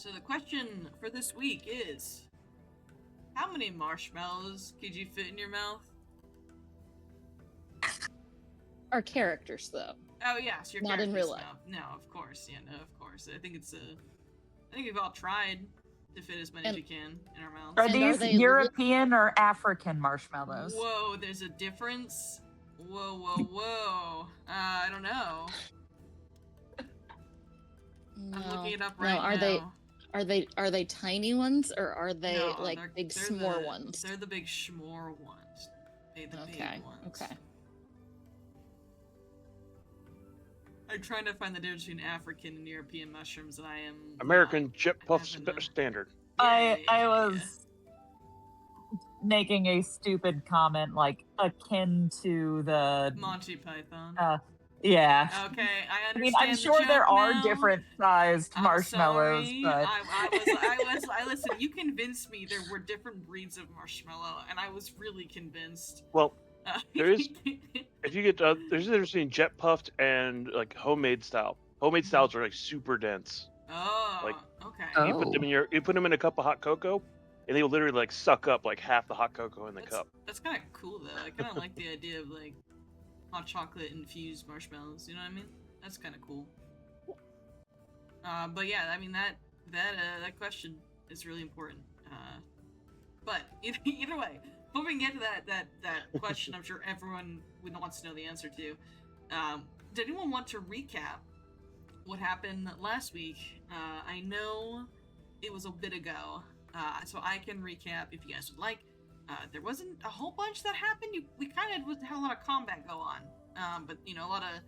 So the question for this week is, how many marshmallows could you fit in your mouth? Our characters, though. Oh yes, your Not in characters real life. No, of course. Yeah, no, of course. I think we've all tried to fit as many as we can in our mouths. Are And these they European or African marshmallows? Whoa, there's a difference? Whoa. I don't know. No, I'm looking it up right now. Are they tiny ones, or are they No, like big s'more ones? They're the big s'more ones. They're the big ones. Okay. I'm trying to find the difference between African and European mushrooms, and I am American Jet Puff Standard. I was making a stupid comment, like akin to the Monty Python. Yeah. Okay, I understand. I mean, I'm sure there are different sized marshmallows, but I listen. You convinced me there were different breeds of marshmallow, and I was really convinced. Well, there is. If you get there's a difference between jet puffed and like homemade style. Homemade styles are like super dense. Oh, like, okay. You put them in a cup of hot cocoa, and they will literally like suck up like half the hot cocoa in the cup. That's kind of cool though. I kind of like the idea of like hot chocolate infused marshmallows. You know what I mean? That's kind of cool. But yeah, I mean that question is really important. But either way, before we can get to that question, I'm sure everyone wants to know the answer to. Did anyone want to recap what happened last week? I know it was a bit ago, so I can recap if you guys would like. There wasn't a whole bunch that happened. We kind of had a lot of combat go on, but a lot of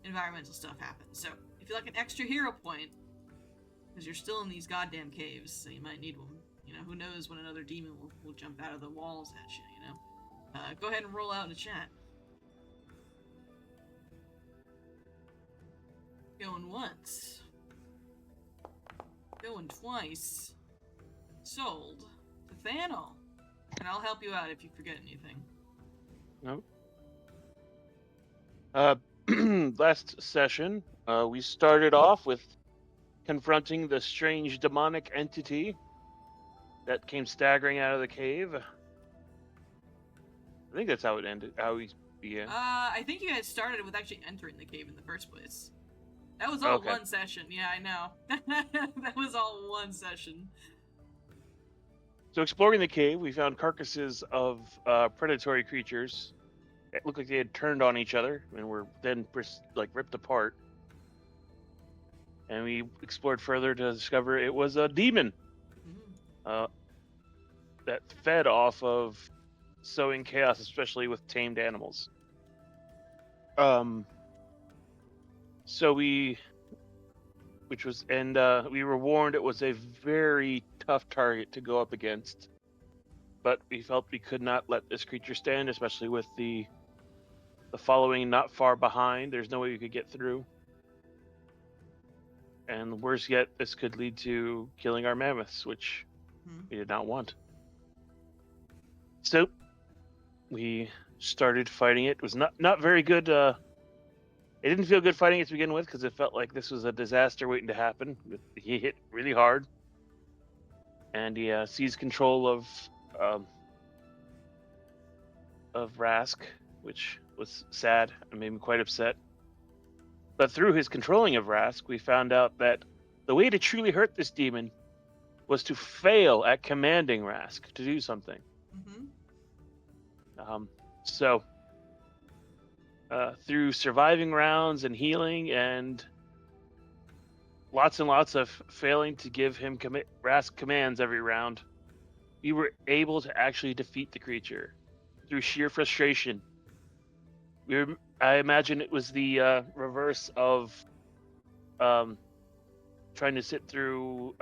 environmental stuff happened. So if you like an extra hero point, because you're still in these goddamn caves, so you might need one. Who knows when another demon will jump out of the walls at you. Go ahead and roll out in the chat. Going once. Going twice. Sold. Nathaniel. And I'll help you out if you forget anything. No. Last session, we started off with confronting the strange demonic entity that came staggering out of the cave. I think that's how it ended. How we began. I think you guys started with actually entering the cave in the first place. That was all one session. Yeah, I know. That was all one session. So exploring the cave, we found carcasses of predatory creatures. It looked like they had turned on each other and were then ripped apart. And we explored further to discover it was a demon that fed off of sowing chaos, especially with tamed animals. So we were warned it was a very tough target to go up against, but we felt we could not let this creature stand, especially with the following not far behind. There's no way we could get through, and worse yet, this could lead to killing our mammoths, which we did not want. So we started fighting it. It was not very good. It didn't feel good fighting it to begin with, because it felt like this was a disaster waiting to happen. He hit really hard, and he seized control of Rask, which was sad and made me quite upset. But through his controlling of Rask, we found out that the way to truly hurt this demon was to fail at commanding Rask to do something. So through surviving rounds and healing and lots of failing to give him Rask commands every round, we were able to actually defeat the creature through sheer frustration. I imagine it was the reverse of trying to sit through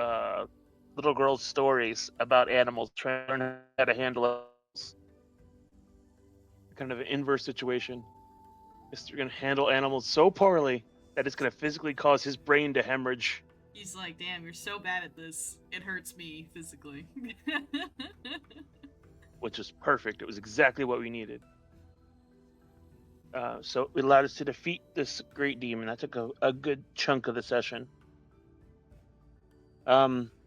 little girls' stories about animals, trying to learn how to handle animals. Kind of an inverse situation. You're going to handle animals so poorly that it's going to physically cause his brain to hemorrhage. He's like, damn, you're so bad at this. It hurts me physically. Which is perfect. It was exactly what we needed. So it allowed us to defeat this great demon. That took a good chunk of the session.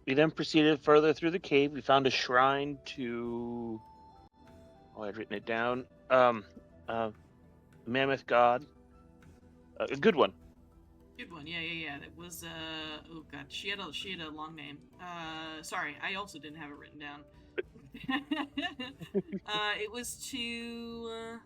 We then proceeded further through the cave. We found a shrine to... Oh, I'd written it down. Mammoth god. A good one. Good one. Yeah. That was oh god, she had a long name. Sorry, I also didn't have it written down. It was to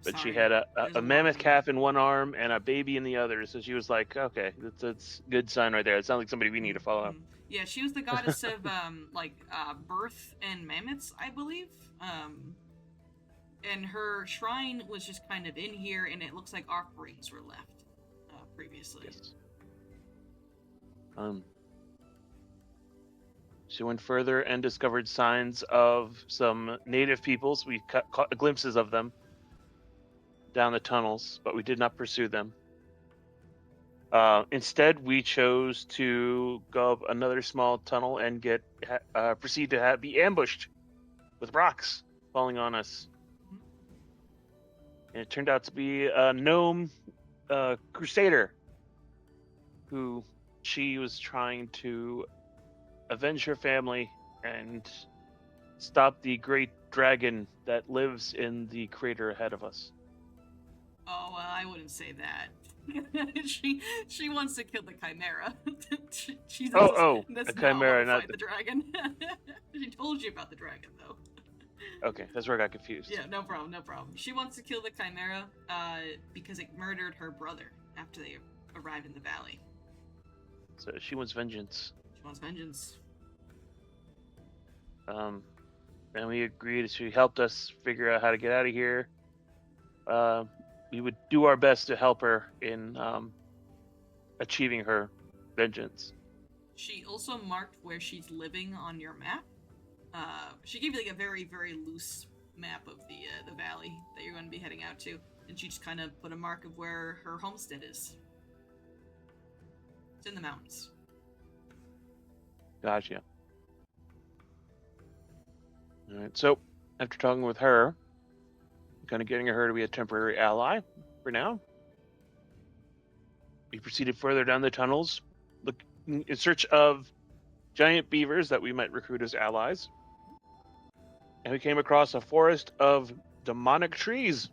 But sorry. she had a There's mammoth long calf in one arm and a baby in the other. So she was like, okay, that's a good sign right there. It sounds like somebody we need to follow. Mhm. Yeah, she was the goddess of birth and mammoths, I believe. And her shrine was just kind of in here, and it looks like offerings were left previously. Yes. She went further and discovered signs of some native peoples. We caught glimpses of them down the tunnels, but we did not pursue them. Instead, we chose to go up another small tunnel and proceed to be ambushed with rocks falling on us. And it turned out to be a gnome crusader who she was trying to avenge her family and stop the great dragon that lives in the crater ahead of us. Oh, well, I wouldn't say that. she wants to kill the chimera. She a chimera, not not the dragon. She told you about the dragon, though. Okay, that's where I got confused. Yeah, no problem. She wants to kill the chimera because it murdered her brother after they arrived in the valley. So she wants vengeance. And we agreed. She helped us figure out how to get out of here. We would do our best to help her in achieving her vengeance. She also marked where she's living on your map. She gave you like a very, very loose map of the valley that you're going to be heading out to, and she just kind of put a mark of where her homestead is. It's in the mountains. Gotcha. All right. So after talking with her, kind of getting her to be a temporary ally for now, we proceeded further down the tunnels, looking in search of giant beavers that we might recruit as allies. And we came across a forest of demonic trees.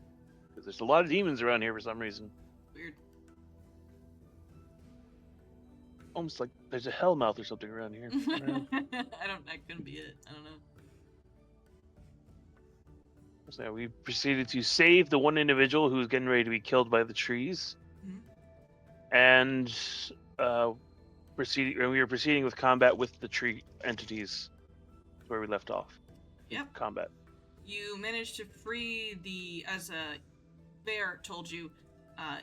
There's a lot of demons around here for some reason. Weird. Almost like there's a hellmouth or something around here. That couldn't be it. I don't know. So we proceeded to save the one individual who was getting ready to be killed by the trees. Mm-hmm. And we were proceeding with combat with the tree entities where we left off. Yep. Combat. You managed to free as Bear told you,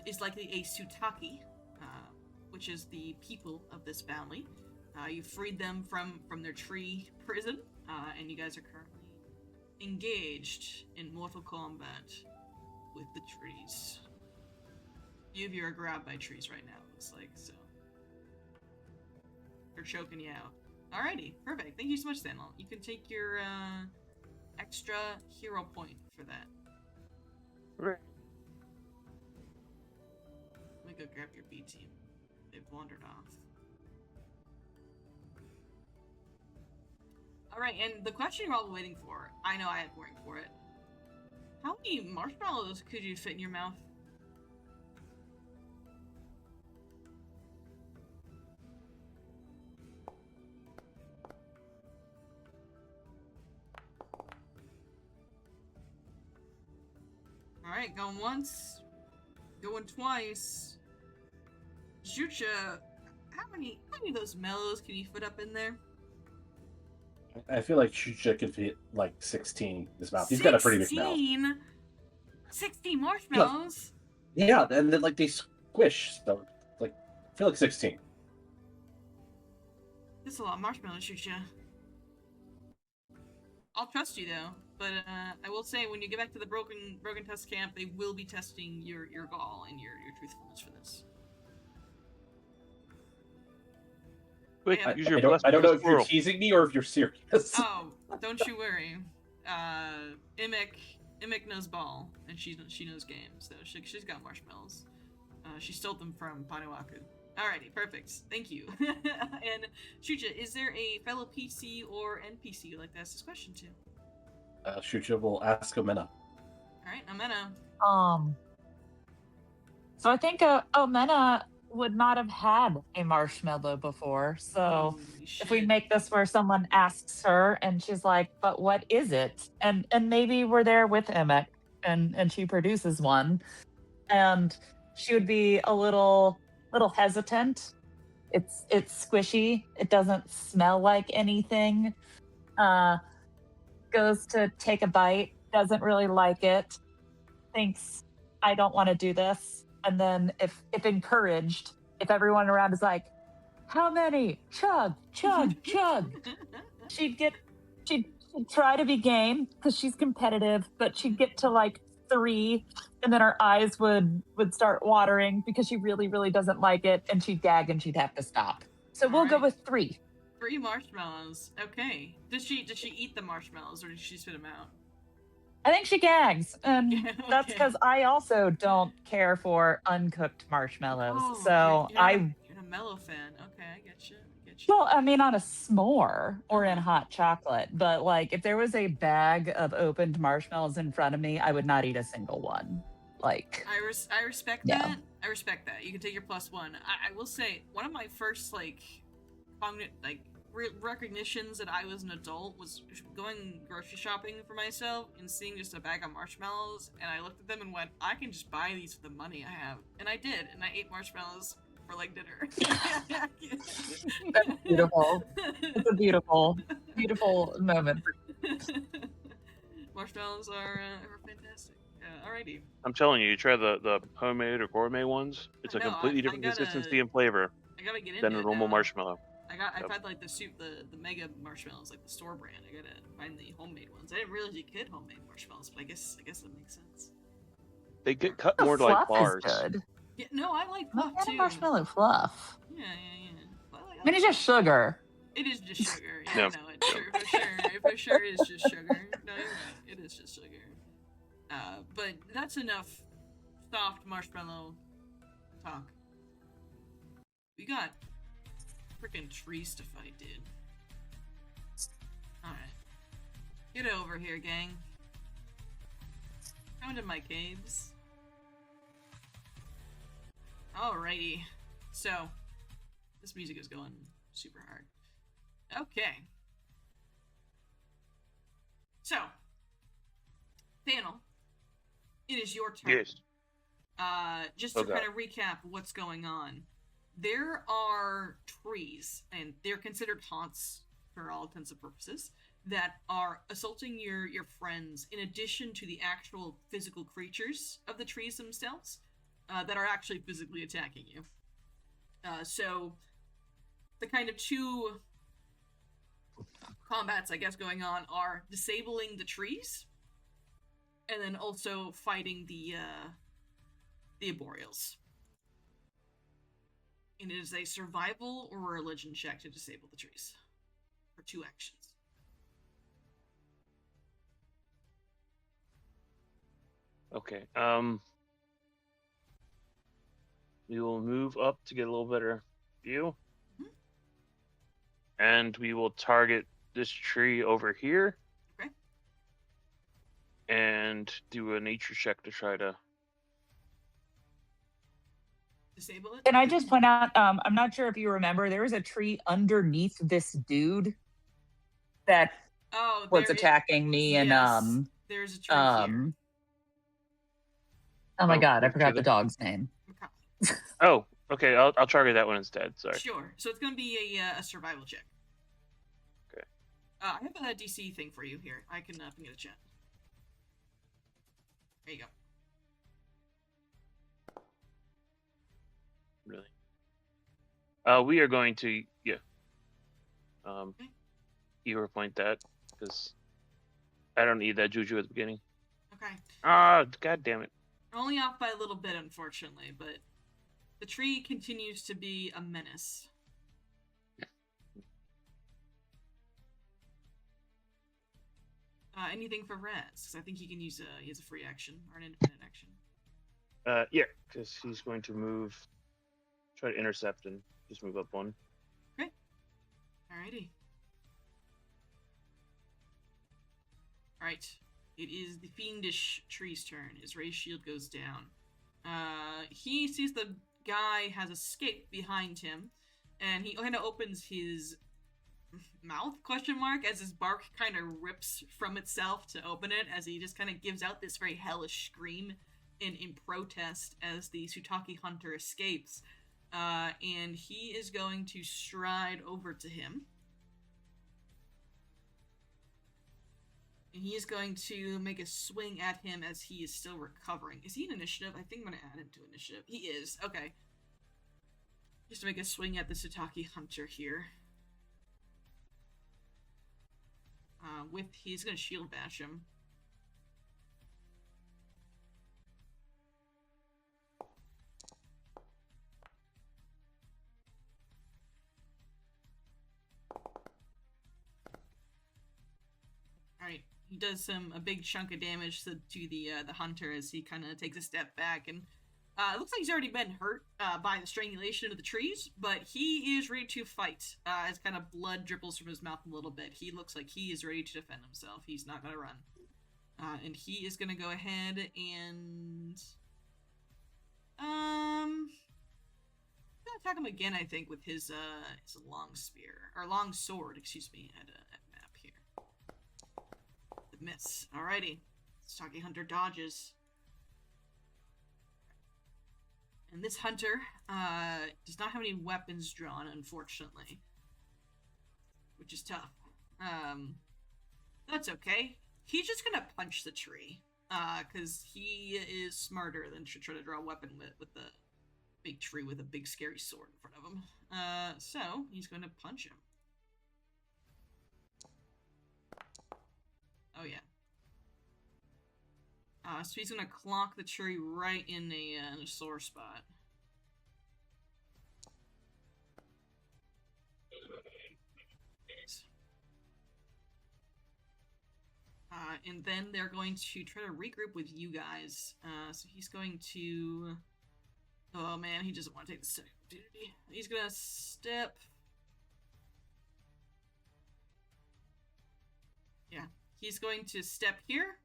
is likely a Sutaki, which is the people of this valley. You freed them from their tree prison, and you guys are currently engaged in mortal combat with the trees. Few of you are grabbed by trees right now, it looks like, so. They're choking you out. Alrighty, perfect. Thank you so much, Stanley. You can take your extra hero point for that. Right. Let me go grab your B team. They've wandered off. Alright, and the question you're all waiting for, I know I am waiting for it. How many marshmallows could you fit in your mouth? Alright, going once. Going twice. Jucha, how many of those mellows can you fit up in there? I feel like Chucha could fit like 16 in his mouth. He's got a pretty big mouth. 16 marshmallows? Yeah, and then like they squish, so like I feel like 16. That's a lot of marshmallows, Chucha. I'll trust you though, but I will say when you get back to the Broken Tusk camp, they will be testing your gall and your truthfulness for this. Quick, Yeah. use your I don't know if you're plural. teasing me or if you're serious. Oh, don't you worry. Imic knows ball, and she knows games, so she's got marshmallows. She stole them from Panuaku. Alrighty, perfect. Thank you. And Shuja, is there a fellow PC or NPC you'd like to ask this question to? Shuja will ask Omena. Alright, Amena. So I think Omena would not have had a marshmallow before. So Holy if we shit. make this where someone asks her and she's like, "But what is it?" and maybe we're there with Emek and she produces one, and she would be a little hesitant. It's squishy. It doesn't smell like anything. Goes to take a bite, doesn't really like it, thinks, I don't want to do this. And then if encouraged, if everyone around is like, how many? Chug, chug, chug. She'd try to be game because she's competitive, but she'd get to like 3, and then her eyes would start watering because she really, really doesn't like it, and she'd gag and she'd have to stop. So we'll go with 3. 3 marshmallows. Okay. Does she eat the marshmallows, or does she spit them out? I think she gags, and Yeah, that's okay. because I also don't care for uncooked marshmallows. Oh, so you're a mellow fan. Okay, I get you. Well, I mean, on a s'more or in hot chocolate, but like if there was a bag of opened marshmallows in front of me, I would not eat a single one. Like, I respect that. I respect that. You can take your +1. I will say one of my first recognitions that I was an adult was going grocery shopping for myself and seeing just a bag of marshmallows, and I looked at them and went, I can just buy these for the money I have. And I did, and I ate marshmallows for like dinner. That's beautiful. It's a beautiful moment. Marshmallows are fantastic. Alrighty. I'm telling you, try the homemade or gourmet ones. It's a completely different consistency and flavor I gotta get into than a normal marshmallow. I've had like the mega marshmallows, like the store brand. I gotta find the homemade ones. I didn't realize you could homemade marshmallows, but I guess that makes sense. They get cut The more to like fluff bars. is good. Yeah, no, I like fluff too. Marshmallow fluff. Yeah. I mean, it's just sugar. It is just sugar. Yeah, Yeah. no, it for sure is just sugar. No, you're right. It is just sugar. But that's enough soft marshmallow talk. We got freaking trees to fight, dude. Alright. Get over here, gang. Come to my caves. Alrighty. So, this music is going super hard. Okay. So, panel, it is your turn. Yes. Just to Okay. kind of recap what's going on. There are trees, and they're considered haunts for all intents and purposes, that are assaulting your friends, in addition to the actual physical creatures of the trees themselves, that are actually physically attacking you. So, the kind of 2 combats, I guess, going on are disabling the trees, and then also fighting the arboreals. And it is a survival or a religion check to disable the trees. For 2 actions. Okay. We will move up to get a little better view. Mhm. And we will target this tree over here. Okay. And do a nature check to try to... Disable it? Can I just point out, I'm not sure if you remember, there was a tree underneath this dude that was attacking me, yes, and there's a tree here. oh my Oh, god, I let's forgot do the that. dog's name. Oh, okay. I'll target that one instead. Sorry. Sure. So it's gonna be a survival check. Okay. I have a DC thing for you here. I can ping it a chat. There you go. Really? We are going to hero point that because I don't need that juju at the beginning. Okay. God damn it. Only off by a little bit, unfortunately, but the tree continues to be a menace. Anything for Raz? Because I think he can use a free action or an independent action. Yeah, because he's going to move, try to intercept and just move up one. Alrighty. Alright. It is the fiendish tree's turn. His raised shield goes down. He sees the guy has escaped behind him, and he kind of opens his mouth, question mark, as his bark kind of rips from itself to open it, as he just kind of gives out this very hellish scream in protest as the Sutaki hunter escapes. And he is going to stride over to him. And he is going to make a swing at him as he is still recovering. Is he in initiative? I think I'm going to add him to initiative. He is. Okay. Just to make a swing at the Sutaki hunter here. He's going to shield bash him. Alright, he does a big chunk of damage to the hunter as he kind of takes a step back, and it looks like he's already been hurt by the strangulation of the trees, but he is ready to fight as kind of blood dribbles from his mouth a little bit. He looks like he is ready to defend himself. He's not going to run. And he is going to go ahead and attack him again, I think, with his long spear, or long sword, excuse me, at map here. The miss. Alrighty. Sutaki hunter dodges. And this hunter does not have any weapons drawn, unfortunately. Which is tough. That's okay. He's just gonna punch the tree. Because he is smarter than to try to draw a weapon with the big tree with a big scary sword in front of him. So, he's going to punch him. Oh, yeah. So he's going to clock the tree right in a sore spot. And then they're going to try to regroup with you guys. So he's going to... Oh man, he doesn't want to take the second opportunity. He's going to step... Yeah. He's going to step here,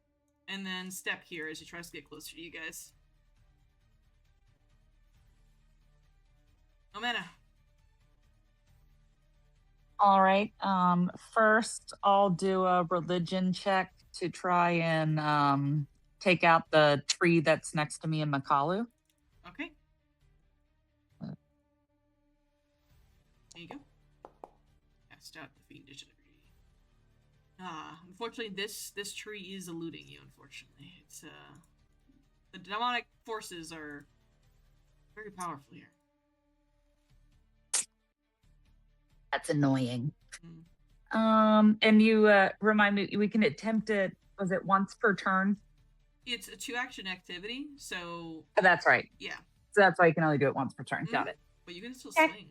and then step here as he tries to get closer to you guys. Omena. All right. First, I'll do a religion check to try and take out the tree that's next to me in Makalu. Okay. There you go. Cast out the fiendish energy. Unfortunately, this tree is eluding you. Unfortunately, it's the demonic forces are very powerful here. That's annoying. Mm. And you remind me, we can attempt it. Was it once per turn? It's a 2-action activity, so Oh, that's right. yeah. So that's why you can only do it once per turn. Got it. But you can still Okay. swing.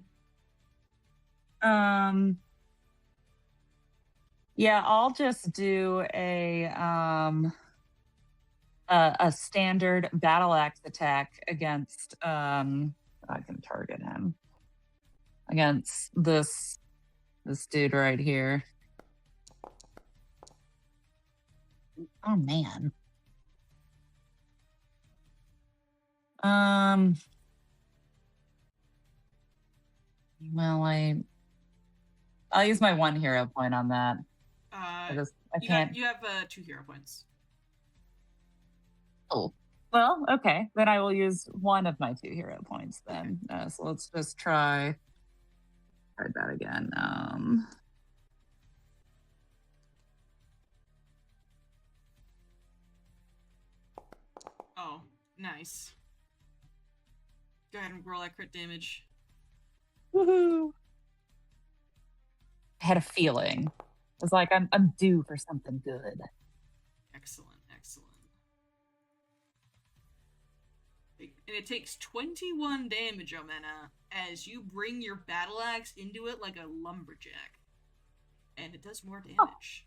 Yeah, I'll just do a standard battle axe attack against I can target him against this dude right here. Oh man. Well, I'll use my 1 hero point on that. I can't. You have 2 hero points. Oh, well, okay. Then I will use 1 of my 2 hero points then. So let's just try that again. Oh, nice. Go ahead and roll that crit damage. Woohoo! I had a feeling. It was like I'm due for something good. Excellent. And it takes 21 damage, Omena, as you bring your battle axe into it like a lumberjack. And it does more damage.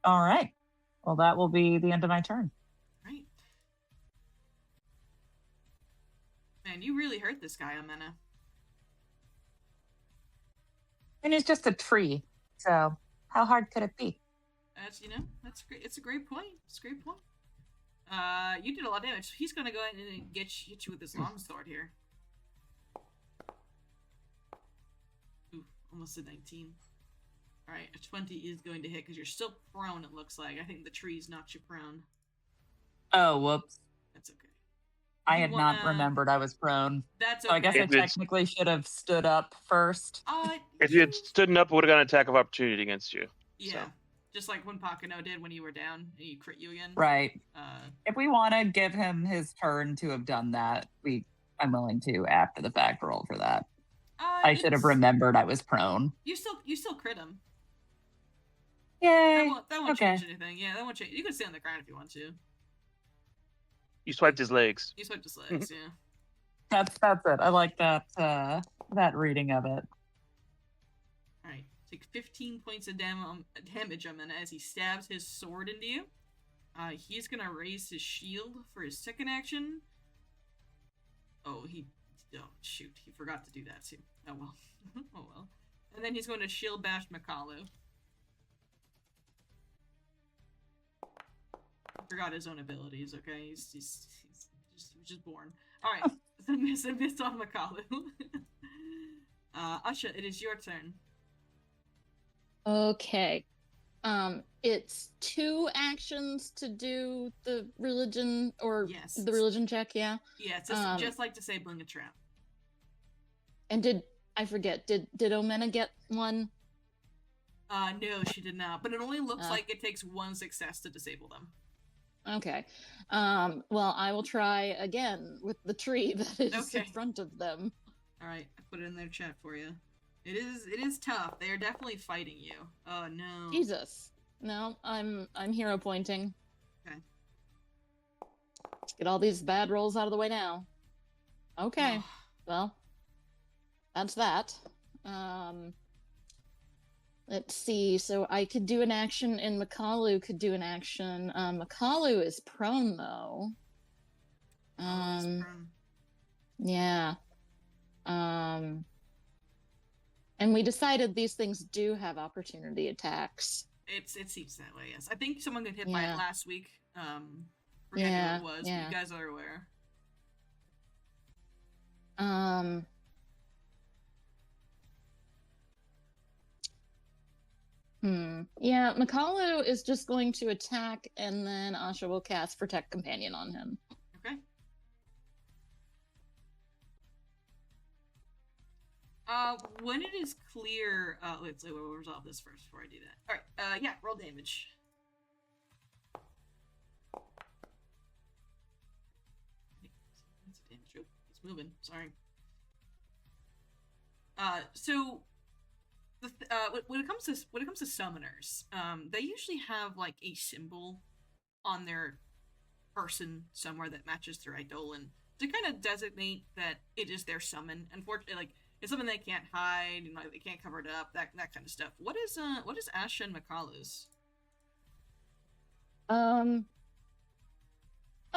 All right. Well, that will be the end of my turn. Right. And you really hurt this guy, Amena. And it's just a tree. So how hard could it be? That's great. It's a great point. It's a great point. You did a lot of damage. So he's gonna go ahead and hit you with this longsword here. Ooh, almost a 19. All right, a 20 is going to hit because you're still prone. It looks like. I think the trees knocked you prone. Oh, whoops. That's okay. I had not remembered I was prone. That's So okay. I guess I technically should have stood up first. If you had stood up, it would have got an attack of opportunity against you. Yeah. So. Just like when Pakano did when you were down and he crit you again. Right. If we want to give him his turn to have done that, I'm willing to after the fact roll for that. I should have remembered I was prone. You still crit him. Yay. That won't change anything. Yeah, that won't change. You can stay on the ground if you want to. You swiped his legs. You swiped his legs, yeah. That's it. I like that reading of it. Alright. Take 15 points of damage on him as he stabs his sword into you. He's gonna raise his shield for his second action. Oh, shoot. He forgot to do that too. Oh well. Oh well. And then he's going to shield bash Makalu. Forgot his own abilities, okay? He's just born. Alright, so miss on Makalu. Asha, it is your turn. Okay. It's 2 actions to do the religion the religion check, yeah? Yeah, it's just like disabling a trap. And did Omena get one? No, she did not. But it only looks like it takes 1 success to disable them. Okay. Well, I will try again with the tree that is in front of them. All right, I put it in their chat for you. It is tough. They are definitely fighting you. Oh no. Jesus. No, I'm hero pointing. Okay. Let's get all these bad rolls out of the way now. Okay. Oh. Well, that's that. Let's see. So I could do an action, and Makalu could do an action. Makalu is prone though. Yeah. And we decided these things do have opportunity attacks. It seems that way, yes. I think someone got hit by it last week. Forget who it was, but you guys are aware. Yeah, Makalu is just going to attack, and then Asha will cast Protect Companion on him. Okay. When it is clear, we'll resolve this first before I do that. All right. Yeah, roll damage. That's a damage. It's moving. Sorry. So when it comes to summoners, they usually have like a symbol on their person somewhere that matches their Eidolon to kind of designate that it is their summon. Unfortunately, like it's something they can't hide, and like they can't cover it up, that kind of stuff. What is Asha and Makalu's? A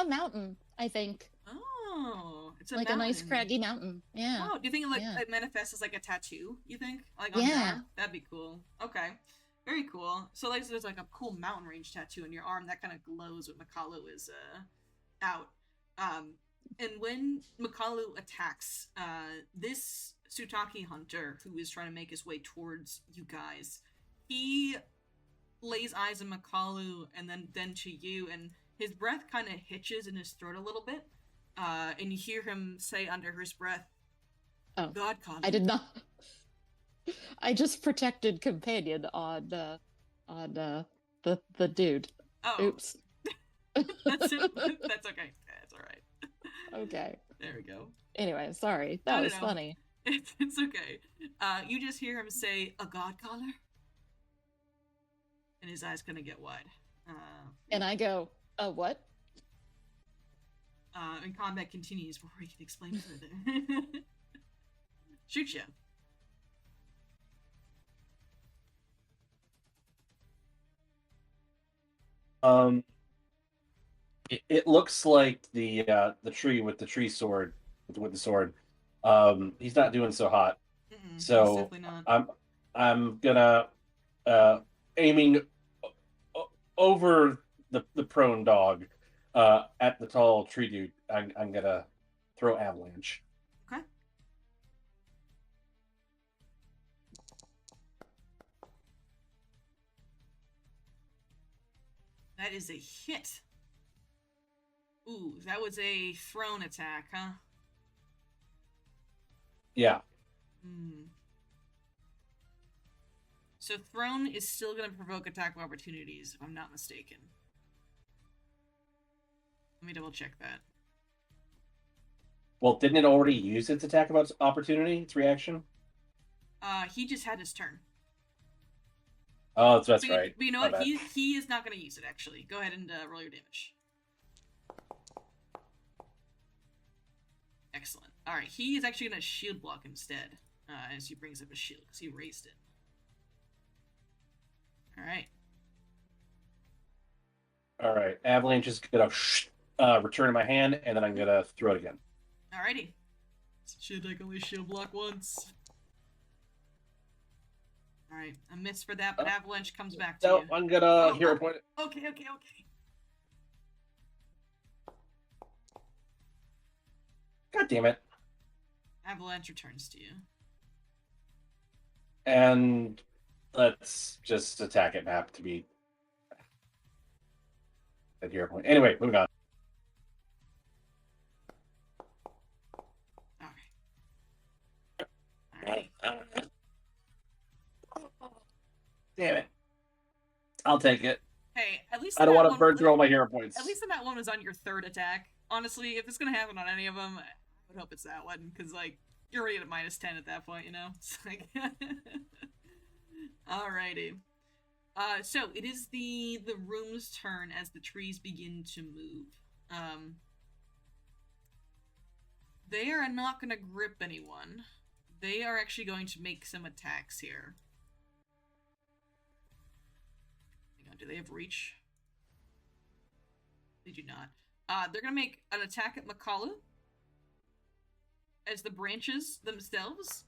mountain, I think. Oh, it's like mountain. A nice craggy mountain. Yeah. Oh, do you think it manifests as like a tattoo? You think like on your arm? That'd be cool. Okay, very cool. So like there's like a cool mountain range tattoo on your arm that kind of glows when Makalu is out. And when Makalu attacks, this Sutaki hunter who is trying to make his way towards you guys, he lays eyes on Makalu and then to you, and his breath kind of hitches in his throat a little bit. And you hear him say under his breath, "Oh, Godcaller." I did not. I just protected companion on the dude. Oh, oops. That's it. That's okay. That's all right. Okay. There we go. Anyway, sorry. That was funny. It's okay. You just hear him say, "A Godcaller," and his eyes kind of get wide. And I go, "A what?" And combat continues before he can explain further. Shoot ya. It looks like the tree with the tree sword with the sword. He's not doing so hot. He's So definitely not. I'm gonna aiming over the prone dog at the tall tree dude. I'm gonna throw avalanche. Okay. That is a hit. Ooh, that was a thrown attack, huh? Yeah. So thrown is still going to provoke attack of opportunities, if I'm not mistaken. Let me double check that. Well, didn't it already use its attack of opportunity, its reaction? He just had his turn. Oh, that's right. But you know what? He is not going to use it, actually. Go ahead and roll your damage. Excellent. All right, he is actually going to shield block instead, as he brings up a shield, because he raised it. All right. All right. Avalanche is going to return to my hand, and then I'm going to throw it again. Alrighty. Should I only shield block once? Alright, a miss for that, but Avalanche comes back to you. I'm gonna hero point. Okay. God damn it. Avalanche returns to you. And let's just attack it map to be at hero point. Anyway, moving on. Alright. Damn it. I'll take it. Hey, at least I don't want to burn through all my hero points. At least that one was on your third attack. Honestly, if it's gonna happen on any of them, I would hope it's that one, because, like, you're already at -10 at that point, you know? It's like... Alrighty. So, it is the room's turn as the trees begin to move. They are not gonna grip anyone. They are actually going to make some attacks here. Hang on, do they have reach? They do not. They're gonna make an attack at Makalu. As the branches themselves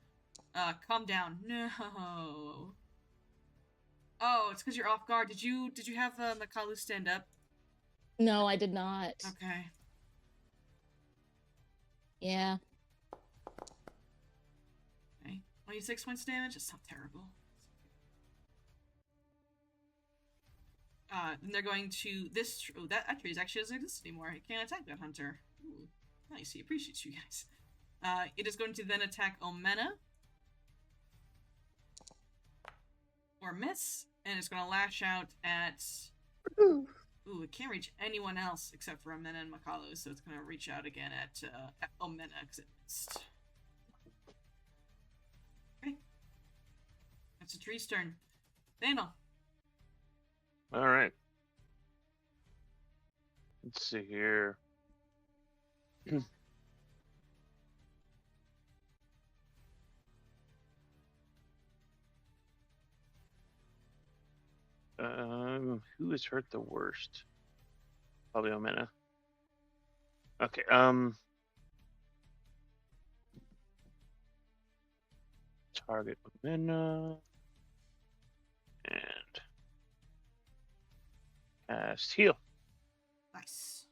calm down. No. Oh, it's because you're off guard. Did you have Makalu stand up? No, I did not. Okay. Yeah. Okay. 26 points damage? It's not terrible. Then they're going to this. Oh, that tree actually doesn't exist anymore. It can't attack that hunter. Ooh, nice. He appreciates you guys. It is going to then attack Omena. Or miss. And it's going to lash out at... Ooh, it can't reach anyone else except for Omena and Makalu, so it's going to reach out again at Omena because it missed. Okay. That's a tree's turn. Daniel. Alright. Let's see here. Who is hurt the worst? Probably Omena. Okay, target Omena. And cast heal. Nice.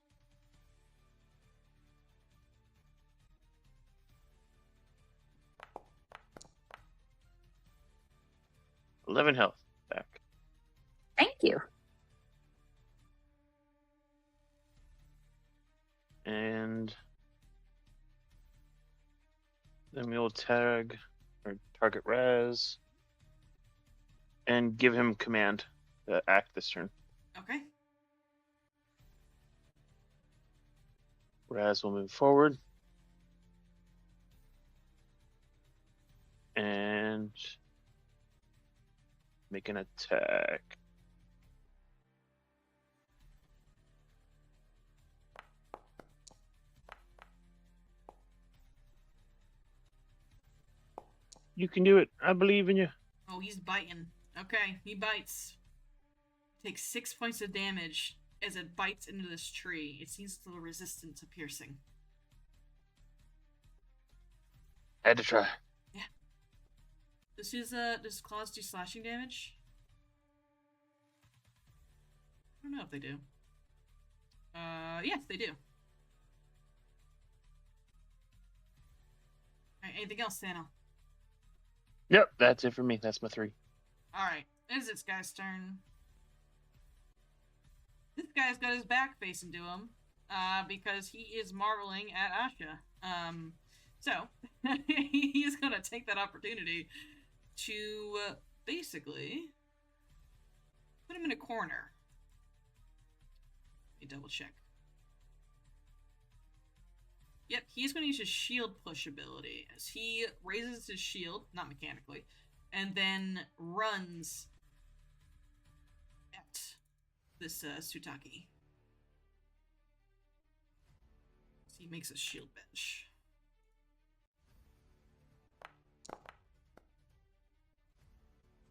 $11 health back. Thank you. And then we'll tag or target Raz and give him command to act this turn. Okay. Raz will move forward and make an attack. You can do it. I believe in you. Oh, he's biting. Okay, he bites. Takes 6 points of damage as it bites into this tree. It seems a little resistant to piercing. Had to try. Does claws do slashing damage? I don't know if they do. Yes, they do. Alright, anything else, Santa? Yep, that's it for me. That's my 3. Alright, it's this guy's turn. This guy's got his back facing to him, because he is marveling at Asha. So, he's gonna take that opportunity to, basically, put him in a corner. Let me double check. Yep, he's going to use his shield push ability as he raises his shield, not mechanically, and then runs at this Sutaki. So he makes a shield bench.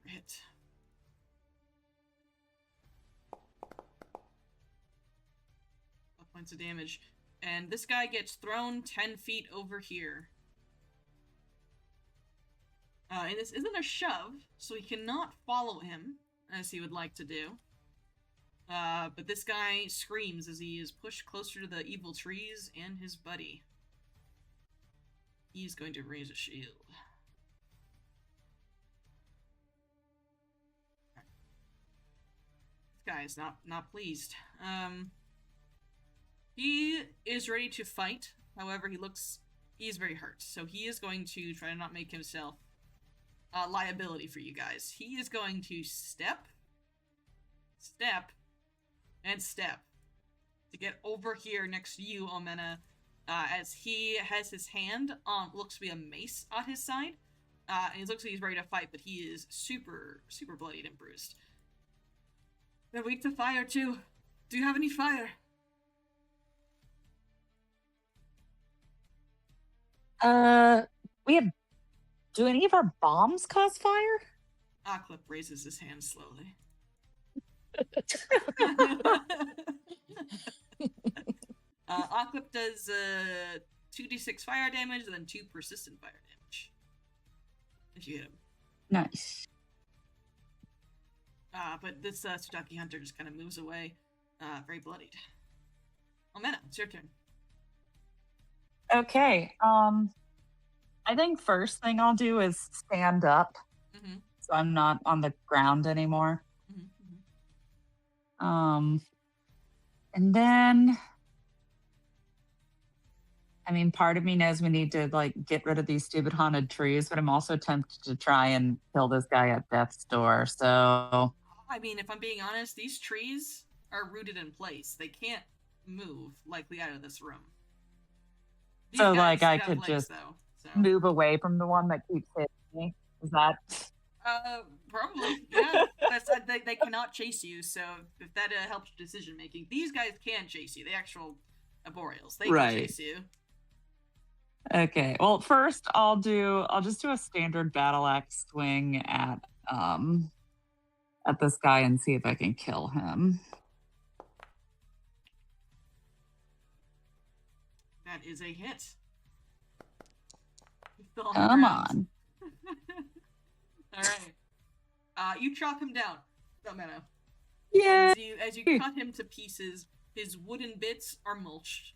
Hit. Points of damage. And this guy gets thrown 10 feet over here. And this isn't a shove, so he cannot follow him, as he would like to do. But this guy screams as he is pushed closer to the evil trees and his buddy. He's going to raise a shield. This guy is not pleased. He is ready to fight. However, he's very hurt. So he is going to try to not make himself a liability for you guys. He is going to step, and step to get over here next to you, Omena, as he has his hand on, looks to be a mace at his side. And it looks like he's ready to fight, but he is super, super bloodied and bruised. They're weak to fire, too. Do you have any fire? Do any of our bombs cause fire? Occlip raises his hand slowly. Occlip does 2d6 fire damage and then 2 persistent fire damage. If you hit him. Nice. But this Sutaki hunter just kind of moves away, very bloodied. Omena, it's your turn. Okay. I think first thing I'll do is stand up, so I'm not on the ground anymore. And then, I mean, part of me knows we need to like get rid of these stupid haunted trees, but I'm also tempted to try and kill this guy at death's door. So, I mean, if I'm being honest, these trees are rooted in place. They can't move likely out of this room. These so guys like I have could legs, just though, so. move away from the one that keeps hitting me. Is that? Probably. Yeah. They cannot chase you, so if that helps your decision making, these guys can chase you. The actual arboreals, they can chase you. Okay. Well, first I'll just do a standard battle axe swing at this guy and see if I can kill him. That is a hit. Come on. All right. You chop him down. Domeno. Yeah. As you cut him to pieces, his wooden bits are mulched.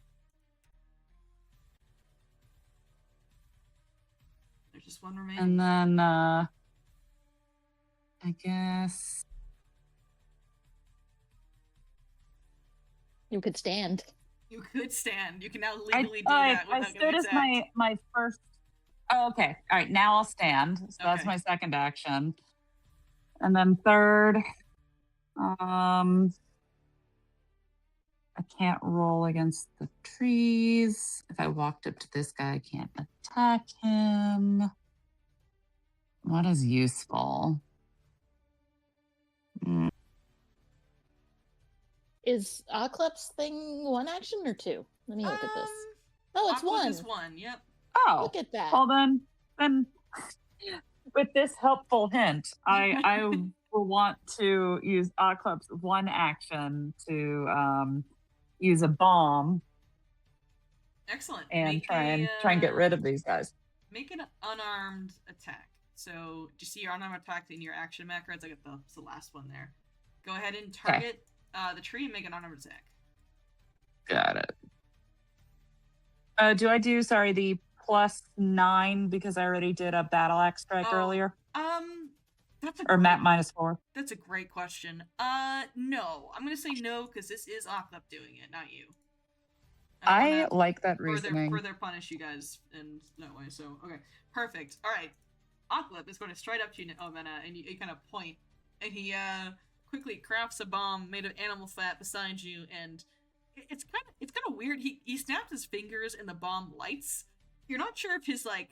There's just one remaining. And then I guess you could stand. You could stand. You can now legally do that. I stood as my first. Oh, okay. All right. Now I'll stand. So that's my second action. And then third, I can't roll against the trees. If I walked up to this guy, I can't attack him. What is useful? Is Occlip's thing one action or two? Let me look at this. Oh, it's one. Is one. Yep. Oh, look at that. Well, then, with this helpful hint, I will want to use Occlip's one action to use a bomb. Excellent. And try and get rid of these guys. Make an unarmed attack. So, do you see your unarmed attack in your action macro? It's like it's the last one there. Go ahead and target the tree and make an unarmed attack. Got it. Do I do, the +9 because I already did a battle axe strike earlier? That's or map -4? That's a great question. No. I'm going to say no because this is Oklep doing it, not you. I like that reasoning. Further punish you guys in that way. So, okay. Perfect. All right. Oklep is going to stride up to you, Omena, and you kind of point, and he quickly crafts a bomb made of animal fat beside you, and it's kind of weird. He snaps his fingers and the bomb lights. You're not sure if he's not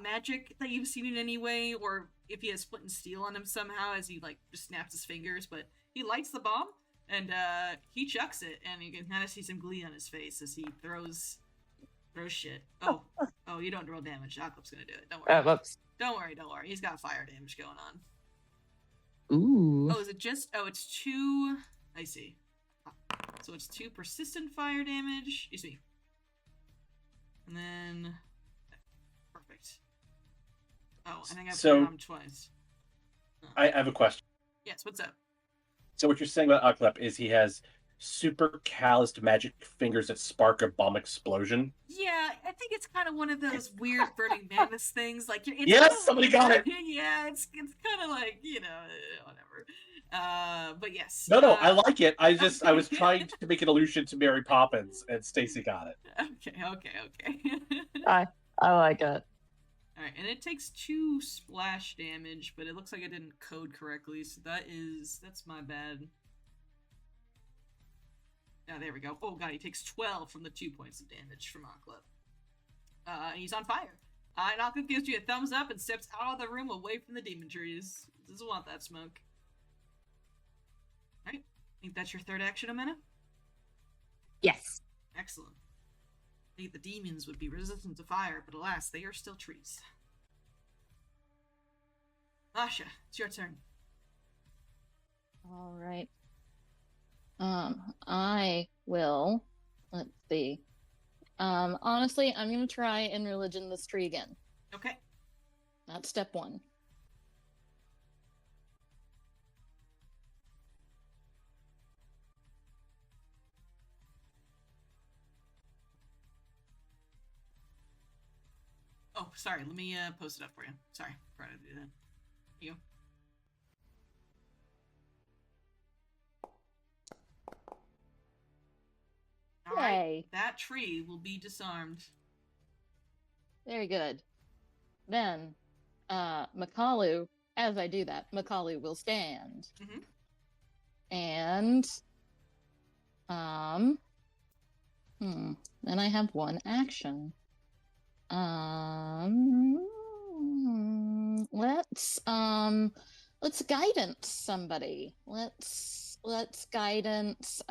magic that you've seen in any way, or if he has split and steel on him somehow as he just snaps his fingers, but he lights the bomb and he chucks it, and you can kind of see some glee on his face as he throws shit. Oh, you don't roll damage. Oklip's gonna do it. Don't worry. Whoops. Don't worry. He's got fire damage going on. Ooh. Oh, is it just? Oh, it's 2. I see. So it's 2 persistent fire damage. Excuse me. And then perfect. Oh, I think I've put him twice. Oh. I have a question. Yes, what's up? So what you're saying about Oklep is he has super calloused magic fingers that spark a bomb explosion? Yeah, I think it's kind of one of those weird burning mammoths things. Yes, somebody got it. Yeah, it's kind of whatever. But yes. No, I like it. I was trying to make an allusion to Mary Poppins, and Stacy got it. Okay. I like it. All right, and it takes 2 splash damage, but it looks like I didn't code correctly, so that's my bad. Oh, there we go. Oh god, he takes 12 from the 2 points of damage from Oklep. He's on fire. And Oklep gives you a thumbs up and steps out of the room away from the demon trees. Doesn't want that smoke. Alright, I think that's your third action, Omena? Yes. Excellent. I think the demons would be resistant to fire, but alas, they are still trees. Asha, it's your turn. All right. I will, let's see. Honestly, I'm going to try and religion this tree again. Okay. That's step 1. Oh, sorry. Let me post it up for you. Sorry. Forgot to do that. Here you go. All right. That tree will be disarmed. Very good. Then, Makalu, as I do that, Makalu will stand. Mm-hmm. And, then I have 1 action. Let's guidance somebody. Let's guidance,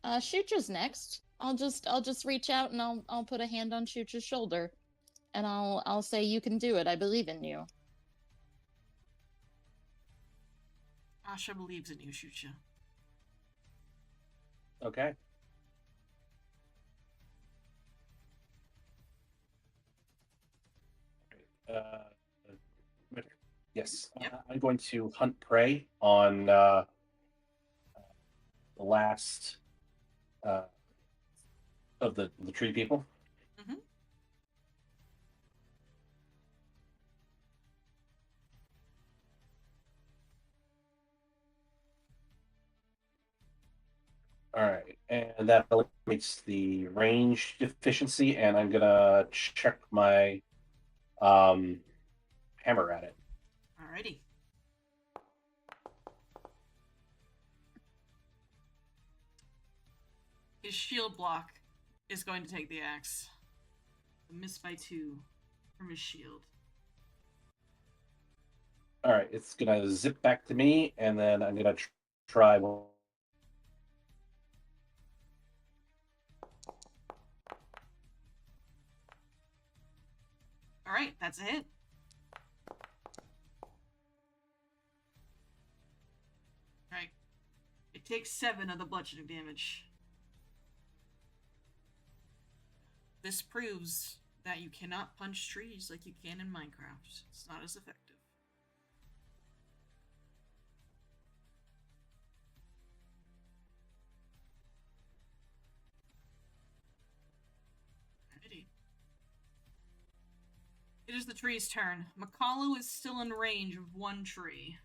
Shucha's next. I'll just reach out and I'll put a hand on Shucha's shoulder, and I'll say, you can do it. I believe in you. Asha believes in you, Shucha. Okay. Yes. Yep. I'm going to hunt prey on the last of the tree people. Mm-hmm. All right, and that eliminates the range deficiency, and I'm gonna check my hammer at it. Alrighty. His shield block is going to take the axe. A miss by 2 from his shield. All right, it's gonna zip back to me, and then I'm gonna try. All right, that's a hit. All right, it takes 7 of the bludgeoning damage. this proves that you cannot punch trees like you can in Minecraft. It's not as effective. Alrighty. It is the tree's turn. Makalu is still in range of one tree.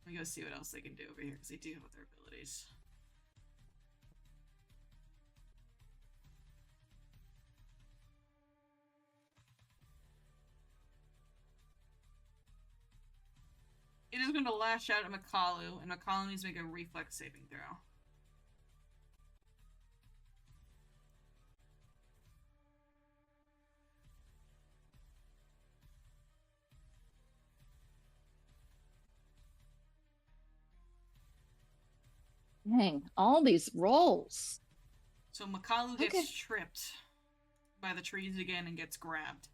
Let me go see what else they can do over here, because they do have other abilities. It is going to lash out at Makalu, and Makalu needs to make a reflex saving throw. Dang, all these rolls. So Makalu gets tripped by the trees again and gets grabbed.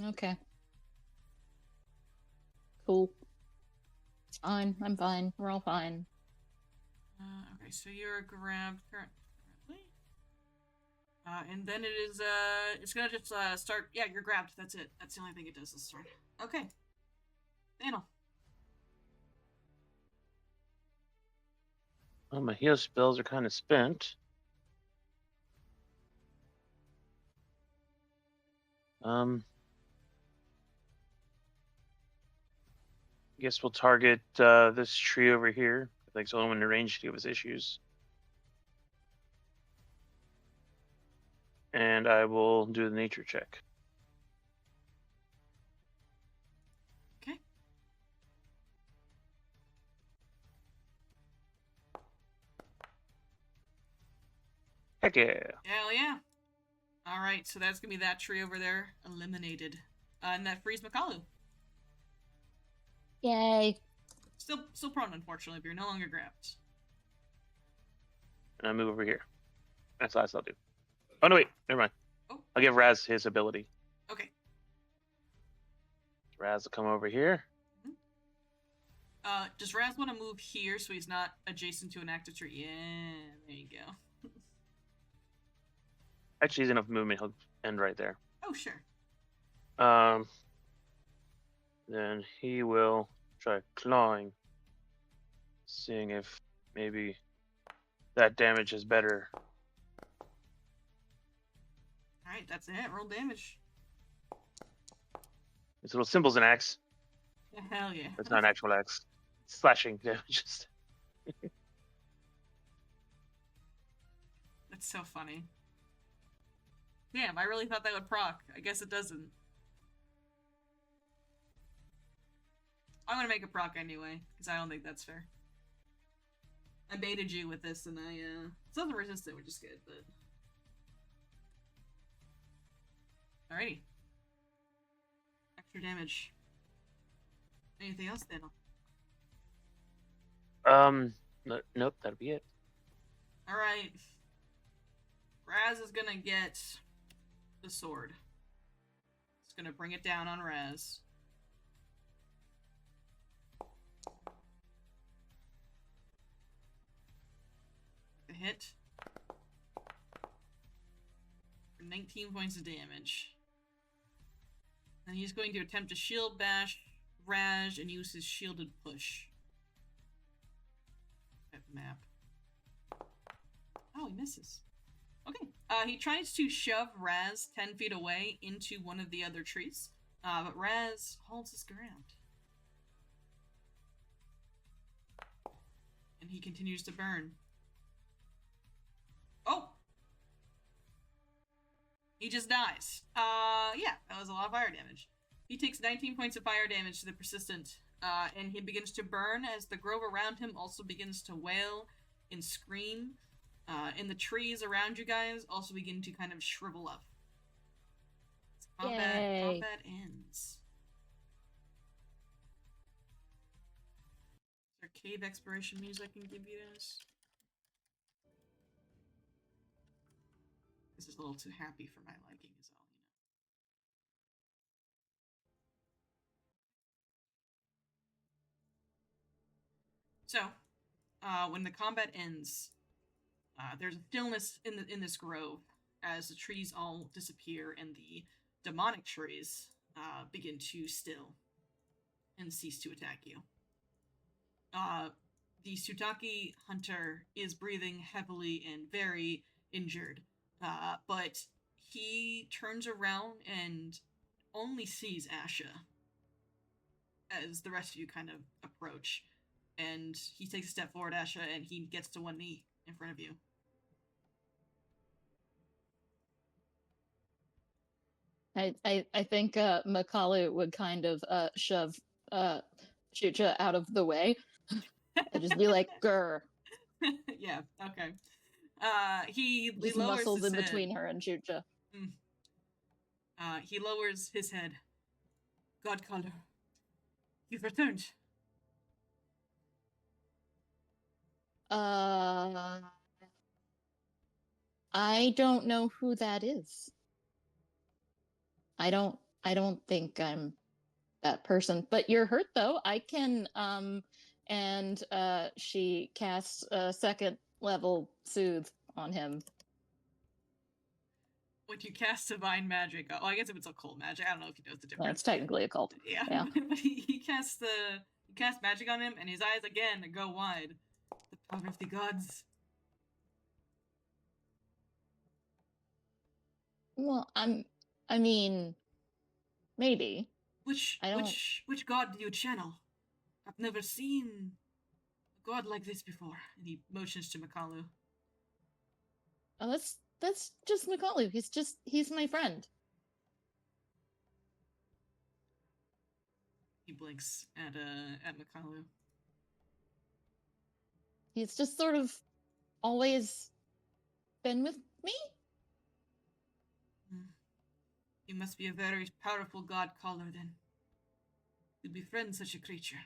Okay. Cool. It's fine. I'm fine. We're all fine. Okay, so you're grabbed currently. And then it is, it's gonna just, start, yeah, you're grabbed. That's it. That's the only thing it does this turn. Okay. Daniel. Well, my heal spells are kind of spent. Guess we'll target this tree over here. I think it's the only one in range to give us issues. And I will do the nature check. Okay. Heck yeah. Hell yeah. Alright, so that's gonna be that tree over there eliminated. And that frees Makalu. Yay. Still prone, unfortunately, but you're no longer grabbed. And I move over here. That's the last I'll do. Oh, no, wait. Never mind. Oh. I'll give Raz his ability. Okay. Raz will come over here. Does Raz want to move here so he's not adjacent to an active tree? Yeah, there you go. Actually, he's enough movement. He'll end right there. Oh, sure. Then he will try clawing, seeing if maybe that damage is better. Alright, that's it. Roll damage. This little symbol's an axe. Hell yeah. It's not an actual axe. It's slashing damage. That's so funny. Damn, I really thought that would proc. I guess it doesn't. I'm gonna make a proc anyway, because I don't think that's fair. I baited you with this, and it's nothing resistant, which is good, but... Alrighty. Extra damage. Anything else, Daniel? Nope, that'll be it. Alright. Raz is gonna get the sword. It's gonna bring it down on Raz. The hit. For 19 points of damage. And he's going to attempt to shield bash Raj and use his shielded push. At the map. Oh, he misses. Okay. He tries to shove Raz 10 feet away into one of the other trees. But Raz holds his ground. And he continues to burn. Oh! He just dies. Yeah, that was a lot of fire damage. He takes 19 points of fire damage to the persistent, and he begins to burn as the grove around him also begins to wail and scream. And the trees around you guys also begin to kind of shrivel up. Combat ends. Is there cave exploration music I can give you guys? This is a little too happy for my liking, is all, you know. So, when the combat ends, There's a stillness in this grove as the trees all disappear and the demonic trees begin to still and cease to attack you. The Sutaki hunter is breathing heavily and very injured, but he turns around and only sees Asha as the rest of you kind of approach. And he takes a step forward, Asha, and he gets to one knee in front of you. I think Makalu would kind of shove Chucha out of the way and just be like, "Grr." Yeah, okay. He Just lowers muscles his in head. between her and Chucha. He lowers his head. Godcaller, you've returned. I don't know who that is. I don't think I'm that person. But you're hurt though. I can and she casts a second level soothe on him. When you cast divine magic, I guess if it's occult magic, I don't know if he knows the difference. That's technically occult. Yeah. But he casts magic on him, and his eyes again go wide. The power of the gods. Well, I mean, maybe. Which god do you channel? I've never seen a god like this before. And he motions to Makalu. Oh, that's just Makalu. He's my friend. He blinks at Makalu. He's just sort of always been with me. You must be a very powerful Godcaller, then. To befriend such a creature.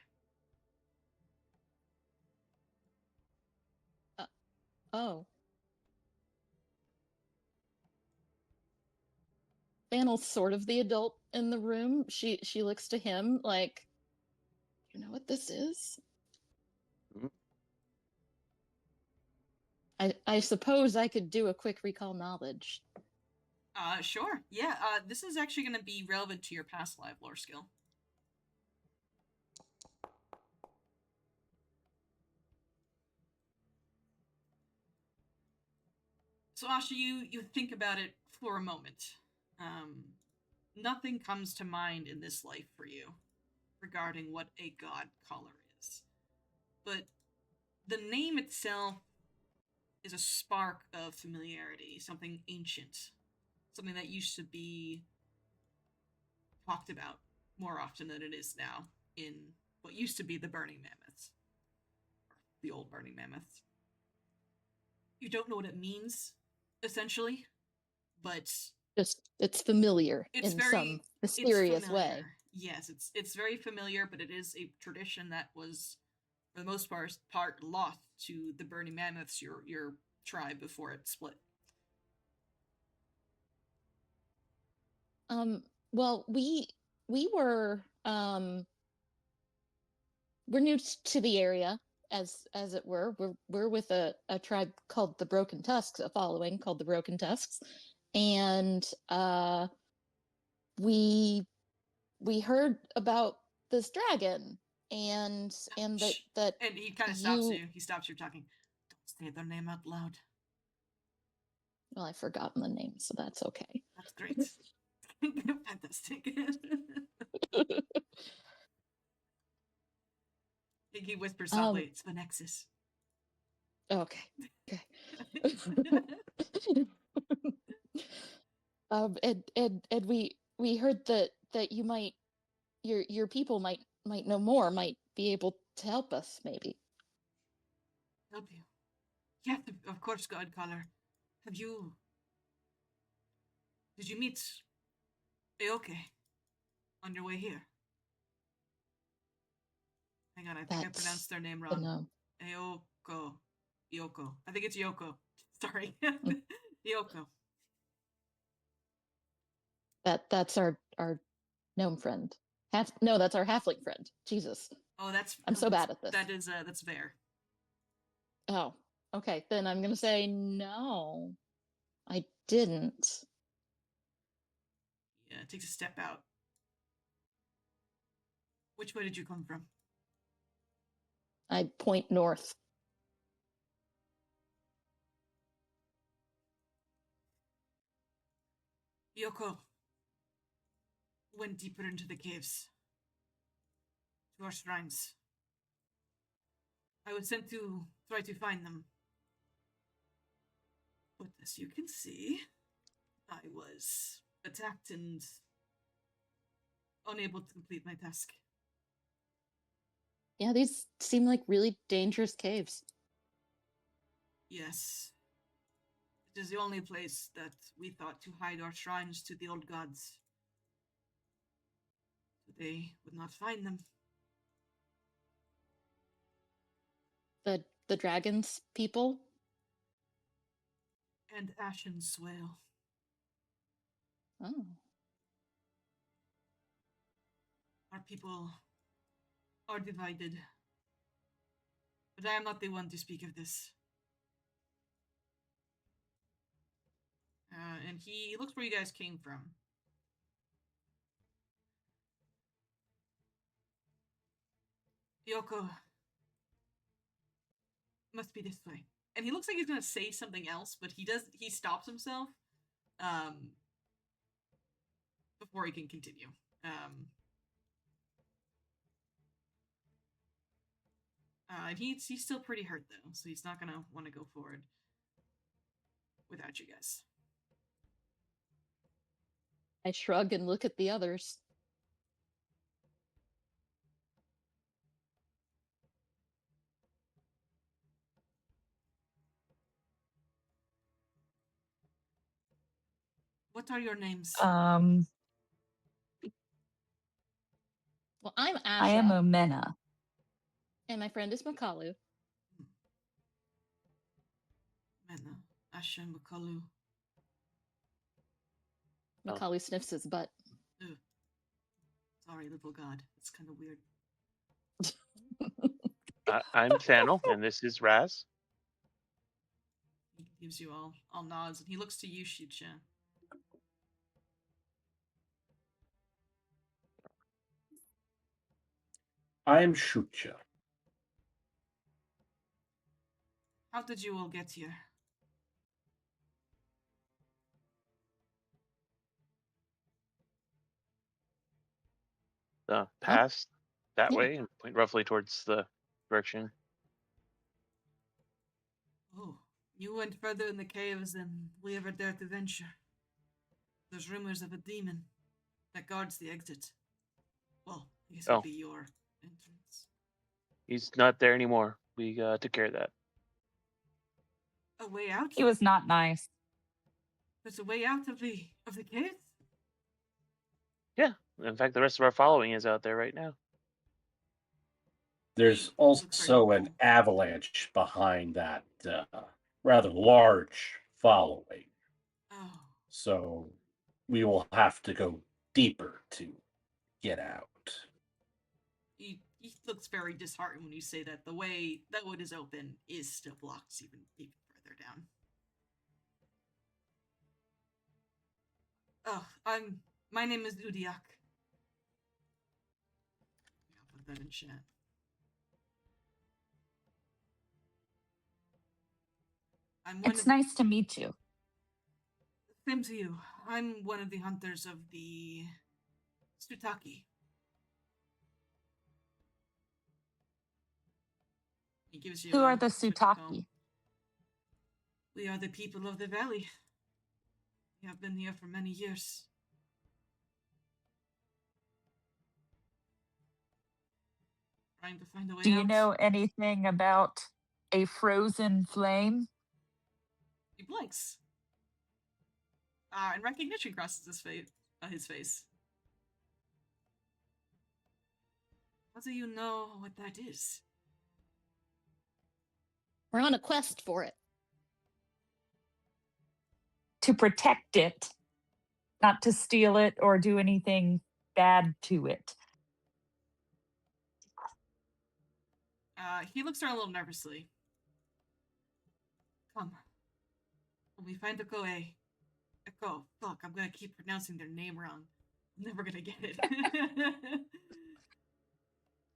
Oh. Vanel's sort of the adult in the room. She looks to him like, you know what this is? I suppose I could do a quick recall knowledge. Sure. Yeah, this is actually going to be relevant to your past life lore skill. So, Asha, you think about it for a moment. Nothing comes to mind in this life for you regarding what a god caller is. But the name itself is a spark of familiarity, something ancient, something that used to be talked about more often than it is now in what used to be the Burning Mammoths. The old Burning Mammoths. You don't know what it means, essentially, but just it's familiar in some mysterious way. Yes, it's very familiar, but it is a tradition that was, for the most part lost to the Burning Mammoths, your tribe, before it split. Well, we were we're new to the area, as it were. We're with a tribe called the Broken Tusks, a following called the Broken Tusks, and we heard about this dragon, and that and he kind of stops you. He stops you talking. Don't say their name out loud. Well, I've forgotten the name, so that's okay. That's great. Fantastic. He whispers softly, it's the Nexus. Okay. And we heard that you might, your people might know more, might be able to help us, maybe. Help you? Yes, of course, Godcaller. Did you meet Aoke on your way here? Hang on, I think I pronounced their name wrong. No. Yoko. I think it's Yoko. Sorry. Yoko. That's our gnome friend. That's our halfling friend. Jesus. Oh, I'm so bad at this. That's Vare. Oh, Okay, then I'm gonna say no. I didn't. Yeah, takes a step out. Which way did you come from? I point north. Yoko went deeper into the caves, to our shrines. I was sent to try to find them. But as you can see, I was attacked and unable to complete my task. Yeah, these seem like really dangerous caves. Yes. It is the only place that we thought to hide our shrines to the old gods. So they would not find them. The dragons people? And Ashen Swale. Oh. Our people are divided. But I am not the one to speak of this. And he looks where you guys came from. Yoko. Must be this way. And he looks like he's gonna say something else, but he stops himself before he can continue. And he's still pretty hurt though, so he's not gonna want to go forward without you guys. I shrug and look at the others. What are your names? Um, Well, I'm Asha. I am Omena. And my friend is Makalu. Mena, Asha, Makalu. Makalu sniffs his butt. Ugh. Sorry, little god. It's kind of weird. I'm Thannel, and this is Raz. He gives you all nods, and he looks to you, Shicha. I'm Shucha. How did you all get here? Past that Yeah. way and point roughly towards the direction. Oh, you went further in the caves than we ever dared to venture. There's rumors of a demon that guards the exit. Well, I guess it would be your entrance. He's not there anymore. We took care of that. A way out? He was not nice. There's a way out of the caves? Yeah. In fact, the rest of our following is out there right now. There's also an avalanche behind that rather large following. Oh. So we will have to go deeper to get out. He looks very disheartened when you say that. The way that wood is open is still blocked even further down. Oh, my name is Udiak. I'll put that in chat. It's nice to meet you. Same to you. I'm one of the hunters of the Sutaki. He gives you Who are the switch Sutaki? tone. We are the people of the valley. We have been here for many years. Trying to find a way out. Do you know anything about a frozen flame? He blinks. And recognition crosses his face. How do you know what that is? We're on a quest for it. To protect it, not to steal it or do anything bad to it. He looks around a little nervously. Come. When we find Echo, fuck, I'm gonna keep pronouncing their name wrong. I'm never gonna get it.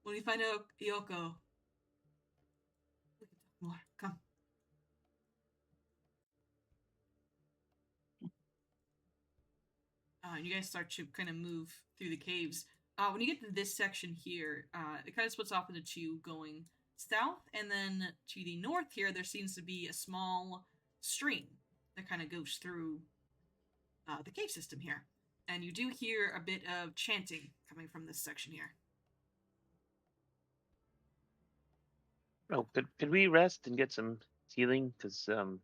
When we find Ioko, we can talk more. Come. And you guys start to kind of move through the caves. When you get to this section here, it kind of splits off into two going south, and then to the north here, there seems to be a small stream that kind of goes through the cave system here. And you do hear a bit of chanting coming from this section here. Oh, could we rest and get some healing? Because traveling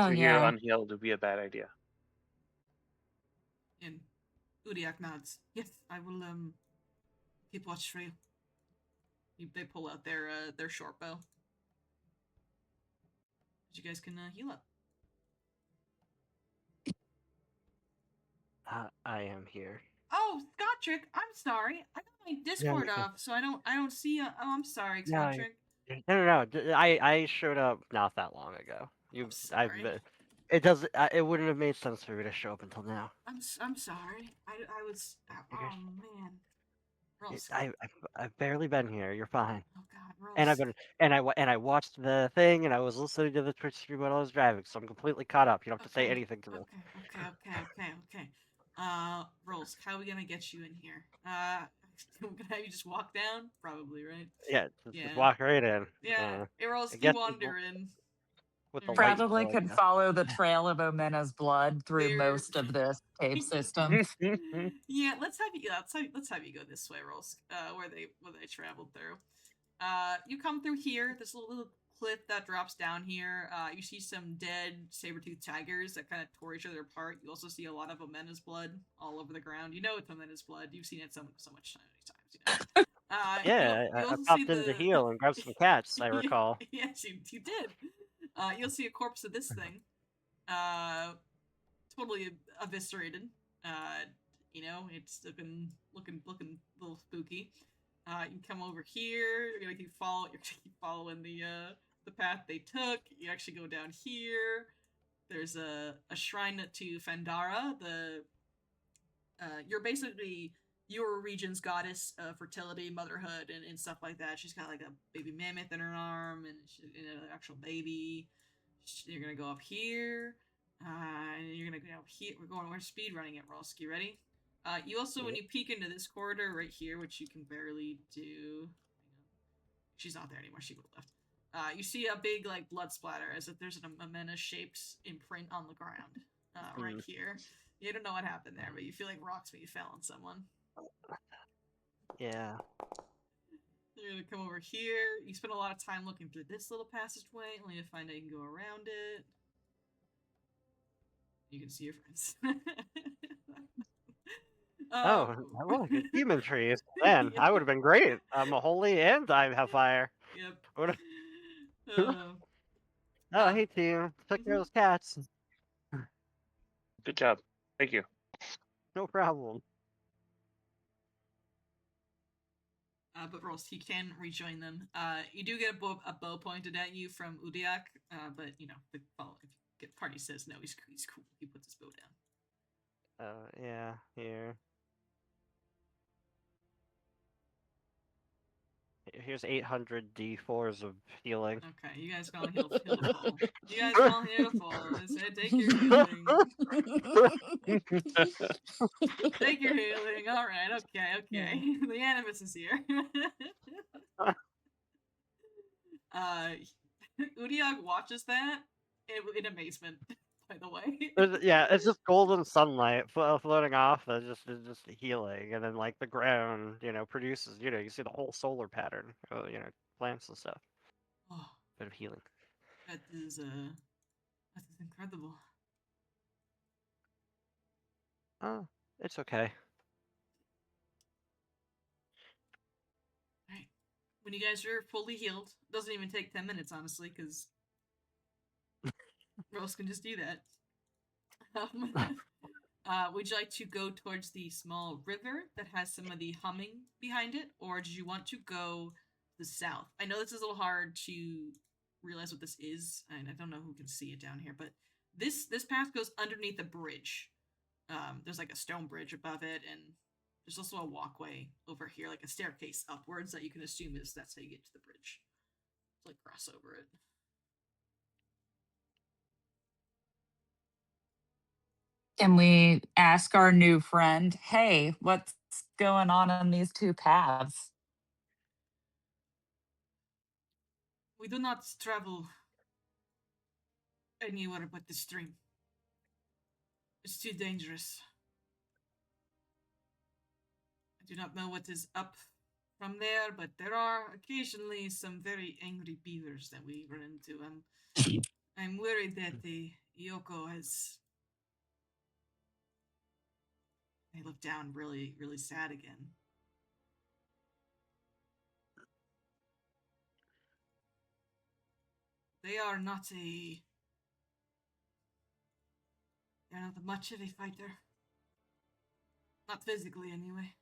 Oh, through here yeah. unhealed would be a bad idea. And Udiak nods. Yes, I will keep watch for you. They pull out their short bow. You guys can heal up. I am here. Oh, Scottrick, I'm sorry. I got my Discord okay. off, so I don't see. Oh, I'm sorry, No, Scottrick. No. I showed up not that long ago. I'm sorry. It does. It wouldn't have made sense for me to show up until now. I'm sorry. I was. Oh man. Rolls. I've barely been here. You're fine. Oh God, Rolls. And I watched the thing, and I was listening to the Twitch stream while I was driving, so I'm completely caught up. You don't have to say anything to me. Okay. Rolls, how are we gonna get you in here? We're gonna have you just walk down? Probably, right? Yeah, just walk right in. Yeah, Rolls, you guess wander in. with the Right. Probably light could show, follow the trail of Omena's blood through There- most of this cave system. Yeah, let's have you go this way, Rolls. Where they traveled through. You come through here. This little cliff that drops down here. You see some dead saber-toothed tigers that kind of tore each other apart. You also see a lot of Omena's blood all over the ground. You know it's Omena's blood. You've seen it so much times. You know. Yeah, I popped in to heal and grab some cats. I recall. Yes, you did. You'll see a corpse of this thing. Totally eviscerated. You know, it's looking a little spooky. You come over here. You're gonna keep following the path they took. You actually go down here. There's a shrine to Fandara. You're basically your region's goddess of fertility, motherhood, and stuff like that. She's got like a baby mammoth in her arm, and an actual baby. You're gonna go up here, and you're gonna go up here. We're speed running it, Rolski. Ready? You also, when you peek into this corridor right here, which you can barely do. She's not there anymore. She would have left. You see a big like blood splatter, as if there's an Amena-shaped imprint on the ground right here. You don't know what happened there, but you feel like rocks maybe fell on someone. Yeah. You're gonna come over here. You spend a lot of time looking through this little passageway, only to find out you can go around it. You can see your friends. Look, demon trees. Man, I would have been great. I'm a holy and I have fire. Yep. Hey team, took care of those cats. Good job. Thank you. No problem. But Ross, he can rejoin them. You do get a bow pointed at you from Udiak, but you know the party says no. He's cool. He puts his bow down. Yeah, here. Here's 800 D4s of healing. Okay, you guys gonna heal full. You guys gonna heal full. Take your healing. Take your healing. All right. Okay. The animus is here. Udiak watches that in amazement. By the way. Yeah, it's just golden sunlight floating off. It's just healing, and then like the ground, produces. You see the whole solar pattern. Plants and stuff. Oh, bit of healing. That is incredible. Oh, it's okay. Alright. When you guys are fully healed, doesn't even take 10 minutes, honestly, because Rose can just do that. Would you like to go towards the small river that has some of the humming behind it, or did you want to go to the south? I know this is a little hard to realize what this is, and I don't know who can see it down here, but this path goes underneath a bridge. There's like a stone bridge above it, and there's also a walkway over here, like a staircase upwards that you can assume that's how you get to the bridge. So, like, cross over it. Can we ask our new friend, hey, what's going on these two paths? We do not travel anywhere but the stream. It's too dangerous. I do not know what is up from there, but there are occasionally some very angry beavers that we run into. I'm worried that the Yoko has. They look down really, really sad again. They are not They're not much of a fighter. Not physically, anyway.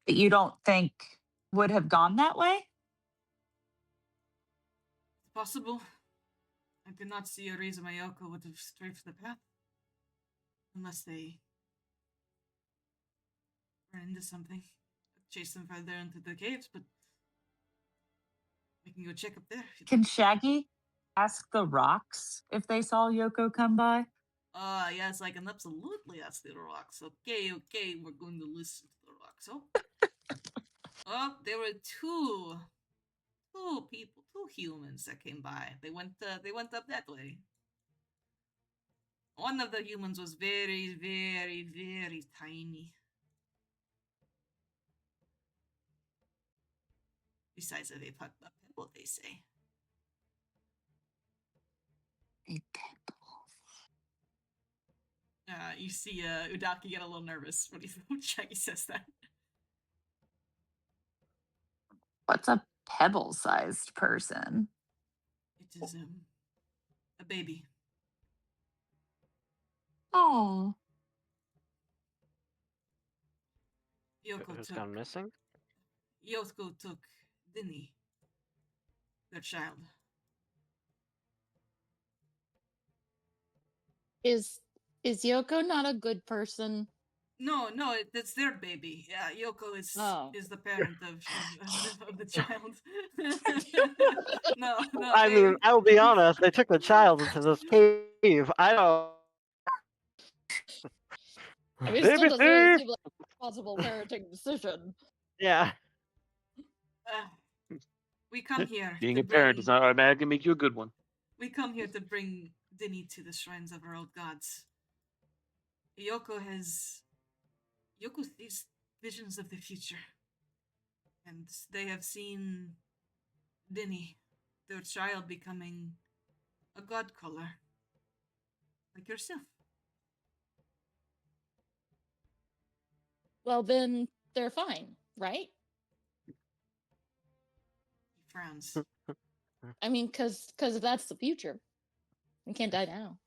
That you don't think would have gone that way? It's possible. I did not see a reason Mayoko would have strayed from the path. Unless they ran into something. Chase them further into the caves, but we can go check up there. Can Shaggy ask the rocks if they saw Yoko come by? Yes, I can absolutely ask the rocks. Okay, we're going to listen to the rocks. Oh, there were two people, two humans that came by. They went up that way. One of the humans was very, very, very tiny. Besides that, they put a pebble, they say. A pebble. You see Udaki get a little nervous when Shaggy says that. What's a pebble-sized person? It is a baby. Oh. Who's gone missing? Yoko took Dinny, their child. Is Yoko not a good person? No, that's their baby. Yeah, Yoko is the parent of the child. no. I mean, I will be honest. They took the child into this cave. I don't. I mean, it still doesn't really Baby! seem like a responsible parenting decision. Yeah. We come here. Being to a parent bring- does not automatically make you a good one. We come here to bring Dinny to the shrines of our old gods. Yoko sees visions of the future. And they have seen Dinny, their child, becoming a Godcaller. Like yourself. Well, then they're fine, right? He frowns. I mean, because that's the future. We can't die now.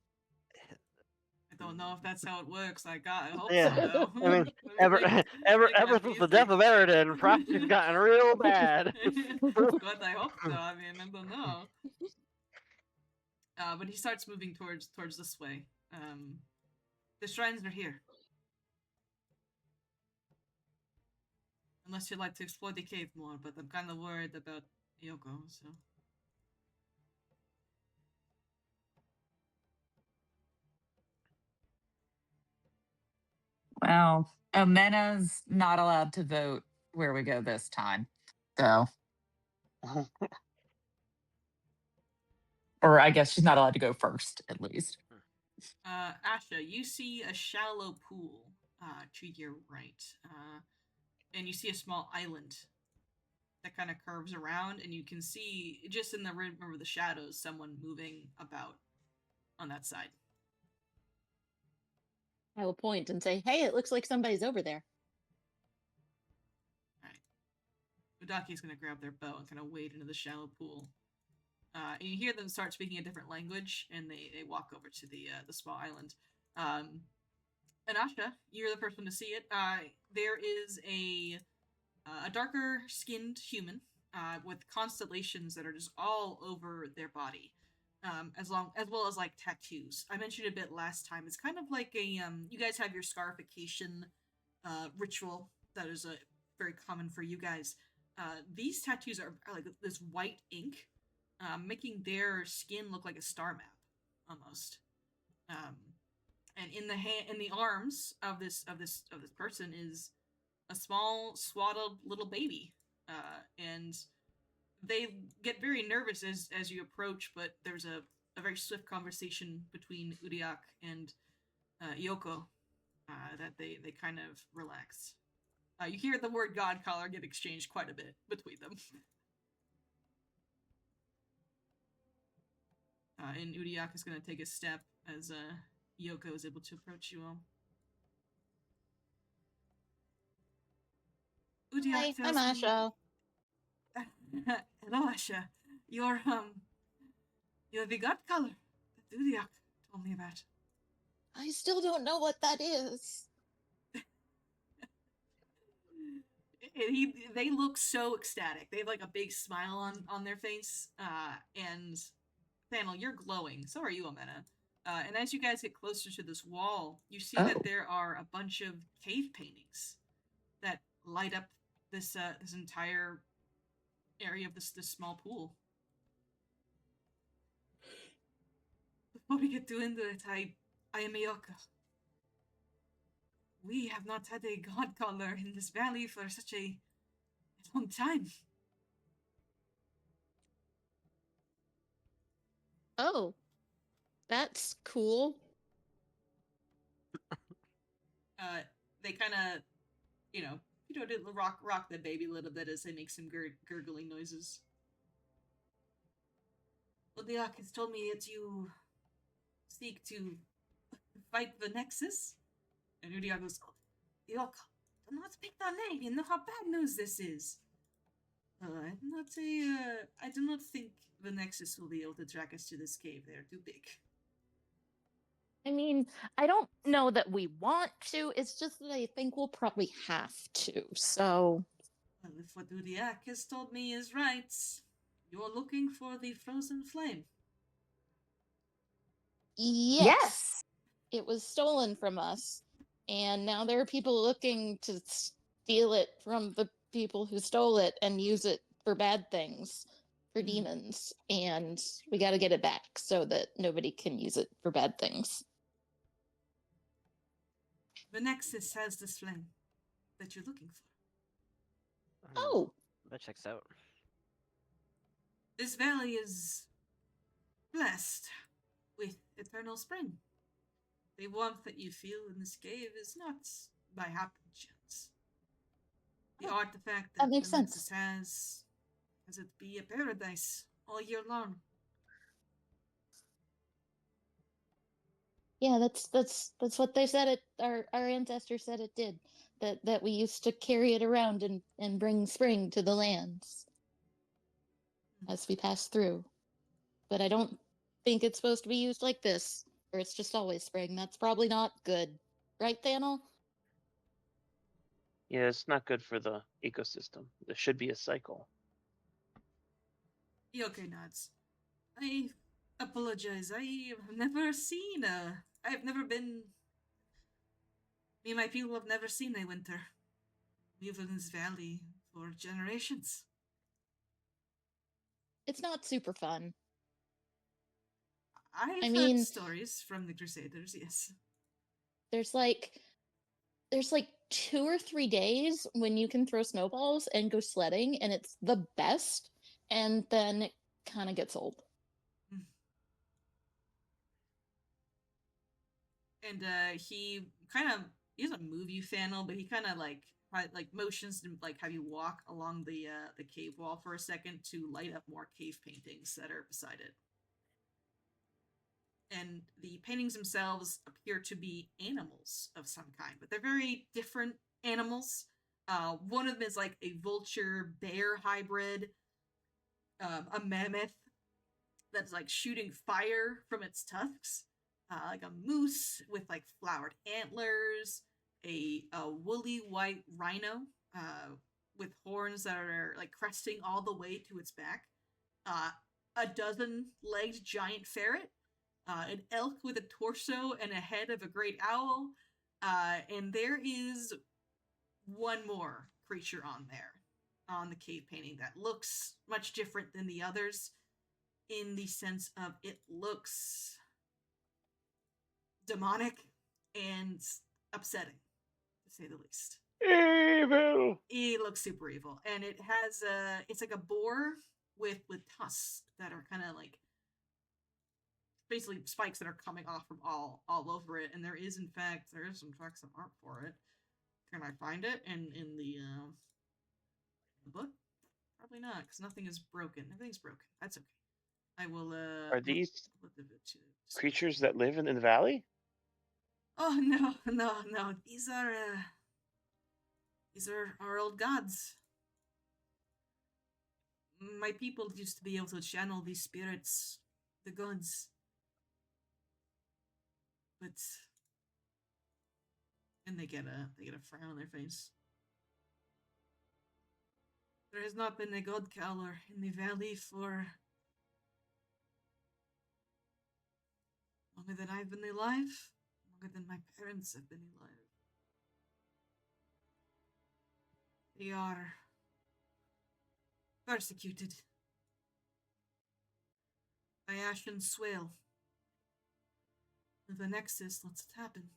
I don't know if that's how it works. I hope Yeah. so, though. I mean, ever since the death of Eridan, prophecy's gotten real bad. But I hope so. I mean, I don't know. But he starts moving towards this way. The shrines are here. Unless you'd like to explore the cave more, but I'm kind of worried about Yoko, so. Well, Omena's not allowed to vote where we go this time. So. Or I guess she's not allowed to go first, at least. Asha, you see a shallow pool to your right. And you see a small island that kind of curves around, and you can see, just in the rim of the shadows, someone moving about on that side. I will point and say, hey, it looks like somebody's over there. Udaki's going to grab their bow and kind of wade into the shallow pool. And you hear them start speaking a different language, and they walk over to the small island. And Asha, you're the first one to see it. There is a a darker skinned human with constellations that are just all over their body, as well as like tattoos. I mentioned a bit last time. It's kind of like a you guys have your scarification ritual that is very common for you guys. These tattoos are like this white ink, making their skin look like a star map almost. And in the arms of this person is a small swaddled little baby, and they get very nervous as you approach. But there's a very swift conversation between Uriak and Yoko that they kind of relax. You hear the word Godcaller get exchanged quite a bit between them. And Uriak is going to take a step as Yoko is able to approach you all. Hi, Uriak tells I'm me... Asha. Hello, Asha. You're the Godcaller that Uriak told me about. I still don't know what that is. They look so ecstatic. They have like a big smile on their face. And Thaniel, you're glowing. So are you, Omena. And as you guys get closer to this wall, you see that there are a bunch of cave paintings that light up this entire area of this small pool. Before we get too into it, I am Miyoko. We have not had a Godcaller in this valley for such a long time. Oh, that's cool. They kind of, rock the baby a little bit as they make some gurgling noises. Odiak has told me that you seek to fight the Nexus. And Uriak goes, Odiak, do not speak that name. You know how bad news this is. I do not think the Nexus will be able to track us to this cave. They're too big. I mean, I don't know that we want to. It's just that I think we'll probably have to. So, Well, if what Uriak has told me is right, you're looking for the frozen flame. yes. It was stolen from us. And now there are people looking to steal it from the people who stole it and use it for bad things, for demons. And we got to get it back so that nobody can use it for bad things. The Nexus has this flame that you're looking for. Oh. That checks out. This valley is blessed with eternal spring. The warmth that you feel in this cave is not by happenchance. The artifact that makes the Nexus sense. has it be a paradise all year long. Yeah, that's what they said it. Our ancestors said it did. That we used to carry it around and bring spring to the lands as we pass through. But I don't think it's supposed to be used like this, or it's just always spring. That's probably not good, right, Thaniel? Yeah, it's not good for the ecosystem. There should be a cycle. Okay, nods. I apologize. I've never seen I've never been... Me and my people have never seen a winter. We live in this valley for generations. It's not super fun. I've mean- heard stories from the Crusaders, yes. There's like 2 or 3 days when you can throw snowballs and go sledding, and it's the best. And then it kind of gets old. And he doesn't move you, Thaniel, but he kind of like motions to like have you walk along the cave wall for a second to light up more cave paintings that are beside it. And the paintings themselves appear to be animals of some kind, but they're very different animals. One of them is like a vulture bear hybrid, a mammoth that's like shooting fire from its tusks, like a moose with like flowered antlers, a woolly white rhino with horns that are like cresting all the way to its back, a 12-legged giant ferret, an elk with a torso and a head of a great owl, and there is one more creature on there, on the cave painting, that looks much different than the others, in the sense of it looks demonic and upsetting, to say the least. Evil. It looks super evil, and it has it's like a boar with tusks that are kind of like basically spikes that are coming off from all over it, and there is some tracks of art for it. Can I find it in the book? Probably not, because nothing is broken. Everything's broken. That's okay. I will. Are these look at it too. creatures that live in the valley? Oh no. These are our old gods. My people used to be able to channel these spirits, the gods. But and they get a frown on their face. There has not been a Godcaller in the valley for longer than I've been alive, longer than my parents have been alive. They are persecuted by Ashen Swale. If the Nexus lets it happen.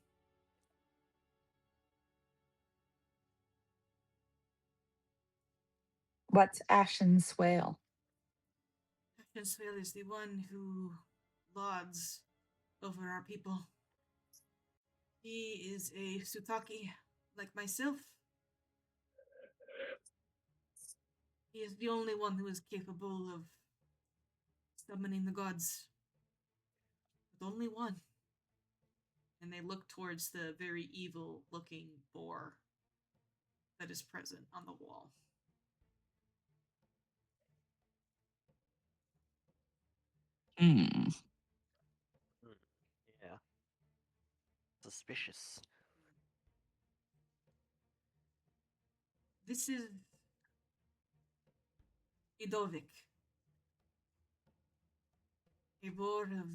What's Ashen's whale? Ashen Swale is the one who lords over our people. He is a Sutaki, like myself. He is the only one who is capable of summoning the gods. But only one. And they look towards the very evil-looking boar that is present on the wall. Hmm. Yeah. Suspicious. This is Idovik, a boar of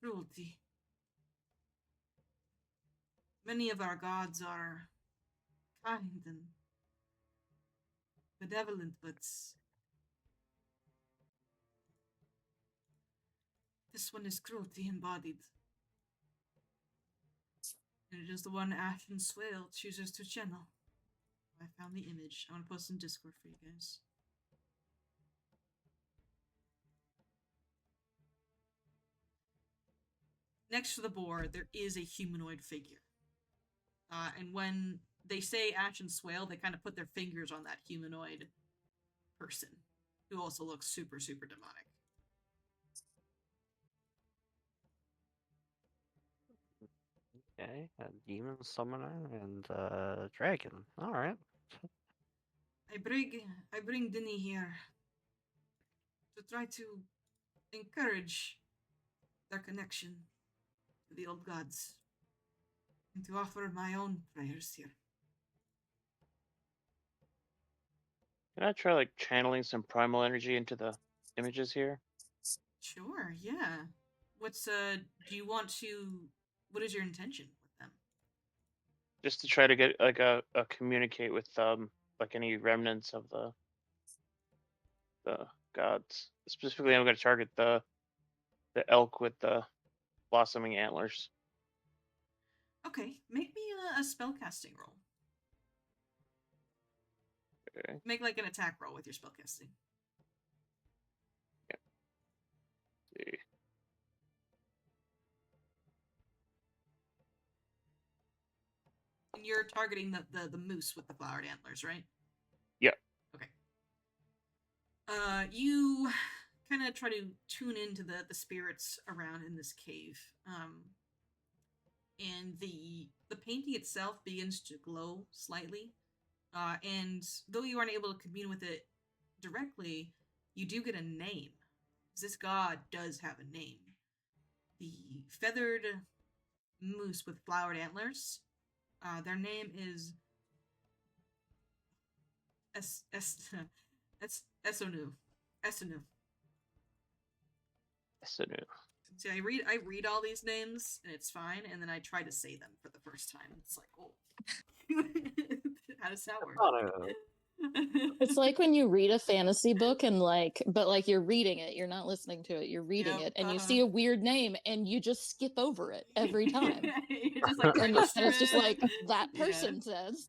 cruelty. Many of our gods are kind and benevolent, but this one is cruelty embodied. And it is the one Ashen Swale chooses to channel. I found the image. I want to post in Discord for you guys. Next to the boar, there is a humanoid figure. And when they say Ashen Swale, they kind of put their fingers on that humanoid person, who also looks super, super demonic. Okay, a demon summoner and a dragon. All right. I bring Dinny here to try to encourage their connection to the old gods, and to offer my own prayers here. Can I try like channeling some primal energy into the images here? Sure, yeah. What's do you want to, what is your intention with them? Just to try to get like a communicate with like any remnants of the gods. Specifically, I'm going to target the elk with the blossoming antlers. Okay, make me a spellcasting roll. Okay. Make like an attack roll with your spellcasting. See. And you're targeting the moose with the flowered antlers, right? Yep. Okay. You kind of try to tune into the spirits around in this cave. And the painting itself begins to glow slightly. And though you aren't able to commune with it directly, you do get a name. This god does have a name. The feathered moose with flowered antlers. Their name is Esonu. Esonu. So no. See, I read all these names and it's fine, and then I try to say them for the first time. It's like, oh, how does that work? It's like when you read a fantasy book and but you're reading it, you're not listening to it, you're reading Yep, it, and you see a weird name and you just skip over it every time. You just like and register it's just it. like that Yeah. person says.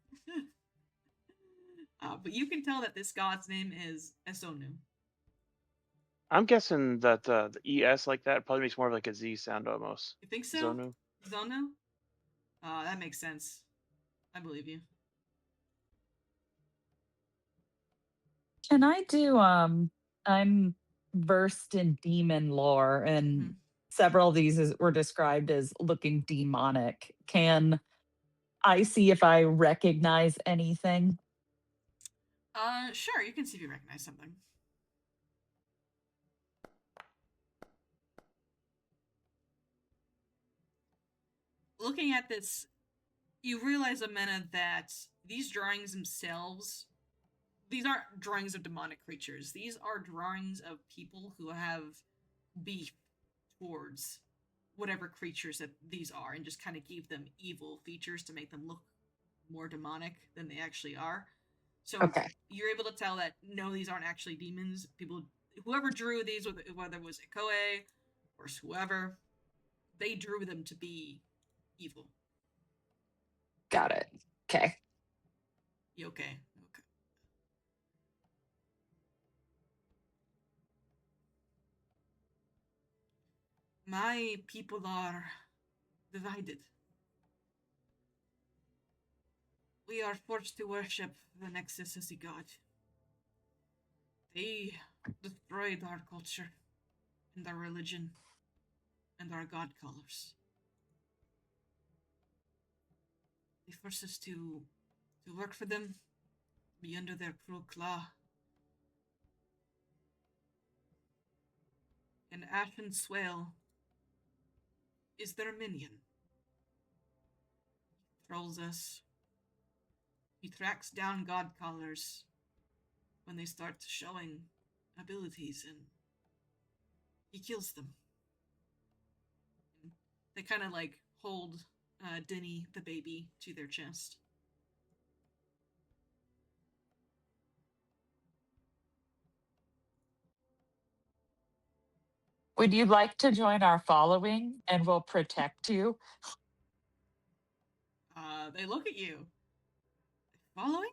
But you can tell that this god's name is Esonu. I'm guessing that the ES like that probably makes more of like a Z sound almost. You think so? Zonu. Zono? That makes sense. I believe you. Can I do I'm versed in demon lore, and Mhm. several of these were described as looking demonic. Can I see if I recognize anything? Sure, you can see if you recognize something. Looking at this, you realize, Amena, that these drawings themselves, these aren't drawings of demonic creatures. These are drawings of people who have beef towards whatever creatures that these are, and just kind of gave them evil features to make them look more demonic than they actually are. So Okay. you're able to tell that no, these aren't actually demons. People, whoever drew these, whether it was Ikoe or whoever, they drew them to be evil. Got it. Okay. You okay? Okay. My people are divided. We are forced to worship the Nexus as a god. They destroyed our culture and our religion and our Godcallers. They forced us to work for them, be under their cruel claw. And Ashen Swale is their minion. He trolls us. He tracks down Godcallers when they start showing abilities, and he kills them. And they kind of like hold Denny, the baby, to their chest. Would you like to join our following and we'll protect you? They look at you. Following?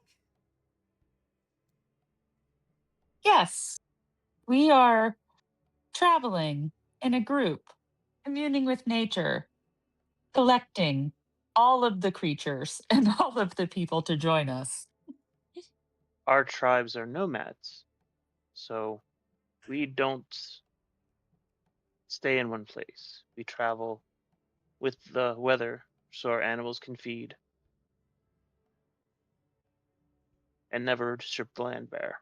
Yes. We are traveling in a group, communing with nature, collecting all of the creatures and all of the people to join us. Our tribes are nomads, so we don't stay in one place. We travel with the weather so our animals can feed and never strip the land bare.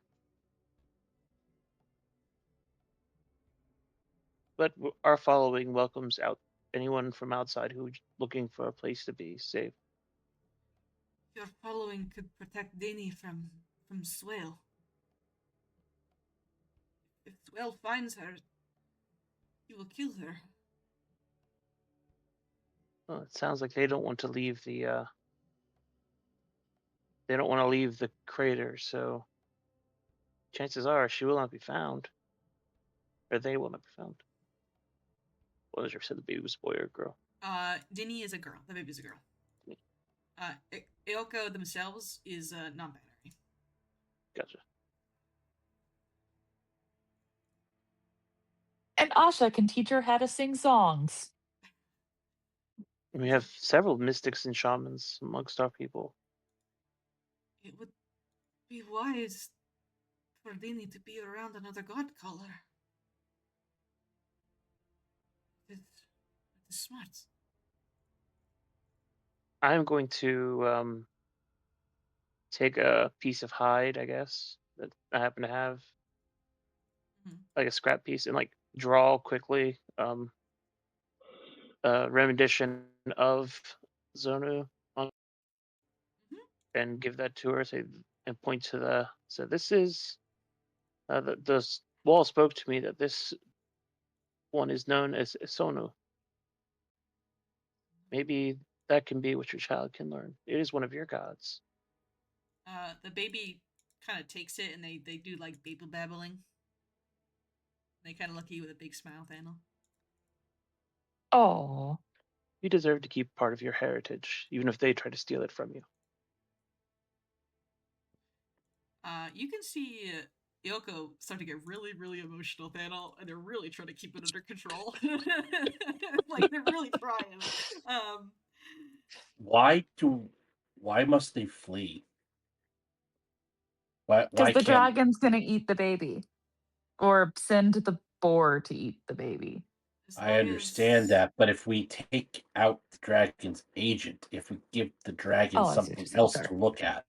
But our following welcomes out anyone from outside who's looking for a place to be safe. Your following could protect Denny from Swale. If Swale finds her, he will kill her. Well, it sounds like they don't want to leave the they don't want to leave the crater, so chances are she will not be found. Or they will not be found. What was your said the baby was a boy or a girl? Denny is a girl. The baby's a girl. Me. Aoko themselves is non-binary. Gotcha. And Asha can teach her how to sing songs. We have several mystics and shamans amongst our people. It would be wise for Denny to be around another Godcaller. It is smart. I'm going to take a piece of hide, I guess, that I happen to have, like a scrap piece, and like draw quickly a rendition of Zonu on, and give that to her. Say, and point to the. So this is. The wall spoke to me that this one is known as Sonu. Maybe that can be what your child can learn. It is one of your gods. The baby kind of takes it and they do like baby babbling. They kind of look at you with a big smile, Thanel. Oh, You deserve to keep part of your heritage, even if they try to steal it from you. You can see Yoko start to get really, really emotional, Thanel, and they're really trying to keep it under control. Like they're really trying. Why must they flee? Why because the can't dragon's gonna eat the baby, or send the boar to eat the baby. As I long understand as that, but if we take out the dragon's agent, if we give the dragon Oh, I see what something you're saying. else Sorry. to look at,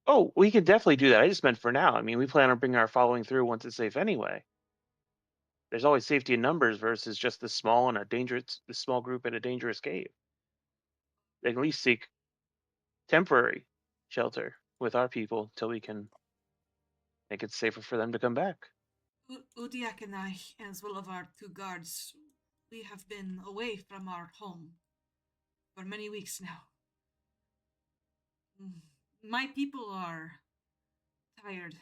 Oh, we can definitely do that. I just meant for now. I mean, we plan on bringing our following through once it's safe anyway. There's always safety in numbers versus just this small group in a dangerous cave. They can at least seek temporary shelter with our people until we can make it safer for them to come back. Udiak and I, as well as our 2 guards, we have been away from our home for many weeks now. My people are tired,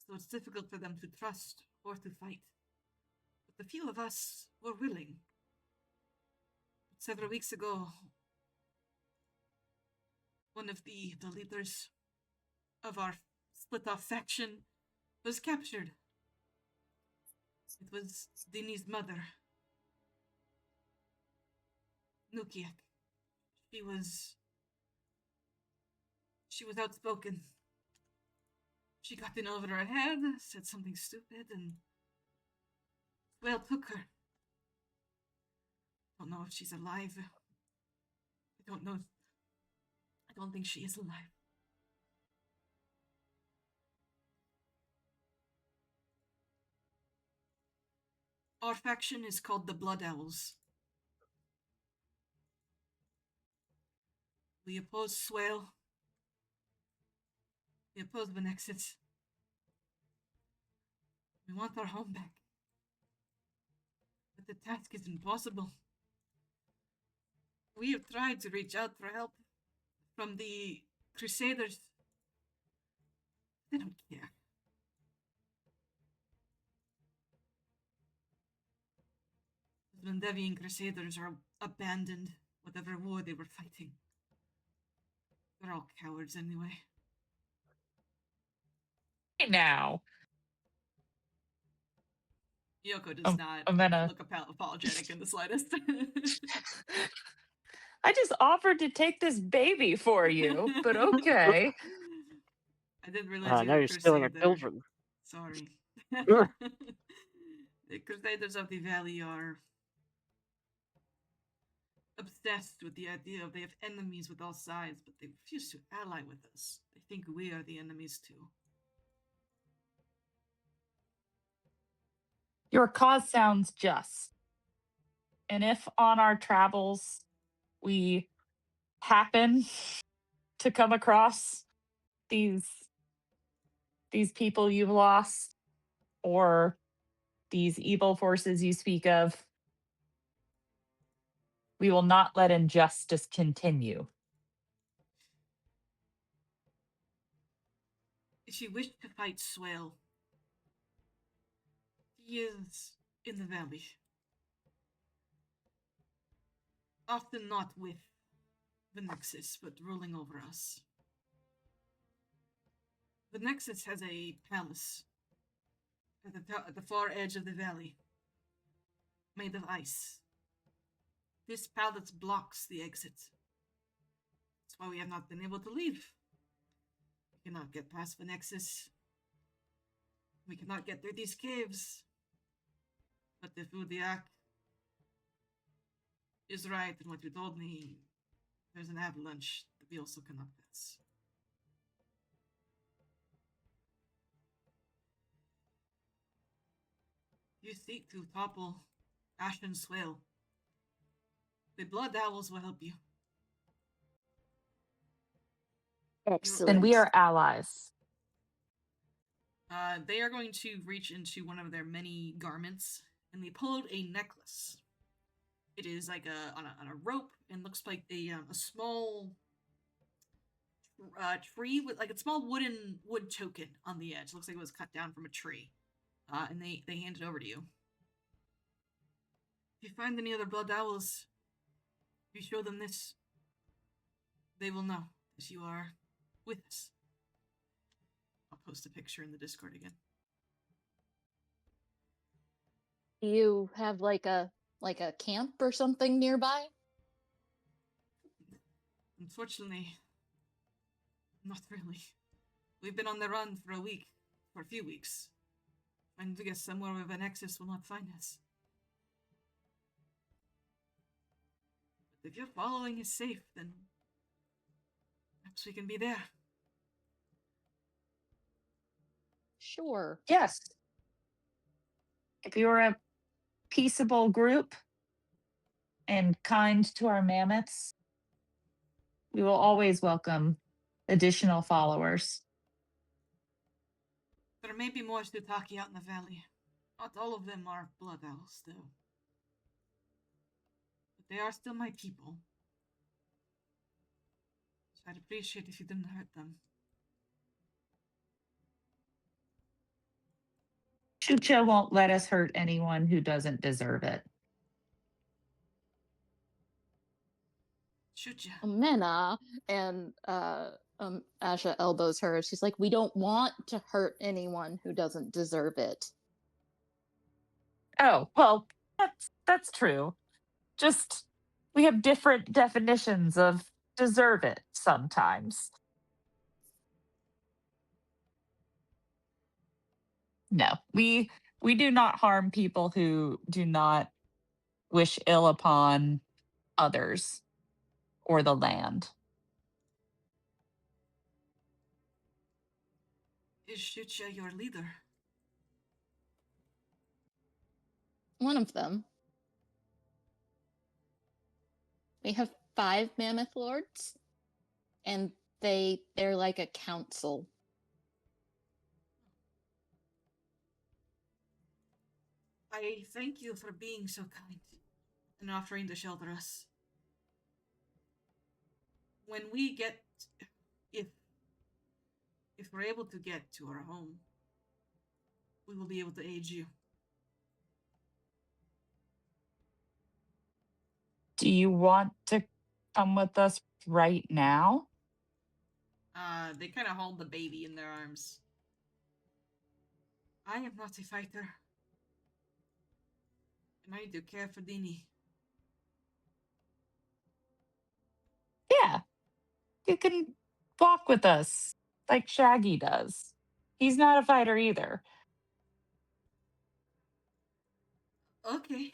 so it's difficult for them to trust or to fight. But the few of us were willing. Several weeks ago, one of the leaders of our split-off faction was captured. It was Dini's mother, Nukiak. She was outspoken. She got in over her head, said something stupid, and well, took her. I don't know if she's alive. I don't know. I don't think she is alive. Our faction is called the Blood Owls. We oppose Swale. We oppose Venexit. We want our home back. But the task is impossible. We have tried to reach out for help from the Crusaders. They don't care. The Vendevian Crusaders are abandoned whatever war they were fighting. They're all cowards anyway. Hey, now. Yoko does not I'm gonna. look apologetic in the slightest. I just offered to take this baby for you, but okay. I didn't realize you Now were you're stealing our Crusader. children. Sorry. The Crusaders of the Valley are obsessed with the idea of they have enemies with all sides, but they refuse to ally with us. They think we are the enemies too. Your cause sounds just. And if on our travels we happen to come across these people you've lost, or these evil forces you speak of, we will not let injustice continue. If you wish to fight Swale, he is in the valley. Often not with the Nexus, but ruling over us. The Nexus has a palace at the far edge of the valley, made of ice. This palace blocks the exit. That's why we have not been able to leave. We cannot get past the Nexus. We cannot get through these caves. But if Udiak is right in what you told me, there's an avalanche that we also cannot pass. You seek to topple Ashen Swale. The Blood Owls will help you. Excellent. Then we are allies. They are going to reach into one of their many garments, and they pull out a necklace. It is like on a rope, and looks like a small tree with like a small wood token on the edge. Looks like it was cut down from a tree. And they hand it over to you. If you find any other blood owls, if you show them this, they will know that you are with us. I'll post a picture in the Discord again. Do you have like a camp or something nearby? Unfortunately, not really. We've been on the run for a few weeks. And I guess somewhere where the Nexus will not find us. But if your following is safe, then perhaps we can be there. Sure. Yes. If you're a peaceable group and kind to our mammoths, we will always welcome additional followers. There may be more Stutaki out in the valley. Not all of them are blood owls, though. But they are still my people. So I'd appreciate if you didn't hurt them. Chucha won't let us hurt anyone who doesn't deserve it. Shoot ya. Mena and Asha elbows her. She's like, we don't want to hurt anyone who doesn't deserve it. Oh, well, that's true. Just we have different definitions of deserve it sometimes. No, we do not harm people who do not wish ill upon others or the land. Is Shucha your leader? One of them. We have 5 Mammoth Lords, and they're like a council. I thank you for being so kind and offering to shelter us. When we get, if we're able to get to our home, we will be able to aid you. Do you want to come with us right now? They kind of hold the baby in their arms. I am not a fighter. And I do care for Dini. Yeah. You can walk with us like Shaggy does. He's not a fighter either. Okay.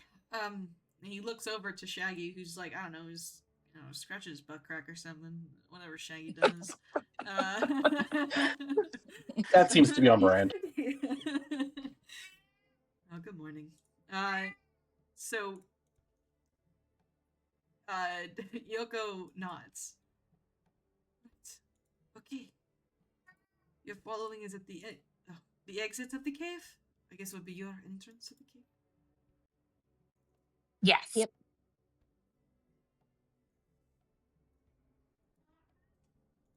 He looks over to Shaggy, who's like, I don't know, who's, scratches his butt crack or something. Whatever Shaggy does. That seems to be on brand. Oh, good morning. So, Yoko nods. Okay. Your following is at the exit of the cave? I guess would be your entrance to the cave? Yes. Yep.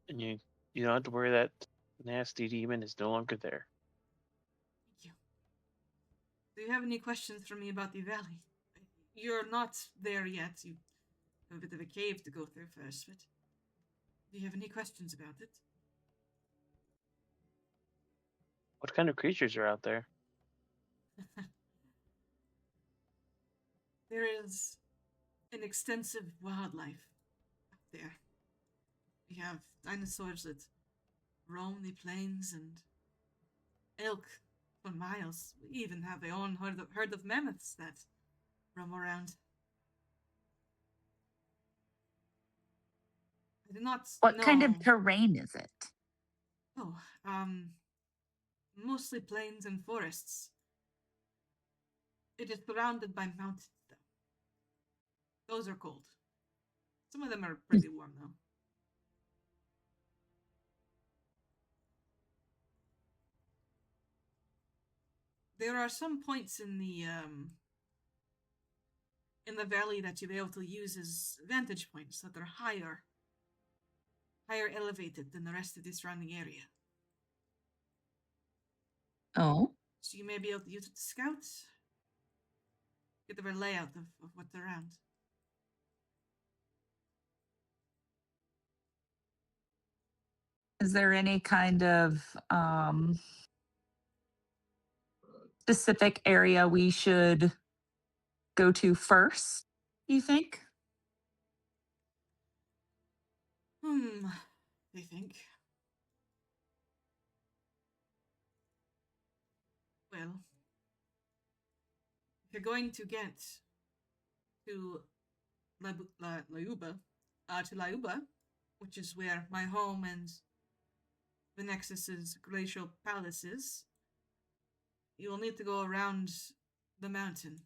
And you don't have to worry that nasty demon is no longer there. Thank you. Do you have any questions for me about the valley? You're not there yet. You have a bit of a cave to go through first, but do you have any questions about it? What kind of creatures are out there? There is an extensive wildlife out there. We have dinosaurs that roam the plains and elk for miles. We even have our own herd of mammoths that roam around. I do not What know. kind of terrain is it? Oh, mostly plains and forests. It is surrounded by mountains, though. Those are cold. Some of them are pretty warm, though. there are some points in the valley that you'll be able to use as vantage points that are higher elevated than the rest of the surrounding area. Oh. So you may be able to use it to scout, get the layout of what's around. Is there any kind of specific area we should go to first, you think? I think. Well, if you're going to get to Lauba, which is where my home and the Nexus's glacial palace is, you will need to go around the mountain.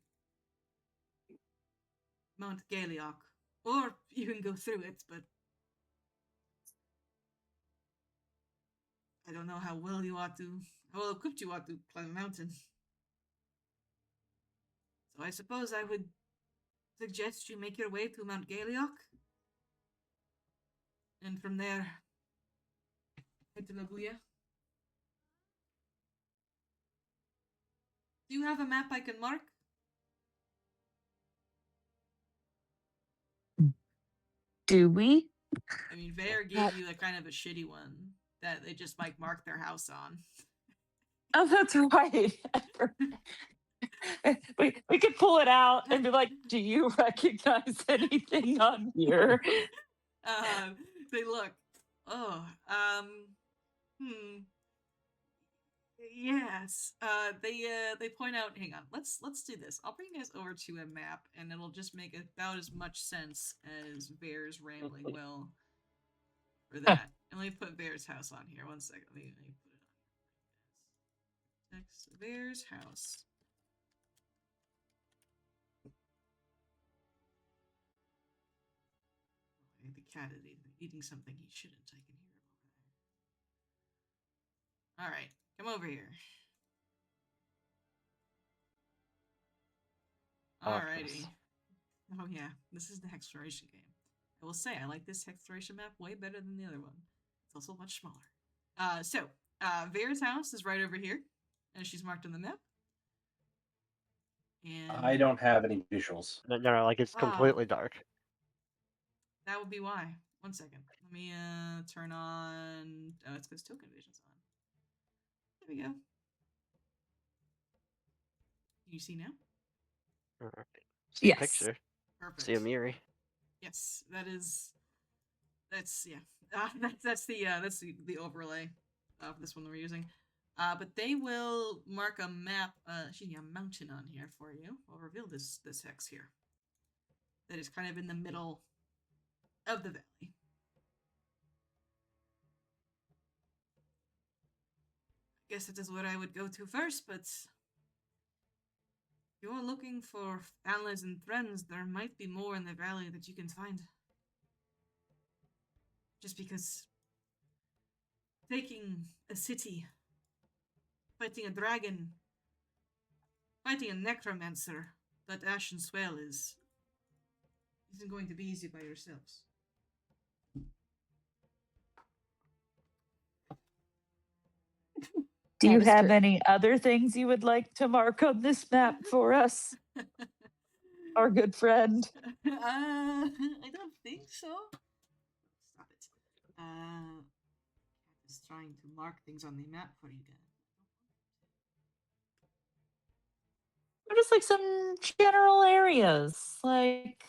Mount Galeok. Or you can go through it, but I don't know how well equipped you are to climb a mountain. So I suppose I would suggest you make your way to Mount Galeok. And from there, head to Laguya. Do you have a map I can mark? Do we? I mean, Vare gave you a kind of a shitty one that they just like mark their house on. Oh, that's right. we could pull it out and be like, do you recognize anything on here? They look. Yes. They point out. Hang on. Let's do this. I'll bring you guys over to a map, and it'll just make about as much sense as Vare's rambling will for that. And let me put Vare's house on here. One second. Let me put it on. Next, Vare's house. The cat is eating something he shouldn't. I can hear him over there. Alright, come over here. Alrighty. Oh yeah, this is the Hexploration game. I will say, I like this Hexploration map way better than the other one. It's also much smaller. So, Vare's house is right over here, and she's marked on the map. And I don't have any visuals. No, like it's completely dark. That would be why. One second. Let me turn on. Oh, it's because token vision's on. There we go. Can you see now? All right. See Yes. a picture. Perfect. See a Miri. Yes, that's the overlay of this one we're using. But they will mark a map, a mountain on here for you. I'll reveal this hex here. That is kind of in the middle of the valley. I guess that is where I would go to first, but if you're looking for allies and friends, there might be more in the valley that you can find. Just because taking a city, fighting a dragon, fighting a necromancer that Ashen Swale isn't going to be easy by yourselves. Do Yeah, you just have to- any other things you would like to mark on this map for us, our good friend? I don't think so. Stop it. Cat is trying to mark things on the map for you guys. Or just like some general areas, like,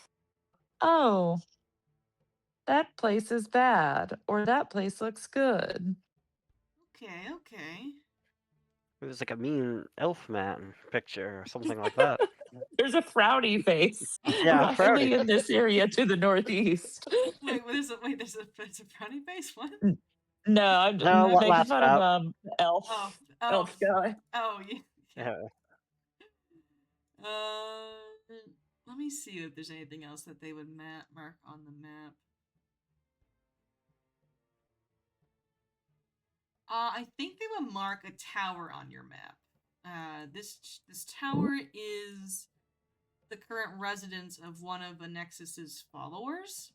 oh, that place is bad, or that place looks good. Okay. It was like a mean elf man picture or something like that. There's a frowny face. Yeah, roughly frowny. in this area to the northeast. Wait, there's a frowny face? What? No, I'm just No, making last fun map. of elf guy. Oh, yeah. Yeah. Let me see if there's anything else that they would mark on the map. I think they would mark a tower on your map. This tower is the current residence of one of Anexus's followers.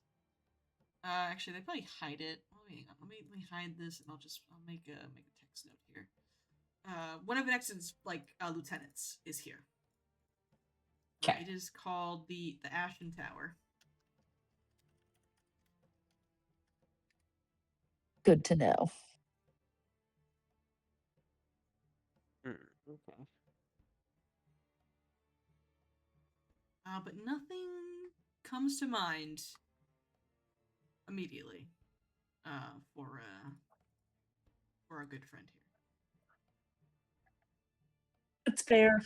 Actually, they probably hide it. Oh, hang on. Let me hide this, and I'll make a text note here. One of Anexus's lieutenants is here. Okay. It is called the Ashen Tower. Good to know. Okay. But nothing comes to mind immediately for our good friend here. That's fair.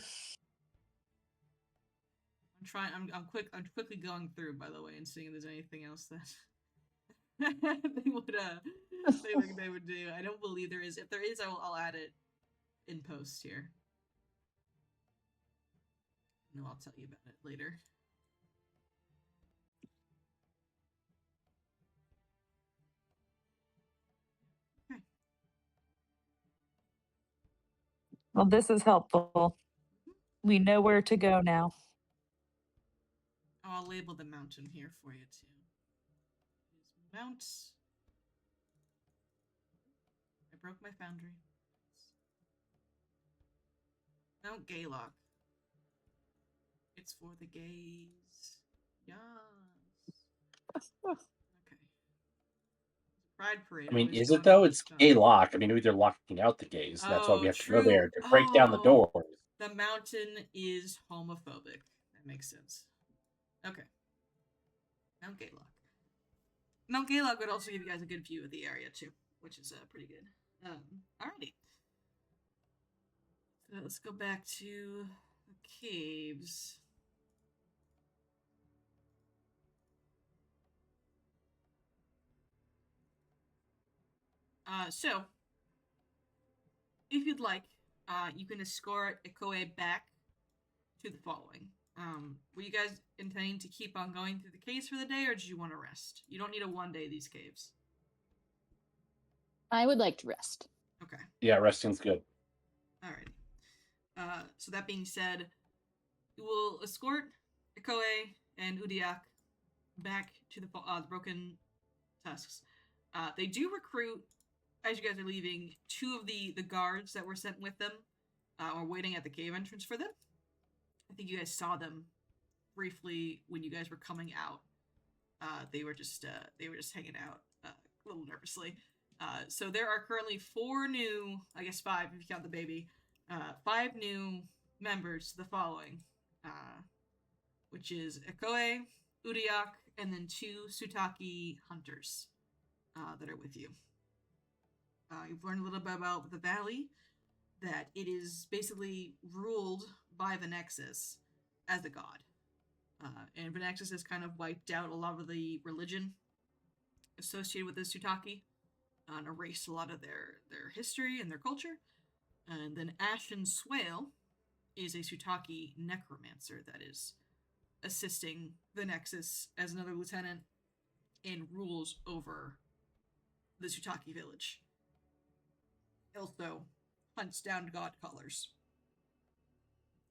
I'm quickly going through, by the way, and seeing if there's anything else that they would do. I don't believe there is. If there is, I'll add it in post here. No, I'll tell you about it later. Okay. Well, this is helpful. We know where to go now. Oh, I'll label the mountain here for you too. I broke my foundry. Mount Gaylock. It's for the gays. Yes. Okay. Pride parade. I mean, always is it fun though? when It's done. gay lock. I mean, they're locking out the gays. That's why we have to go there to break down the Oh, doors. the mountain is homophobic. That makes sense. Okay. Mount Gaylock. Mount Gaylock would also give you guys a good view of the area too, which is pretty good. Alrighty. So let's go back to the caves. So if you'd like, you can escort Ikoe back to the following. Were you guys intending to keep on going through the caves for the day, or did you want to rest? You don't need a one day these caves. I would like to rest. Okay. Yeah, resting's good. Alrighty. So that being said, you will escort Ikoe and Udiak back to the Broken Tusks. They do recruit, as you guys are leaving, two of the guards that were sent with them are waiting at the cave entrance for them. I think you guys saw them briefly when you guys were coming out. They were just hanging out a little nervously. So there are currently 4 new, I guess 5 if you count the baby, 5 new members to the following, which is Ikoe, Udiak, and then 2 Sutaki hunters that are with you. You've learned a little bit about the valley, that it is basically ruled by the Nexus as a god. And Venexus has kind of wiped out a lot of the religion associated with the Sutaki and erased a lot of their history and their culture. And then Ashen Swale is a Sutaki necromancer that is assisting the Nexus as another lieutenant and rules over the Sutaki village. Also hunts down Godcallers.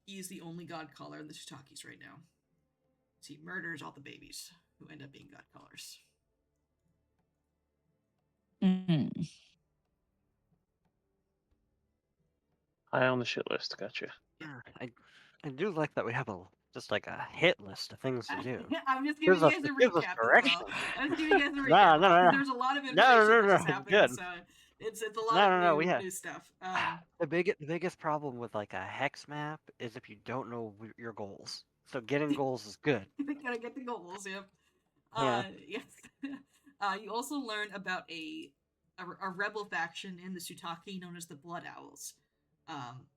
He is the only Godcaller in the Sutakis right now. So he murders all the babies who end up being Godcallers. Mm. High on the shit list. Gotcha. I do like that we have just like a hit list of things to do. I'm just giving you guys a recap as well. I'm just giving you guys a recap. No. There's a lot of information that just happened, Good. so it's a lot of new stuff. The biggest problem with like a hex map is if you don't know your goals. So getting goals is good. You gotta get the goals, yep. Yeah. Yes. You also learn about a rebel faction in the Sutaki known as the Blood Owls,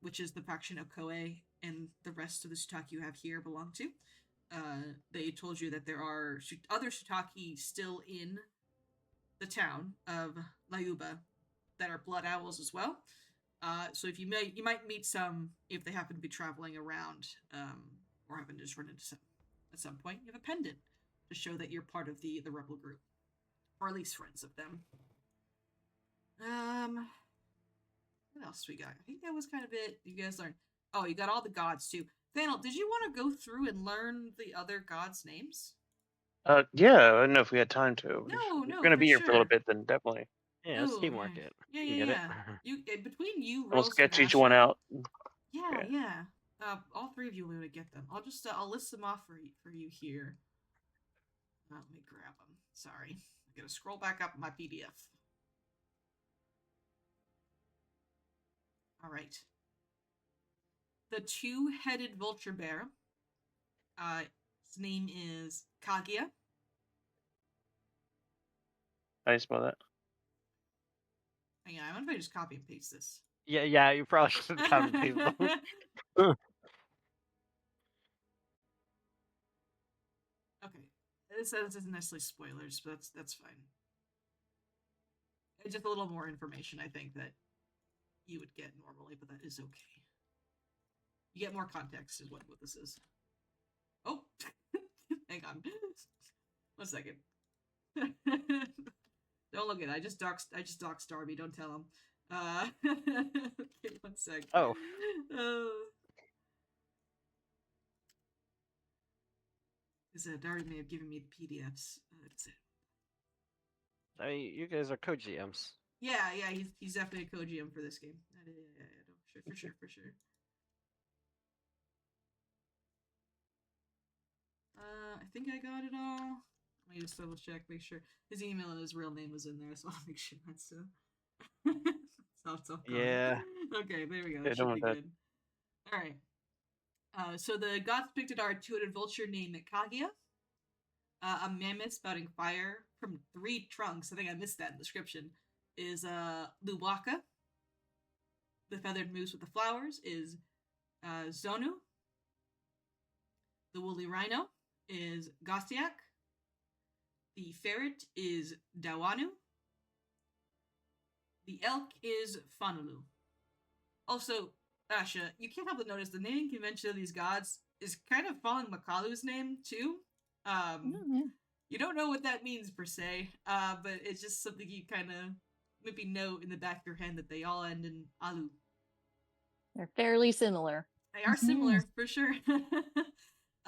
which is the faction Ikoe and the rest of the Sutaki you have here belong to. They told you that there are other Sutaki still in the town of Layuba that are Blood Owls as well. So if you might meet some if they happen to be traveling around, or happen to just run into some at some point. You have a pendant to show that you're part of the rebel group, or at least friends of them. What else we got? I think that was kind of it. You guys learned. Oh, you got all the gods too. Thanel, did you want to go through and learn the other gods' names? Yeah, I don't know if we had time to. No, If no, we're gonna for be here for a little sure. bit, then definitely. Yeah, let's Oh, teamwork yeah. it. Yeah, You yeah, get yeah. it? You between you, We'll Rose, sketch and each one Asha, out. Yeah, Okay. yeah. All three of you will be able to get them. I'll list them off for you here. Let me grab them. Sorry, I gotta scroll back up my PDF. All right. The two-headed vulture bear. His name is Kaguya. How do you spell that? Hang on, I wonder if I just copy and paste this. Yeah, you probably should copy and paste them. Okay, this isn't necessarily spoilers, but that's fine. It's just a little more information, I think, that you would get normally, but that is okay. You get more context is what this is. Oh, hang on. 1 second. Don't look at it. I just doxed Darby. Don't tell him. Okay, 1 sec. Oh. Because Darby may have given me the PDFs. That's it. I mean, you guys are co-GMs. Yeah, he's definitely a co-GM for this game. Yeah, no, for sure. I think I got it all. Let me just double check, make sure his email and his real name was in there, so I'll make sure that's so Yeah. Okay, there we go. Yeah, That should be good. All right. So the gods depicted are a two-headed vulture named Kaguya, a mammoth spouting fire from 3 trunks. I think I missed that in the description. Is Luwaka. The feathered moose with the flowers is Zonu. The woolly rhino is Gostiak. The ferret is Dawanu. The elk is Fanulu. Also, Asha, you can't help but notice the naming convention of these gods is kind of following Makalu's name, too. You don't know what that means, per se, but it's just something you kind of maybe know in the back of your head that they all end in Alu. They're fairly similar. They are similar, for sure.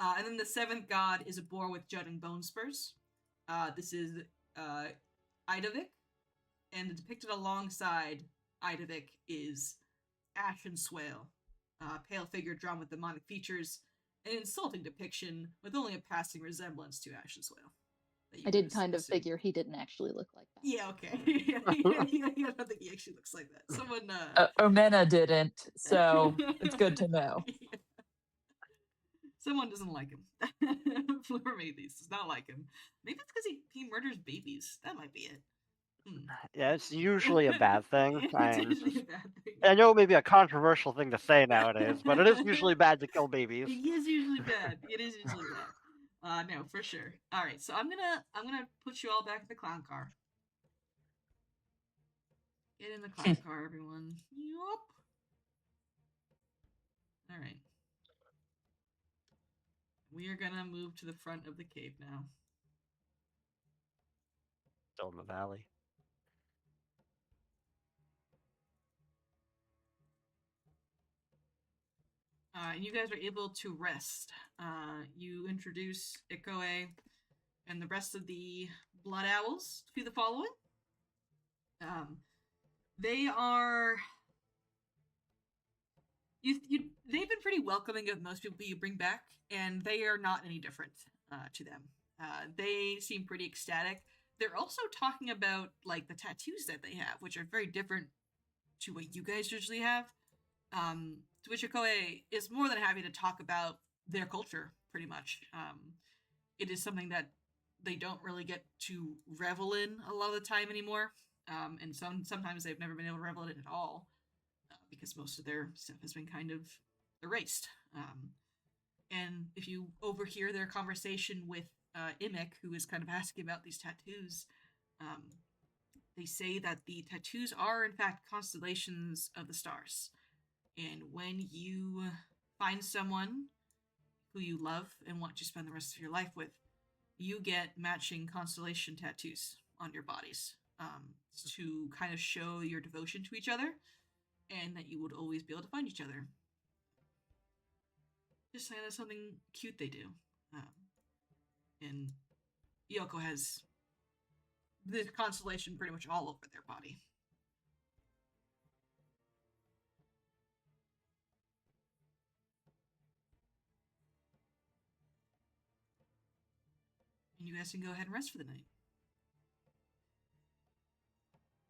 And then the 7th god is a boar with jutting bone spurs. This is Idavik, and depicted alongside Idavik is Ashen Swale, pale figure drawn with demonic features, an insulting depiction with only a passing resemblance to Ashen Swale. I did kind of figure he didn't actually look like that. Yeah, okay. I don't think he actually looks like that. Someone, Omena didn't, so it's good to know. Yeah. Someone doesn't like him. Fleur made these. Does not like him. Maybe it's because he murders babies. That might be it. Yeah, it's usually a bad thing. It's usually a bad thing. I know it may be a controversial thing to say nowadays, but it is usually bad to kill babies. It is usually bad. It is usually bad. No, for sure. All right, so I'm gonna put you all back in the clown car. Get in the clown car, everyone. Yup. All right. We are gonna move to the front of the cave now. Still in the valley. And you guys are able to rest. You introduce Ikoe and the rest of the Blood Owls to the following. They are... they've been pretty welcoming of most people you bring back, and they are not any different to them. They seem pretty ecstatic. They're also talking about, like, the tattoos that they have, which are very different to what you guys usually have. To which Ikoe is more than happy to talk about their culture, pretty much. It is something that they don't really get to revel in a lot of the time anymore. And sometimes they've never been able to revel in it at all, because most of their stuff has been kind of erased. And if you overhear their conversation with Imek, who is kind of asking about these tattoos, they say that the tattoos are, in fact, constellations of the stars. And when you find someone who you love and want to spend the rest of your life with, you get matching constellation tattoos on your bodies to kind of show your devotion to each other. and that you would always be able to find each other. Just kind of something cute they do. And Yoko has the constellation pretty much all over their body. And you guys can go ahead and rest for the night.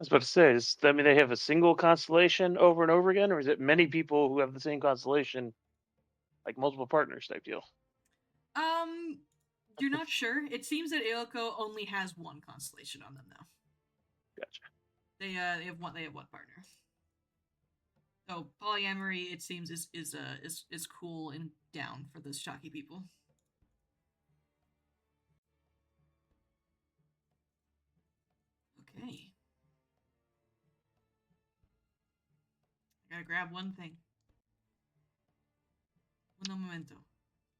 I was about to say, does that mean they have a single constellation over and over again, or is it many people who have the same constellation, like multiple partners type deal? You're not sure. It seems that Aoko only has one constellation on them, though. Gotcha. They have one partner. So polyamory, it seems, is cool and down for those shocky people. Okay. I gotta grab one thing. Un momento.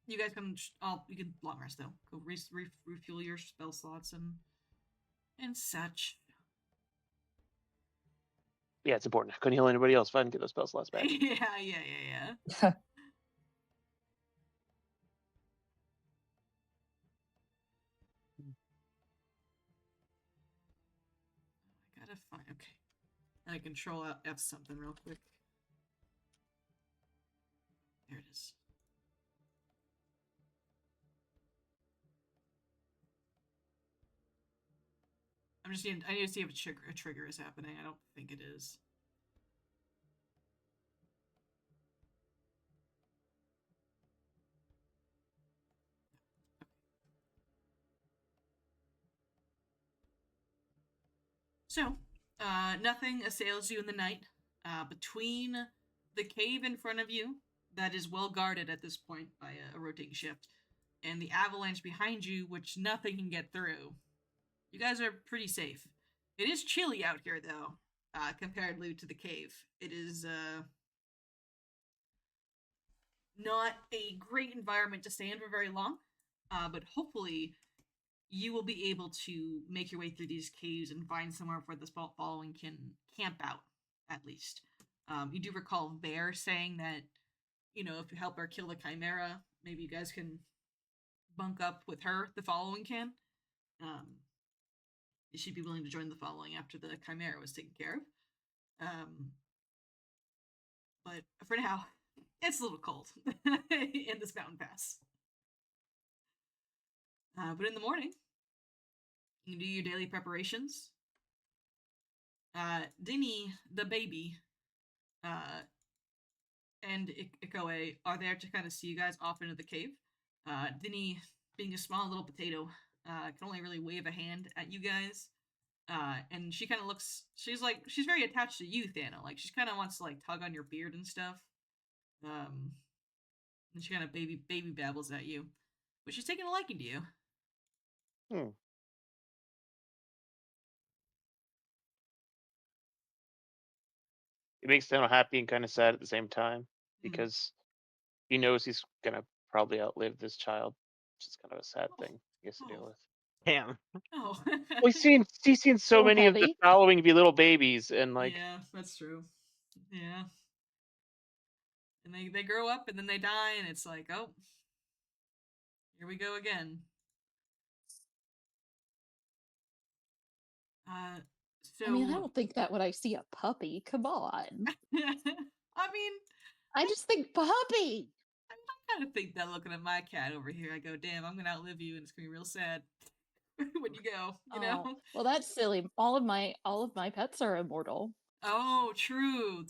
You guys can. You can long rest though. Go refuel your spell slots and such. Yeah, it's important. I couldn't heal anybody else if I didn't get those spell slots back. Yeah. I gotta find. Okay. And I control F something real quick. There it is. I need to see if a trigger is happening. I don't think it is. So, nothing assails you in the night. Between the cave in front of you, that is well guarded at this point by a rotating shift, and the avalanche behind you, which nothing can get through, you guys are pretty safe. It is chilly out here, though, comparatively to the cave. It is not a great environment to stay in for very long, but hopefully you will be able to make your way through these caves and find somewhere where this following can camp out, at least. You do recall Bear saying that, if you help her kill the Chimera, maybe you guys can bunk up with her, the following can. She'd be willing to join the following after the Chimera was taken care of. But for now, it's a little cold in this mountain pass. But in the morning, you can do your daily preparations. Dinny, the baby, and Ikoe are there to kind of see you guys off into the cave. Dinny, being a small little potato, can only really wave a hand at you guys. And she kind of looks, she's very attached to you, Thana. Like, she kind of wants to, tug on your beard and stuff. And she kind of baby babbles at you. But she's taking a liking to you. It makes Thanos happy and kind of sad at the same time because he knows he's gonna probably outlive this child, which is kind of a sad thing he has to deal with. Damn. Oh. Well, he's seen so many of the following be little babies, and Yeah, that's true. Yeah. And they grow up and then they die, and it's like, oh, here we go again. So I mean, I don't think that when I see a puppy. Come on. I mean, I just think puppy. I kind of think that looking at my cat over here, I go, damn, I'm gonna outlive you, and it's gonna be real sad when you go. You know. Well, that's silly. All of my pets are immortal. Oh, true.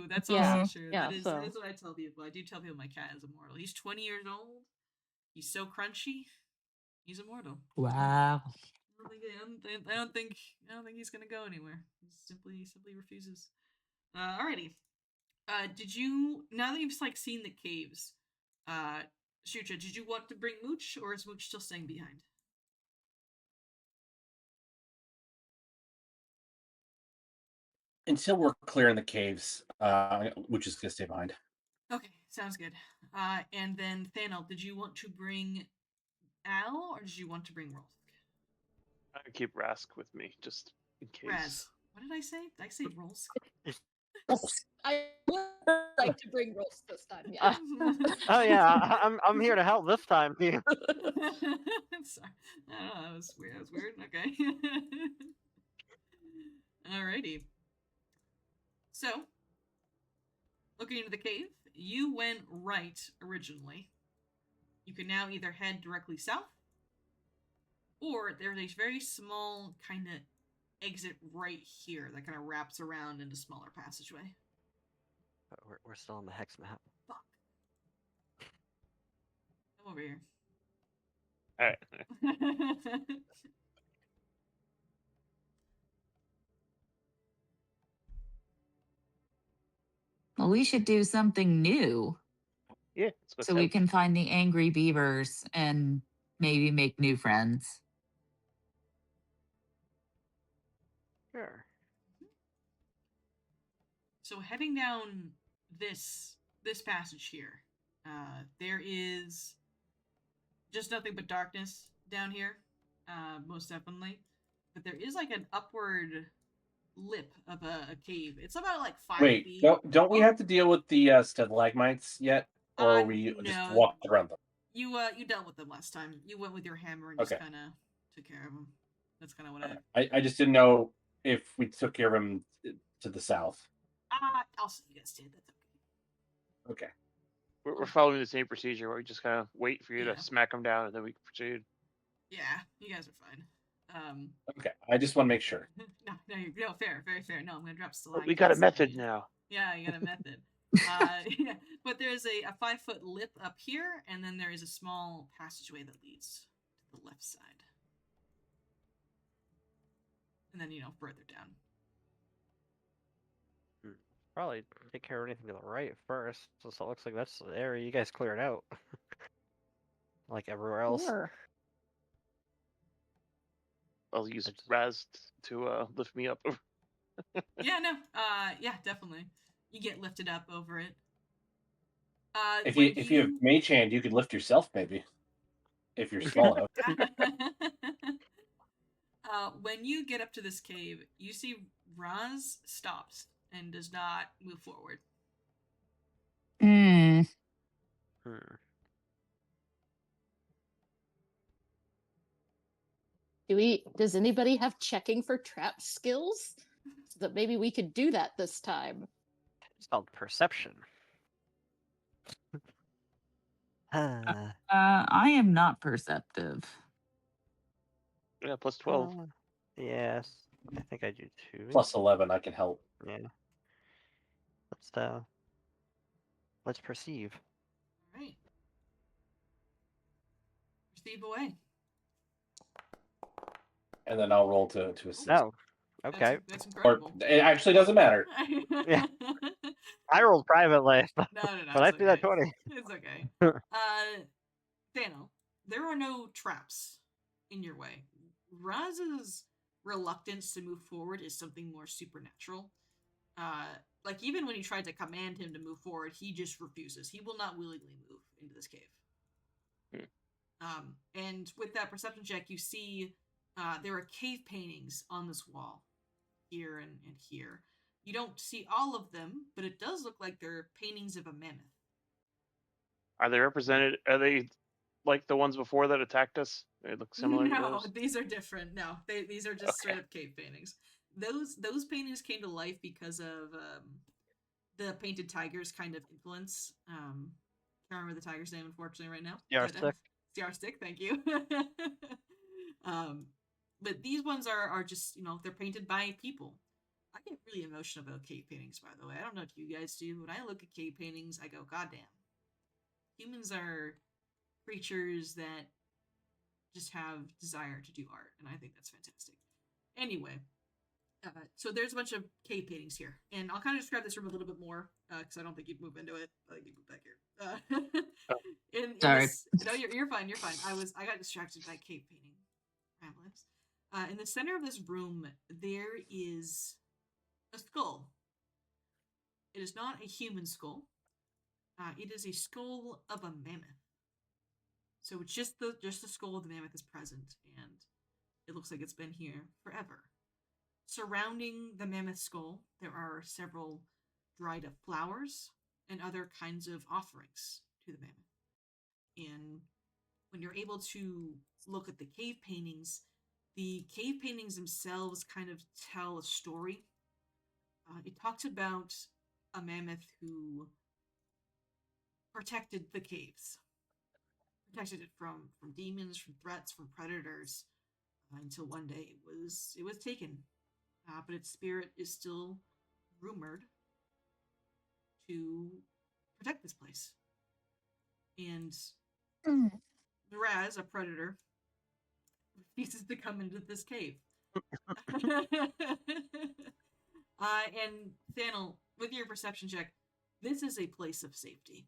That's Yeah, also true. yeah, That's so. what I tell people. I do tell people my cat is immortal. He's 20 years old. He's so crunchy. He's immortal. Wow. I don't think he's gonna go anywhere. He simply refuses. Alrighty. Did you, now that you've seen the caves, Shucha, did you want to bring Mooch, or is Mooch still staying behind? Until we're clearing the caves, which is going to stay behind. Okay, sounds good. And then Thanel, did you want to bring Al, or did you want to bring Rolf? I keep Rask with me just in case. Raz. What did I say? Did I say Rolsk? I would like to bring rolls this time. Yeah. Oh yeah, I'm here to help this time, team. Sorry. I don't know. That was weird. That was weird. Okay. Alrighty. So, looking into the cave, you went right originally. You can now either head directly south, or there's a very small kind of exit right here that kind of wraps around into a smaller passageway. We're still on the hex map. Fuck. Come over here. All right. Well, we should do something new Yeah. Let's go so we south. can find the angry beavers and maybe make new friends. Sure. So heading down this passage here, there is just nothing but darkness down here, most definitely. But there is like an upward lip of a cave. It's about like 5 Wait, feet. don't we have to deal with the stalagmites yet, or we just no. walked around them? You dealt with them last time. You went with your hammer and just Okay. kind of took care of them. That's kind of what I just didn't know if we took care of them to the south. Also, you guys did. That's okay. Okay. We're following the same procedure where we just kind of wait for you Yeah. to smack them down and then we can proceed. Yeah, you guys are fine. Okay. I just want to make sure. No, fair, very fair. No, I'm gonna drop stalagmites. We got a method now. Yeah, you got a method. Yeah, but there's a 5-foot lip up here, and then there is a small passageway that leads to the left side, and then further down. Probably take care of anything to the right first, since it looks like that's the area you guys cleared out. Like everywhere else. Sure. I'll use Raz to lift me up. Yeah, no, yeah, definitely. You get lifted up over it. If you have mage hand, you could lift yourself maybe. If you're small enough. When you get up to this cave, you see Raz stops and does not move forward. Does anybody have checking for trap skills? So that maybe we could do that this time. It's called perception. I am not perceptive. Yeah, plus 12. Yes, I think I do too. Plus 11, I can help. Yeah. Let's perceive. All right. Perceive away. And then I'll roll to assist. No. Okay. That's Or incredible. it actually doesn't matter. Yeah. I rolled privately, No, but I it's threw that okay. 20. It's okay. Dano, there are no traps in your way. Raz's reluctance to move forward is something more supernatural. Like even when you tried to command him to move forward, he just refuses. He will not willingly move into this cave. And with that perception check, you see there are cave paintings on this wall, here and here. You don't see all of them, but it does look like they're paintings of a mammoth. Are they represented? Are they like the ones before that attacked us? They look similar to No, those? these are different. No, these are just straight up cave paintings. Those paintings came to life because of the painted tigers kind of influence. Can't remember the tiger's name unfortunately right now. Yardstick. Stick, thank you. But these ones are just they're painted by people. I get really emotional about cave paintings, by the way. I don't know if you guys do. When I look at cave paintings, I go, goddamn. Humans are creatures that just have desire to do art, and I think that's fantastic. Anyway, so there's a bunch of cave paintings here, and I'll kind of describe this room a little bit more because I don't think you've moved into it. I think you moved back here. Sorry. No, you're fine. You're fine. I got distracted by cave painting. In the center of this room, there is a skull. It is not a human skull. It is a skull of a mammoth. So it's just the skull of the mammoth is present, and it looks like it's been here forever. Surrounding the mammoth skull, there are several dried up flowers and other kinds of offerings to the mammoth. And when you're able to look at the cave paintings themselves kind of tell a story. It talks about a mammoth who protected the caves, protected it from demons, from threats, from predators, until one day it was taken. But its spirit is still rumored to protect this place. And Raz, a predator, refuses to come into this cave. And Thanel, with your perception check, this is a place of safety.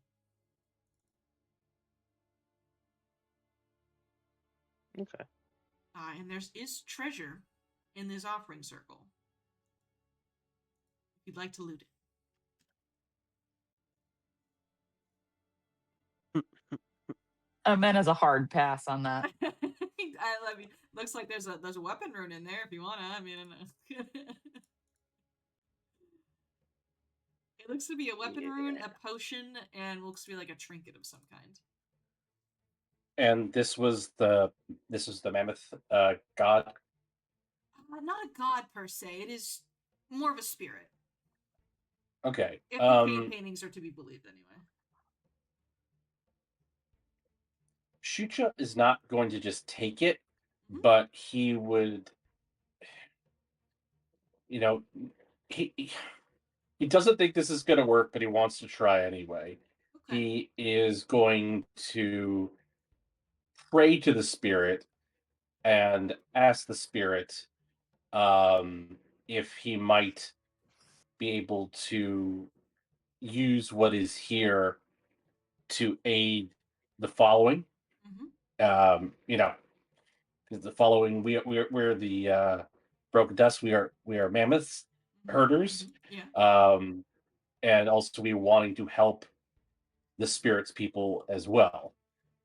Okay. And there is treasure in this offering circle. If you'd like to loot it. Man has a hard pass on that. I mean, looks like there's a weapon rune in there if you wanna. I mean, it looks to be a weapon rune, a potion, and looks to be like a trinket of some kind. And this was the mammoth god. Not a god per se. It is more of a spirit. Okay. If the cave paintings are to be believed, anyway. Shucha is not going to just take it, but he would, he doesn't think this is going to work, but he wants to try anyway. Okay. He is going to pray to the spirit and ask the spirit if he might be able to use what is here to aid the following. Because the following, we're the Broken Tusk. We are mammoths, herders. Yeah. And also we wanting to help the spirits people as well.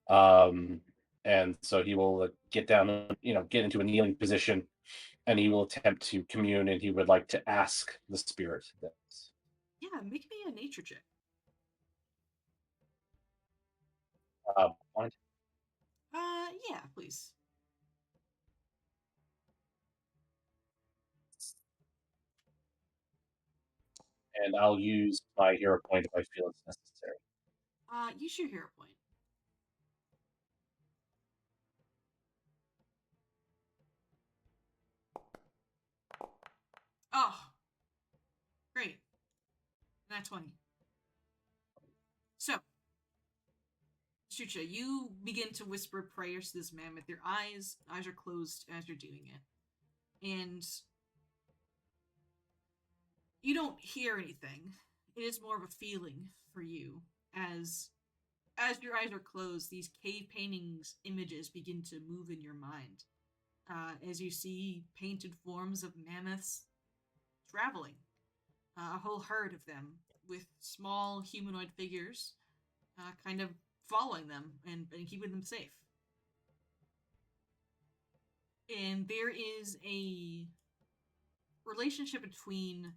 And so he will get down, get into a kneeling position, and he will attempt to commune, and he would like to ask the spirit this. Yeah, make me a nature check. Point. Yeah, please. And I'll use my hero point if I feel it's necessary. Use your hero point. Oh, great. Nat 20. So, Shucha, you begin to whisper prayers to this mammoth. Your eyes are closed as you're doing it. And you don't hear anything. It is more of a feeling for you as your eyes are closed, these cave paintings images begin to move in your mind. As you see painted forms of mammoths traveling, a whole herd of them with small humanoid figures kind of following them and keeping them safe. And there is a relationship between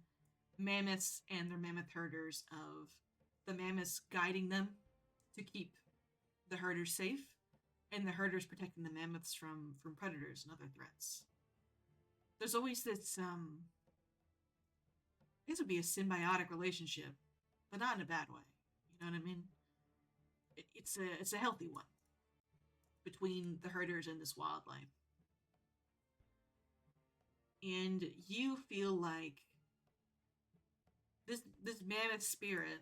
mammoths and their mammoth herders, of the mammoths guiding them to keep the herders safe, and the herders protecting the mammoths from predators and other threats. There's always this, this would be a symbiotic relationship, but not in a bad way. You know what I mean? It's a healthy one between the herders and this wildlife. And you feel like this mammoth spirit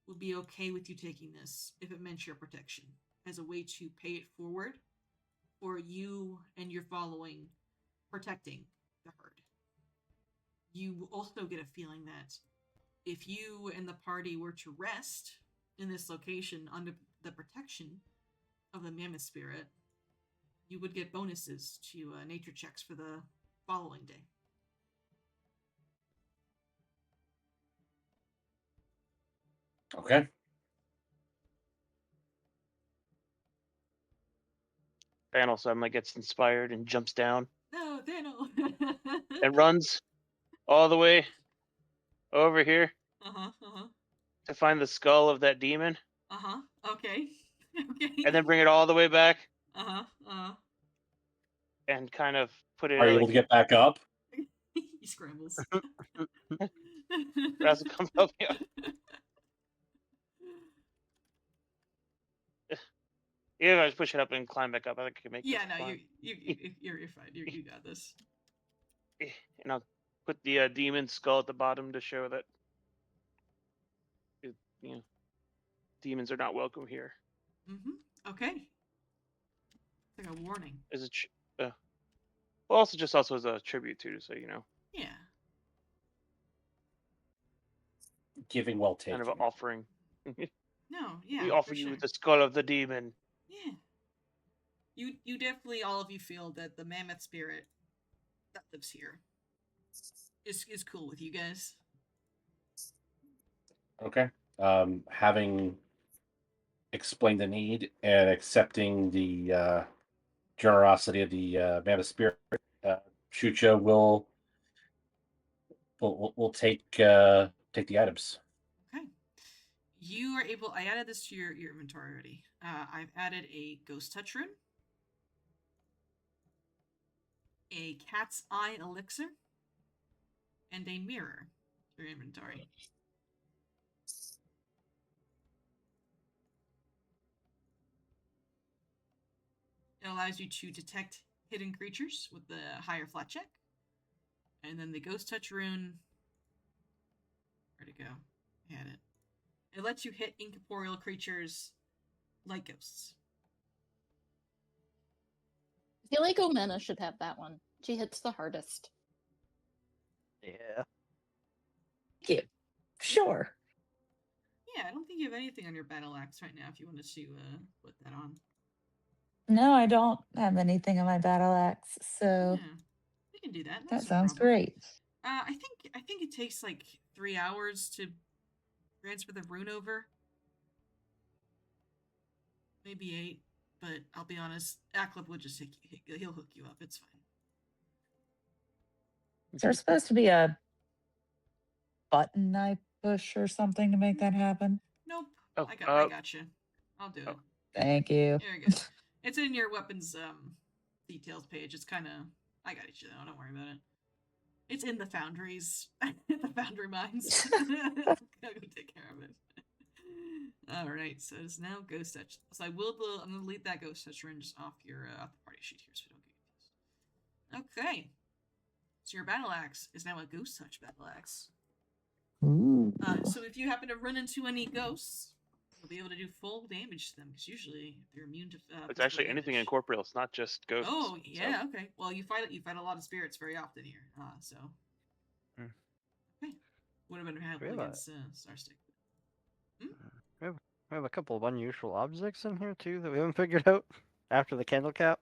would be okay with you taking this if it meant your protection, as a way to pay it forward for you and your following protecting the herd. You also get a feeling that if you and the party were to rest in this location under the protection of the mammoth spirit, you would get bonuses to nature checks for the following day. Okay. Thanel suddenly gets inspired and jumps down. No, Thanel. And runs all the way over here to find the skull of that demon, Okay. Okay. and then bring it all the way back and kind of put it Are you like able to get back up? He scrambles. Razzle comes up. Yeah. Even if I just push it up and climb back up, I think I can make Yeah, this no, climb. you're fine. You got this. And I'll put the demon skull at the bottom to show that demons are not welcome here. Okay. It's like a warning. As a well, also as a tribute too, so you know. Yeah. Giving well taken. Kind of an offering. No, yeah. We offer for you sure. the skull of the demon. Yeah. You definitely, all of you feel that the mammoth spirit that lives here is cool with you guys. Okay. Having explained the need and accepting the generosity of the mammoth spirit, Shucha will take the items. Okay. You are able. I added this to your inventory already. I've added a ghost touch rune, a cat's eye elixir, and a mirror to your inventory. It allows you to detect hidden creatures with the higher flat check. And then the ghost touch rune. Where'd it go? I had it. It lets you hit incorporeal creatures like ghosts. I feel like Omena should have that one. She hits the hardest. Yeah. Thank you. Sure. Yeah, I don't think you have anything on your battle axe right now if you wanted to put that on. No, I don't have anything on my battle axe, so Yeah, we can do that. that That's no sounds problem. great. I think it takes like 3 hours to transfer the rune over. Maybe 8, but I'll be honest, Aklib would just he'll hook you up. It's fine. Is there supposed to be a button I push or something to make that happen? Nope. Oh, I got you. I'll do it. Thank you. Very good. It's in your weapons details page. It's kind of I got you though. Don't worry about it. It's in the foundries, the foundry mines. I'll go take care of it. All right, so it's now ghost touch. So I'm gonna delete that ghost touch rune just off your off the party sheet here, so we don't get confused. Okay, so your battle axe is now a ghost touch battle axe. Ooh. So if you happen to run into any ghosts, you'll be able to do full damage to them because usually they're immune to. It's actually anything incorporeal. It's not just ghosts. Oh yeah, so. okay. Well, you fight a lot of spirits very often here. So. Okay. Would have been helpful against Starstick. We have a couple of unusual objects in here too that we haven't figured out after the candle cap.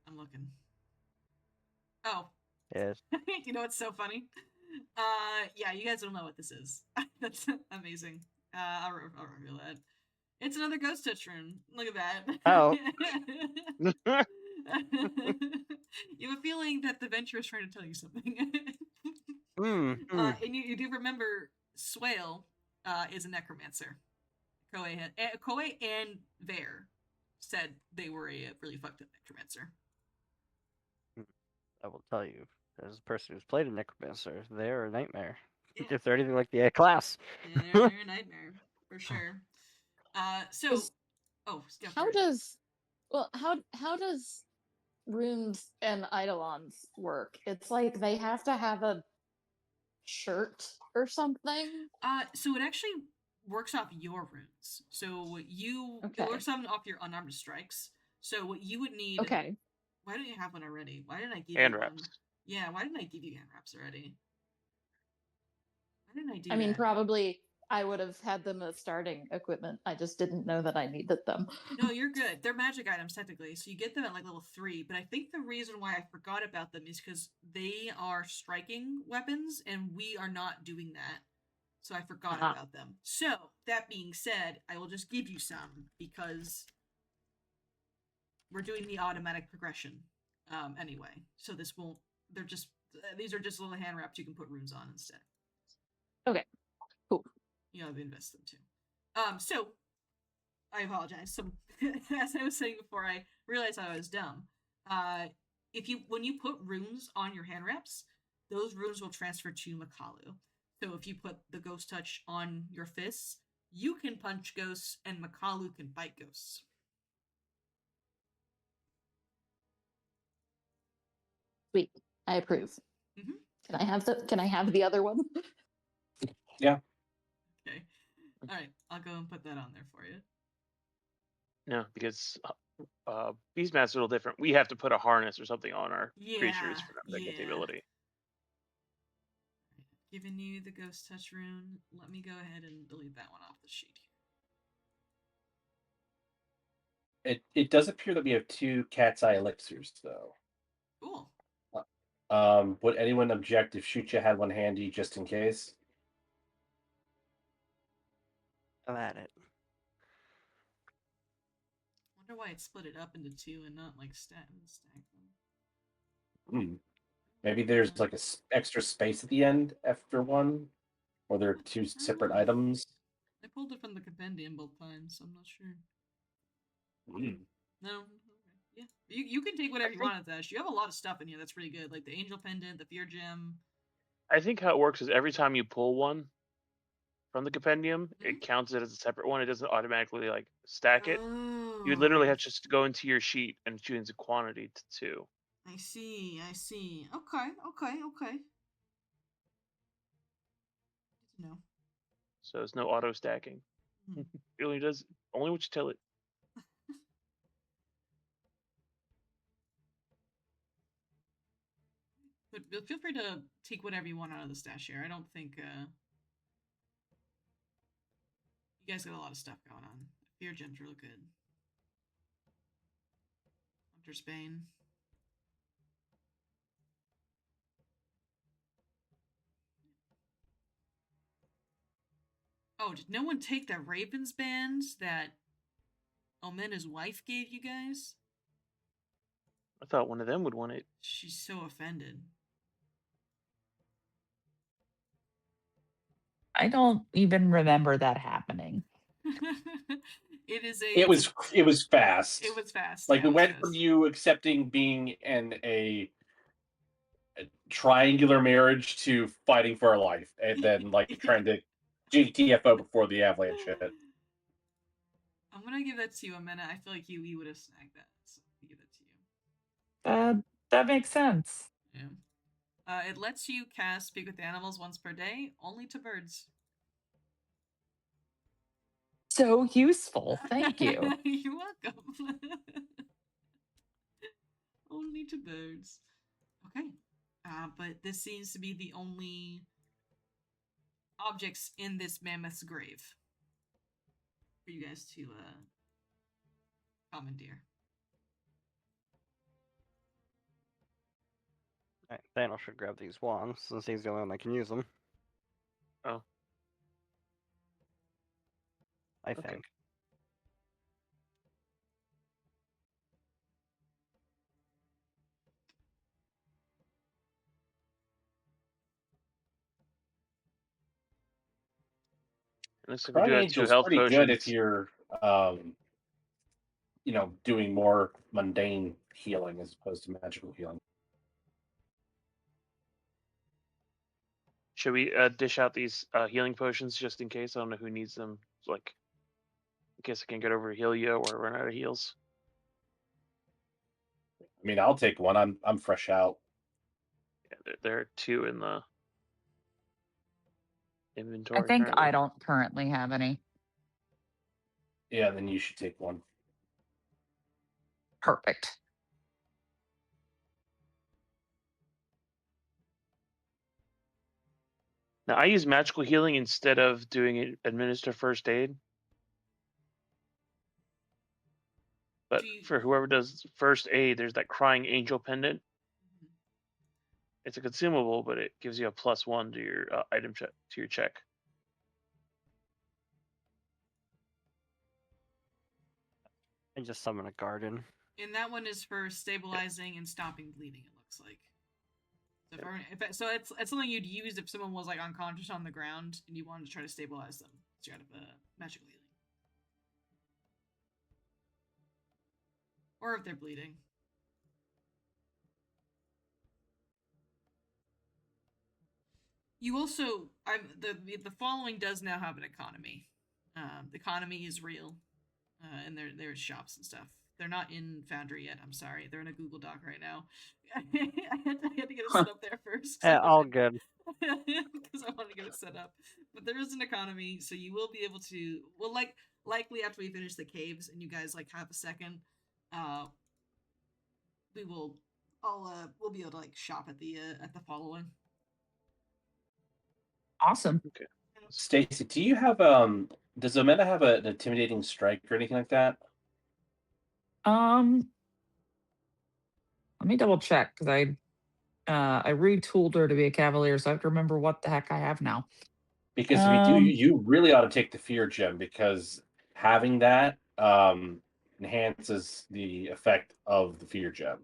I'm looking. Oh. Yes. You know what's so funny? Yeah, you guys don't know what this is. That's amazing. I'll reveal that. It's another ghost touch rune. Look at that. Oh. You have a feeling that the venture is trying to tell you something. And you do remember Swale is a necromancer. Koei and Vare said they were a really fucked up necromancer. I will tell you, as a person who's played a necromancer, they're a nightmare. Yeah. If they're anything like the A class. Yeah, they're a nightmare for sure. How does runes and eidolons work? It's like they have to have a shirt or something. So it actually works off your runes. So it works off your unarmed strikes. So what you would need. Okay. Why don't you have one already? Why didn't I give hand you wraps? one? Yeah, why didn't I give you hand wraps already? Why didn't I do I mean, that? probably I would have had them as starting equipment. I just didn't know that I needed them. No, you're good. They're magic items technically, so you get them at like level 3. But I think the reason why I forgot about them is because they are striking weapons, and we are not doing that. So I forgot about them. So that being said, I will just give you some because we're doing the automatic progression anyway. So this won't. these are just little hand wraps you can put runes on instead. Okay, cool. You know, they invest them too. So I apologize. So as I was saying before, I realized I was dumb. When you put runes on your hand wraps, those runes will transfer to Makalu. So if you put the ghost touch on your fists, you can punch ghosts and Makalu can bite ghosts. Sweet. I approve. Mm-hmm. Can I have the other one? Yeah. Okay. All right. I'll go and put that on there for you. No, because Beastmaster's a little different. We have to put a harness or something on our creatures for them to get the ability. Giving you the ghost touch rune. Let me go ahead and delete that one off the sheet here. It does appear that we have 2 cat's eye elixirs, though. Cool. Would anyone object if Shucha had one handy just in case? I'm at it. Wonder why it split it up into 2 and not like stack them. Maybe there's like a extra space at the end after one, or they're 2 separate items. I pulled it from the compendium both times, so I'm not sure. No. Okay. Yeah. You can take whatever you want, Ash. You have a lot of stuff in here that's pretty good, like the angel pendant, the fear gem. I think how it works is every time you pull one from the compendium, it counts it as a separate one. It doesn't automatically like stack it. You literally have to just go into your sheet and choose a quantity to 2. I see. Okay. Good to know. So there's no auto stacking. It only does only what you tell it. But feel free to take whatever you want out of the stash here. I don't think you guys got a lot of stuff going on. Fear gem's real good. Hunter's Bane. Oh, did no one take that Ravens band that Omena's wife gave you guys? I thought one of them would want it. She's so offended. I don't even remember that happening. It was fast. It was fast. Like yeah, we went from you accepting being in a triangular marriage to fighting for our life, and then like trying to GTFO before the avalanche hit. I'm gonna give that to you, Omena. I feel like you would have snagged that, so I'll give it to you. That makes sense. Yeah. It lets you cast Speak with Animals once per day, only to birds. So useful. Thank you. You're welcome. Only to birds. Okay. But this seems to be the only objects in this mammoth's grave for you guys to commandeer. Alright, Thanos should grab these wands since he's the only one that can use them. Oh. I Okay. think. Looks like we Strong do have 2 Angel's health pretty potions. good if you're, doing more mundane healing as opposed to magical healing. Should we dish out these healing potions just in case? I don't know who needs them. Like, in case I can get over to heal you or run out of heals. I mean, I'll take one. I'm fresh out. Yeah, there are 2 in the inventory. I think currently. I don't currently have any. Yeah, then you should take one. Perfect. Now I use magical healing instead of doing it administer first aid. But for whoever does first aid, there's that crying angel pendant. It's a consumable, but it gives you a +1 to your item check to your check. And just summon a garden. And that one is for stabilizing and stopping bleeding, it looks like. So it's something you'd use if someone was like unconscious on the ground and you wanted to try to stabilize them. So you out of magical healing, or if they're bleeding. You also, the following does now have an economy. The economy is real, and there's shops and stuff. They're not in Foundry yet. I'm sorry. They're in a Google Doc right now. I had to get it set up there first. All good. Because I wanted to get it set up. But there is an economy, so you will be able to. Well, likely after we finish the caves and you guys like have a second, we'll be able to like shop at the following. Awesome. Okay. Stacy, do you have does Amanda have an intimidating strike or anything like that? Let me double check because I retooled her to be a cavalier, so I have to remember what the heck I have now. Because if you do, you really ought to take the fear gem, because having that enhances the effect of the fear gem.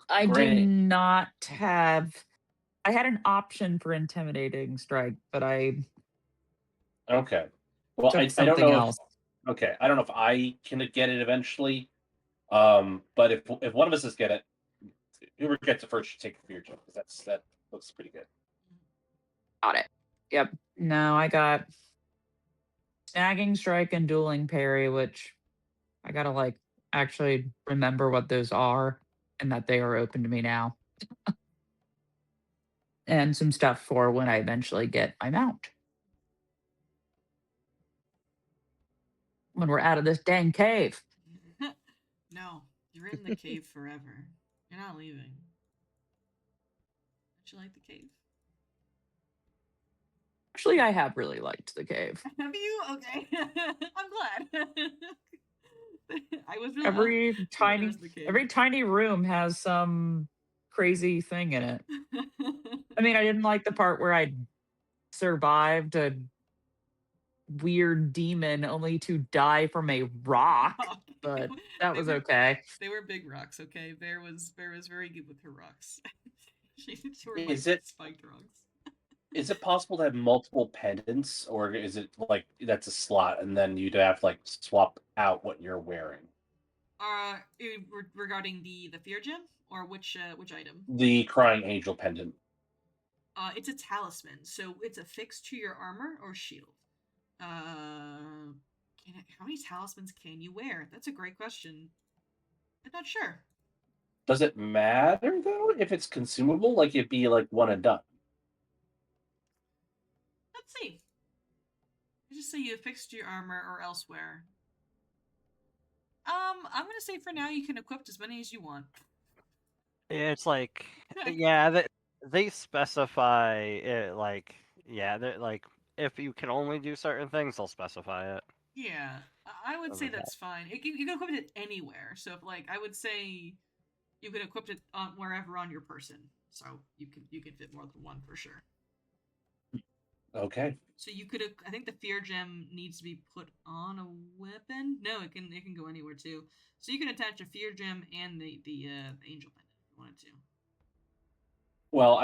I do not have. I had an option for intimidating strike, but I Okay. Well, took I don't something know. else. Okay, I don't know if I can get it eventually. But if one of us get it, whoever gets it first should take the fear gem, because that looks pretty good. Got it. Yep. No, I got snagging strike and dueling parry, which I gotta like actually remember what those are and that they are open to me now. And some stuff for when I eventually get my mount. When we're out of this dang cave. No, you're in the cave forever. You're not leaving. Don't you like the cave? Actually, I have really liked the cave. Have you? Okay. I'm glad. I was really every tiny room has some crazy thing in it. I mean, I didn't like the part where I survived a weird demon only to die from a rock, but that was okay. They were big rocks, okay? Bear was very good with her rocks. she were spiked rocks. Is it possible to have multiple pendants, or is it like that's a slot and then you'd have to like swap out what you're wearing? Regarding the fear gem, or which item? The crying angel pendant. It's a talisman, so it's affixed to your armor or shield. How many talismans can you wear? That's a great question. I'm not sure. Does it matter though if it's consumable? Like it'd be like one and done. Let's see. Just say you affixed to your armor or elsewhere. I'm gonna say for now you can equip as many as you want. Yeah, it's like, yeah, they specify it like, yeah, like if you can only do certain things, they'll specify it. Yeah, I would say that's fine. You can equip it anywhere. So if like I would say you can equip it on wherever on your person. So you can fit more than one for sure. Okay. So you could, I think the fear gem needs to be put on a weapon. No, it can go anywhere too. So you can attach a fear gem and the angel pendant if you wanted to. Well,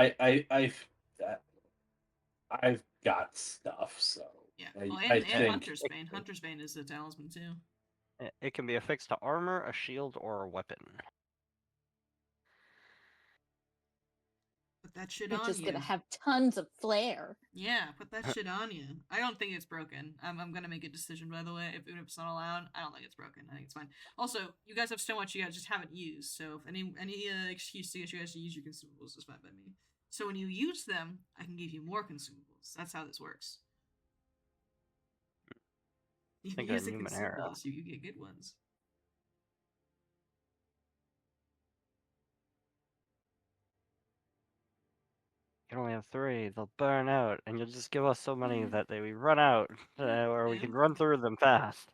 I've got stuff, so yeah. And Hunter's Bane. Hunter's Bane is a talisman too. It can be affixed to armor, a shield, or a weapon. Put that shit You're on just you. Gonna have tons of flair. Yeah, put that shit on you. I don't think it's broken. I'm gonna make a decision, by the way. Even if it's not allowed, I don't think it's broken. I think it's fine. Also, you guys have so much you guys just haven't used. So if any excuse to get you guys to use your consumables is fine by me. So when you use them, I can give you more consumables. That's how this works. You use the consumables, you get good ones. You can only have 3. They'll burn out, and you'll just give us so many that we run out, or we can run through them fast.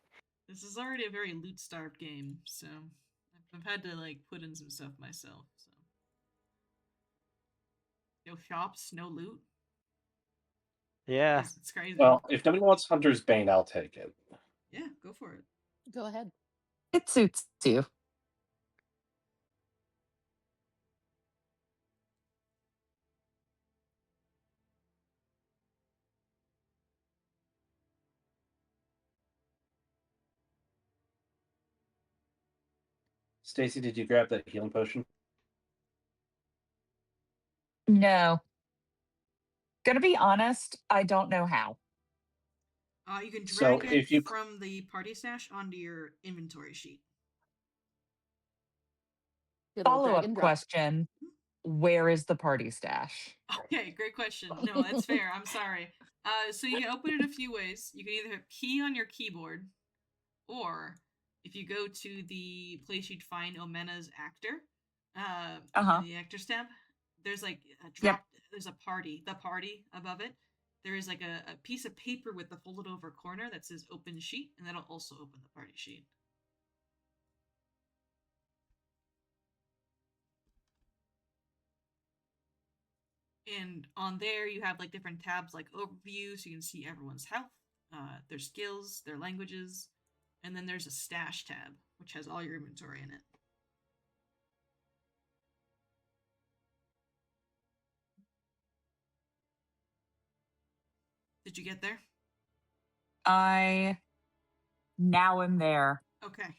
This is already a very loot-starved game, so I've had to like put in some stuff myself. So no shops, no loot. Yeah, it's crazy. Well, if nobody wants Hunter's Bane, I'll take it. Yeah, go for it. Go ahead. It suits you. Stacy, did you grab that healing potion? No. Gonna be honest, I don't know how. You can So drag if it you from the party stash onto your inventory sheet. Good old Follow drag up and drop. question: where is the party stash? Okay, great question. No, that's fair. I'm sorry. So you can open it a few ways. You can either key on your keyboard, or if you go to the place you'd find Omena's actor, in the actors tab, there's like a drop. Yep. There's the party above it. There is like a piece of paper with the folded over corner that says open sheet, and that'll also open the party sheet. And on there, you have like different tabs like overview, so you can see everyone's health, their skills, their languages, and then there's a stash tab, which has all your inventory in it. Did you get there? I now am there. Okay.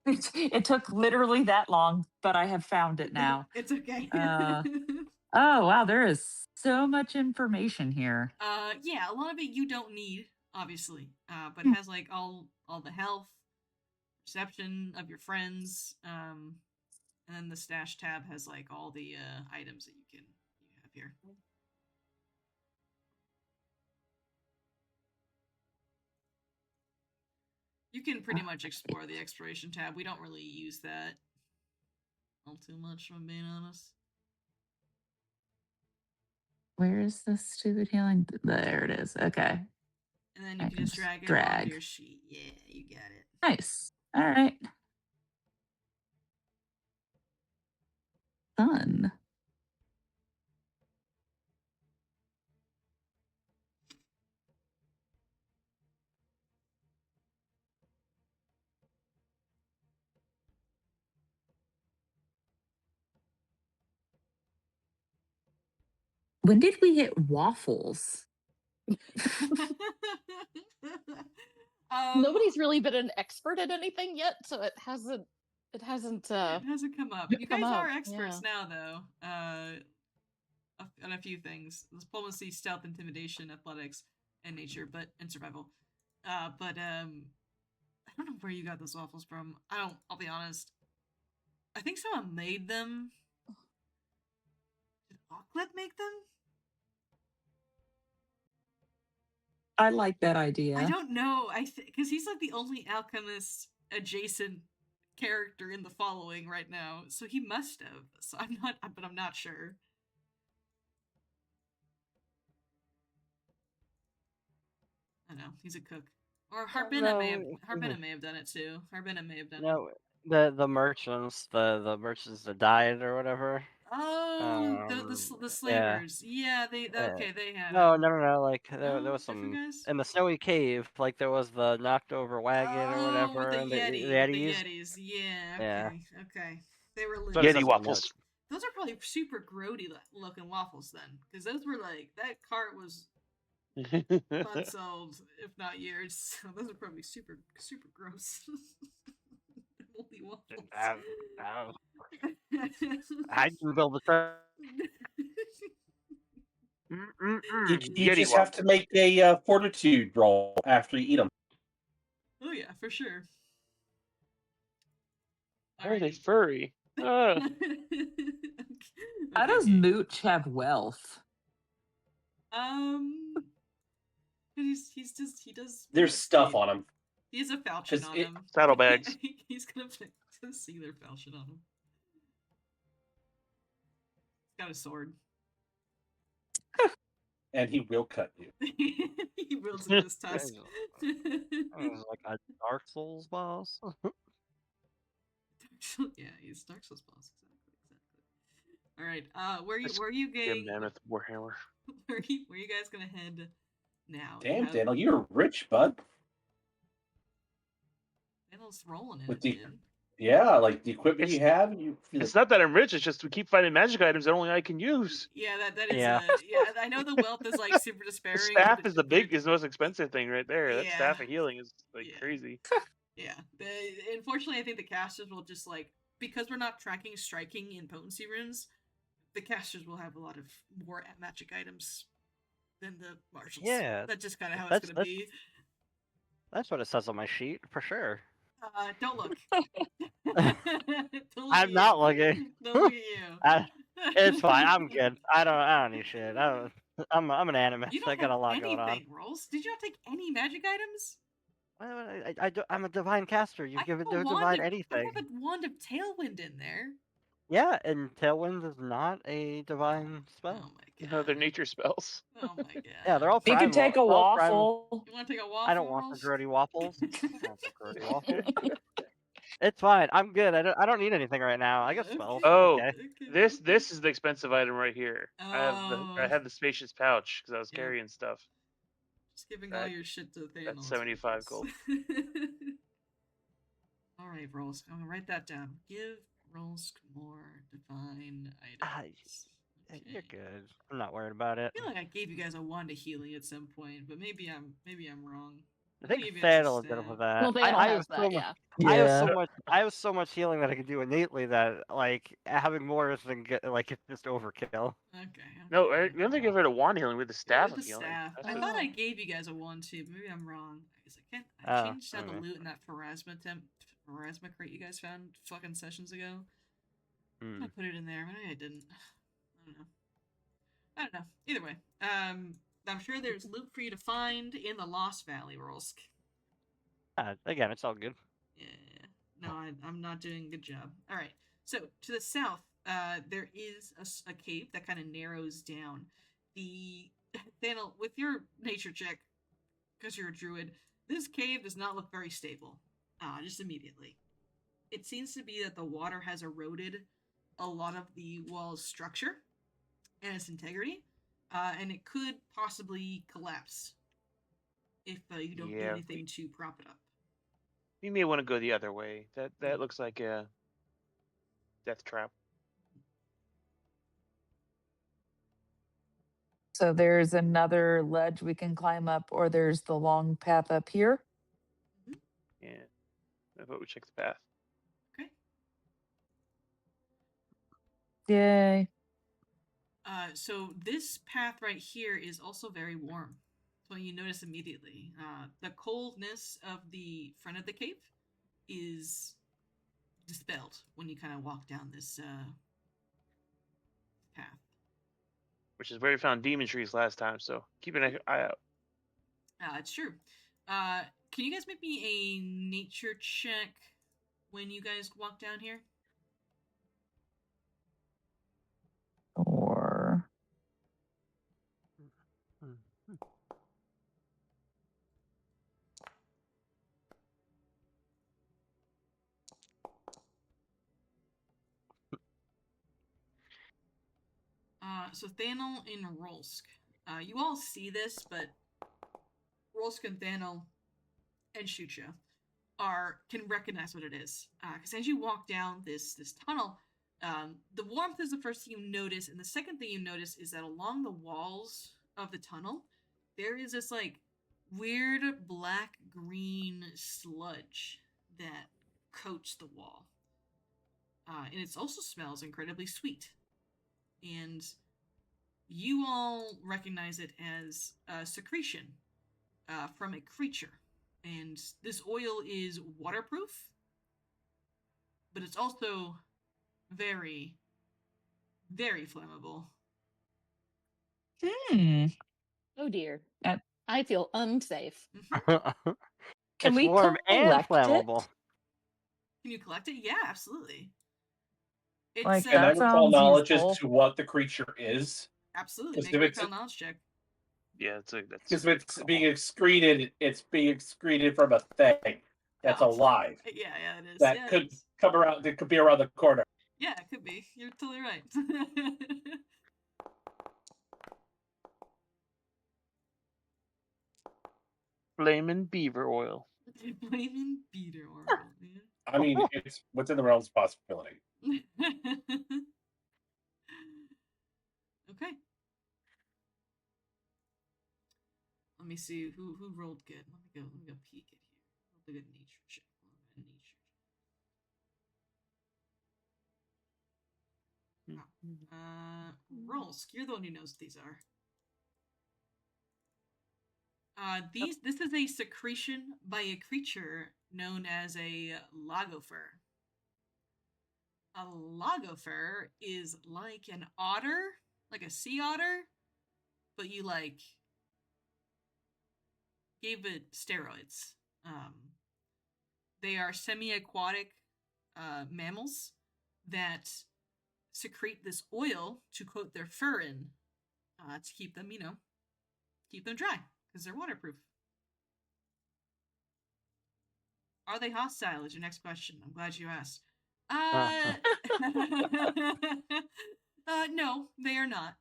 It took literally that long, but I have found it now. It's okay. Oh, wow. There is so much information here. Yeah, a lot of it you don't need, obviously. But it has like all the health, perception of your friends, and then the stash tab has like all the items that you have here. You can pretty much explore the exploration tab. We don't really use that all too much, if I'm being honest. Where is the stupid healing? There it is. Okay. And then you can just drag it onto your sheet. Yeah, you got it. Nice. All right. Fun. When did we hit waffles? Nobody's really been an expert at anything yet, so it hasn't. It hasn't come up. You guys are experts yeah. now, though. On a few things: diplomacy, stealth, intimidation, athletics, and nature, and survival. But I don't know where you got those waffles from. I'll be honest. I think someone made them. Did Auckland make them? I like that idea. I don't know. Because he's like the only alchemist adjacent character in the following right now, so he must have. So I'm not sure. I don't know. He's a cook. Or Harbina may have done it too. Harbina may have done it. No, the merchants, the merchants that died or whatever. Oh, the slavers. Yeah, they have No. Like there was different some guys? in the snowy cave. Like there was the knocked over wagon or whatever, with the and Yeti, the with the Yetis. Yetis. Yeah. Yeah. Okay. They were So it legit. Yeti says in the waffles. notes. Those are probably super grody looking waffles then, because those were like that cart was months old, if not years. So those are probably super gross. Moldy waffles. I can build a You just have to make a fortitude roll after you eat them. Oh yeah, for sure. Oh, Are they furry? How does Mooch have wealth? He does. There's stuff on him. He has a falchion on him. Saddlebags. He's gonna see their falchion on him. He's got a sword. And he will cut you. He wields it with his tusk. like a Dark Souls boss. Yeah, he's Dark Souls boss. Exactly. All right. Where you going? Mammoth Warhammer. Where you guys gonna head now? Damn, Daniel, you're rich, bud. Daniel's rolling in With it, the dude. Yeah, like the equipment you have. It's not that I'm rich. It's just we keep finding magic items that only I can use. Yeah, that is. Yeah. I know the wealth is like super despairing. The staff is the most expensive thing right there. That Yeah. staff of healing is like crazy. Yeah. Unfortunately, I think the casters will just like because we're not tracking striking in potency runes, the casters will have a lot of more magic items than the marshals. Yeah, That's just kind of how that's it's going to be. That's what it says on my sheet for sure. Don't look. Don't look I'm not looking. Don't look at you. It's fine. I'm good. I don't need shit. I'm an animist. You I don't got a have lot going on. anything, Rolls. Did you not take any magic items? I'm a divine caster. You've given no divine anything. I have a wand of Tailwind in there. Yeah, and Tailwind is not a divine Oh spell. my god. No, they're nature spells. Oh my god. Yeah, they're all You primal. can take a all primal. waffle. You want to take a waffle? I don't want the Rolls? grody waffles. I don't want the grody waffles. It's fine. I'm good. I don't need anything right now. I got spells. Oh, Okay. this is the expensive item right here. Oh. I have the spacious pouch because I was Yeah. carrying stuff. Just giving all your shit to Thanos. That's 75 gold. All right, Rolls. I'm gonna write that down. Give Rolls more divine items. Okay. You're good. I'm not worried about it. I feel like I gave you guys a wand of healing at some point, but maybe I'm wrong. I think gave you guys a Thadal is good staff. with that. Well, Thadal I has have that, so much, yeah. I have so much healing that I can do innately that like having more isn't like it's just overkill. Okay. No, you only give her the wand healing with the staff With of the healing. staff. That's I what- thought I Oh. gave you guys a wand too, but maybe I'm wrong. I Oh, changed out the okay. loot in that Pharasma crate you guys found fucking sessions ago. Hmm. I put it in there. Maybe I didn't. I don't know. Either way, I'm sure there's loot for you to find in the Lost Valley, Rolsk. Again, it's all good. Yeah. No, I'm not doing a good job. All right. So to the south, there is a cave that kind of narrows down. Daniel, with your nature check, because you're a druid, this cave does not look very stable. Just immediately. It seems to be that the water has eroded a lot of the wall's structure and its integrity, and it could possibly collapse if you don't do Yeah. anything to prop it up. We may want to go the other way. That looks like a death trap. So there's another ledge we can climb up, or there's the long path up here. Yeah. I thought we check the path. Okay. Yay. So this path right here is also very warm. So you notice immediately. The coldness of the front of the cave is dispelled when you kind of walk down this path. Which is where we found demon trees last time, so keep an eye out. It's true. Can you guys make me a nature check when you guys walk down here? Or So Thanel and Rolsk. You all see this, but Rolsk and Thanel and Shucha can recognize what it is. Because as you walk down this tunnel, the warmth is the first thing you notice, and the second thing you notice is that along the walls of the tunnel, there is this like weird black-green sludge that coats the wall. And it also smells incredibly sweet. And you all recognize it as a secretion from a creature. And this oil is waterproof, but it's also very, very flammable. Oh dear. Uh, I feel unsafe. Mhm. Can it's we warm and collect it? flammable. Can you collect it? Yeah, absolutely. It's Like, Can I That recall sounds knowledge useful. as to what the creature is? absolutely Because make a if it's recall knowledge check. Yeah, that's Because if it's being excreted, it's being excreted from a thing that's Oh, alive. Yeah, it is. That yeah, it could is. come around. It could be around the corner. Yeah, it could be. You're totally right. flaming beaver oil. Flaming beater oil, man. I mean, it's within the realms of possibility. Okay. Let me see who rolled good. Let me go peek at here. Rolled a good nature check. Rolls. You're the one who knows what these are. This is a secretion by a creature known as a logopher. A logopher is like an otter, like a sea otter, but you like gave it steroids. They are semi-aquatic mammals that secrete this oil to coat their fur in to keep them, keep them dry because they're waterproof. Are they hostile? Is your next question. I'm glad you asked. No, they are not.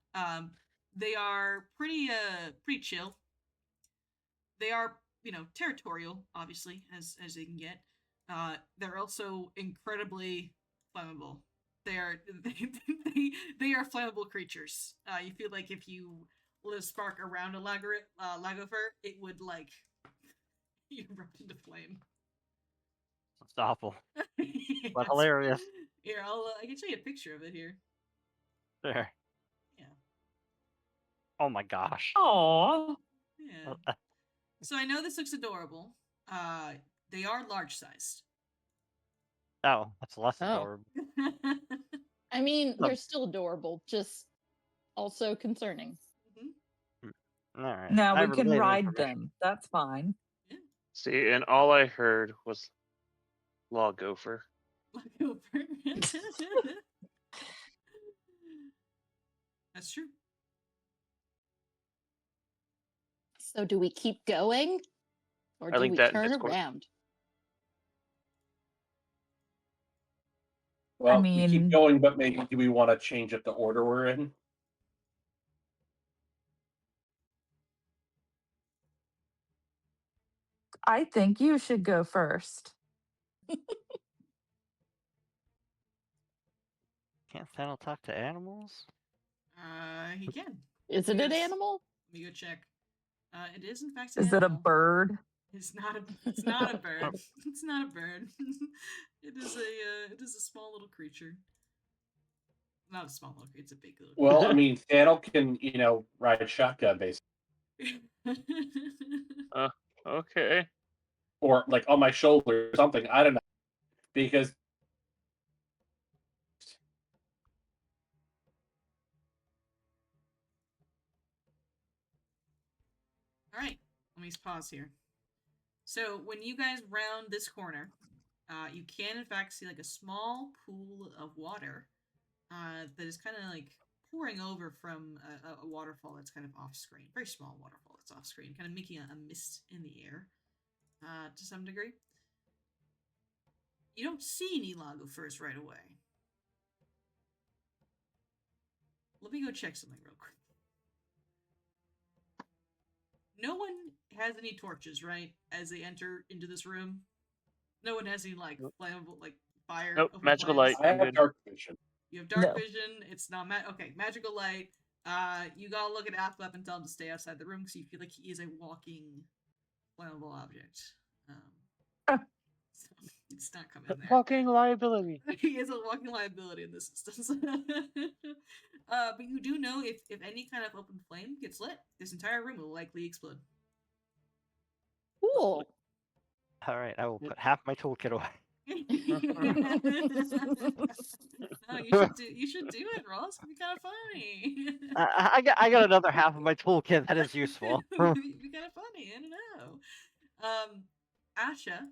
They are pretty chill. They are, territorial, obviously, as they can get. They're also incredibly flammable. They are they are flammable creatures. You feel like if you lit a spark around a lagopher, it would erupt into flame. It's awful, Yes. but hilarious. Here, I can show you a picture of it here. There. Yeah. Oh my gosh. Oh, Yeah. So I know this looks adorable. They are large sized. Oh, that's less Oh. adorable. I mean, No. they're still adorable, just also concerning. All right. now I we can relayed ride information. them. That's fine. See, and all I heard was law gopher. That's true. So do we keep going? Or I do think we that- turn that's around? Well, we mean- keep going, but maybe do we want to change up the order we're in? I think you should go first. Can't Thanos talk to animals? He can. Is it an Yes. animal? Let me go check. It is in fact an Is it a animal. bird? It's not a. It's not a bird. It's not a bird. It is a. It is a small little creature. Not a small little creature. It's a big little. Well, I mean, Thanos can, ride a shotgun, basically. Okay. Or, like, on my shoulder or something. I don't know. Because All right, let me pause here. So when you guys round this corner, you can in fact see like a small pool of water that is kind of like pouring over from a waterfall that's kind of off screen. Very small waterfall that's off screen, kind of making a mist in the air to some degree. You don't see any logophers right away. Let me go check something real quick. No one has any torches, right? As they enter into this room, no one has any flammable fire. Nope, open magical flames? light. I I'm have good. dark vision. You have dark No. vision. It's not okay. Magical light. You gotta look at Athlep and tell him to stay outside the room because you feel like he is a walking flammable object. So it's not coming in there. Walking liability. He is a walking liability in this instance. But you do know if any kind of open flame gets lit, this entire room will likely explode. Cool. All right, I will put half my toolkit away. No, you should do it, Ross. It'd be kind of funny. I got another half of my toolkit that is useful. It'd be kind of funny. I don't know. Asha,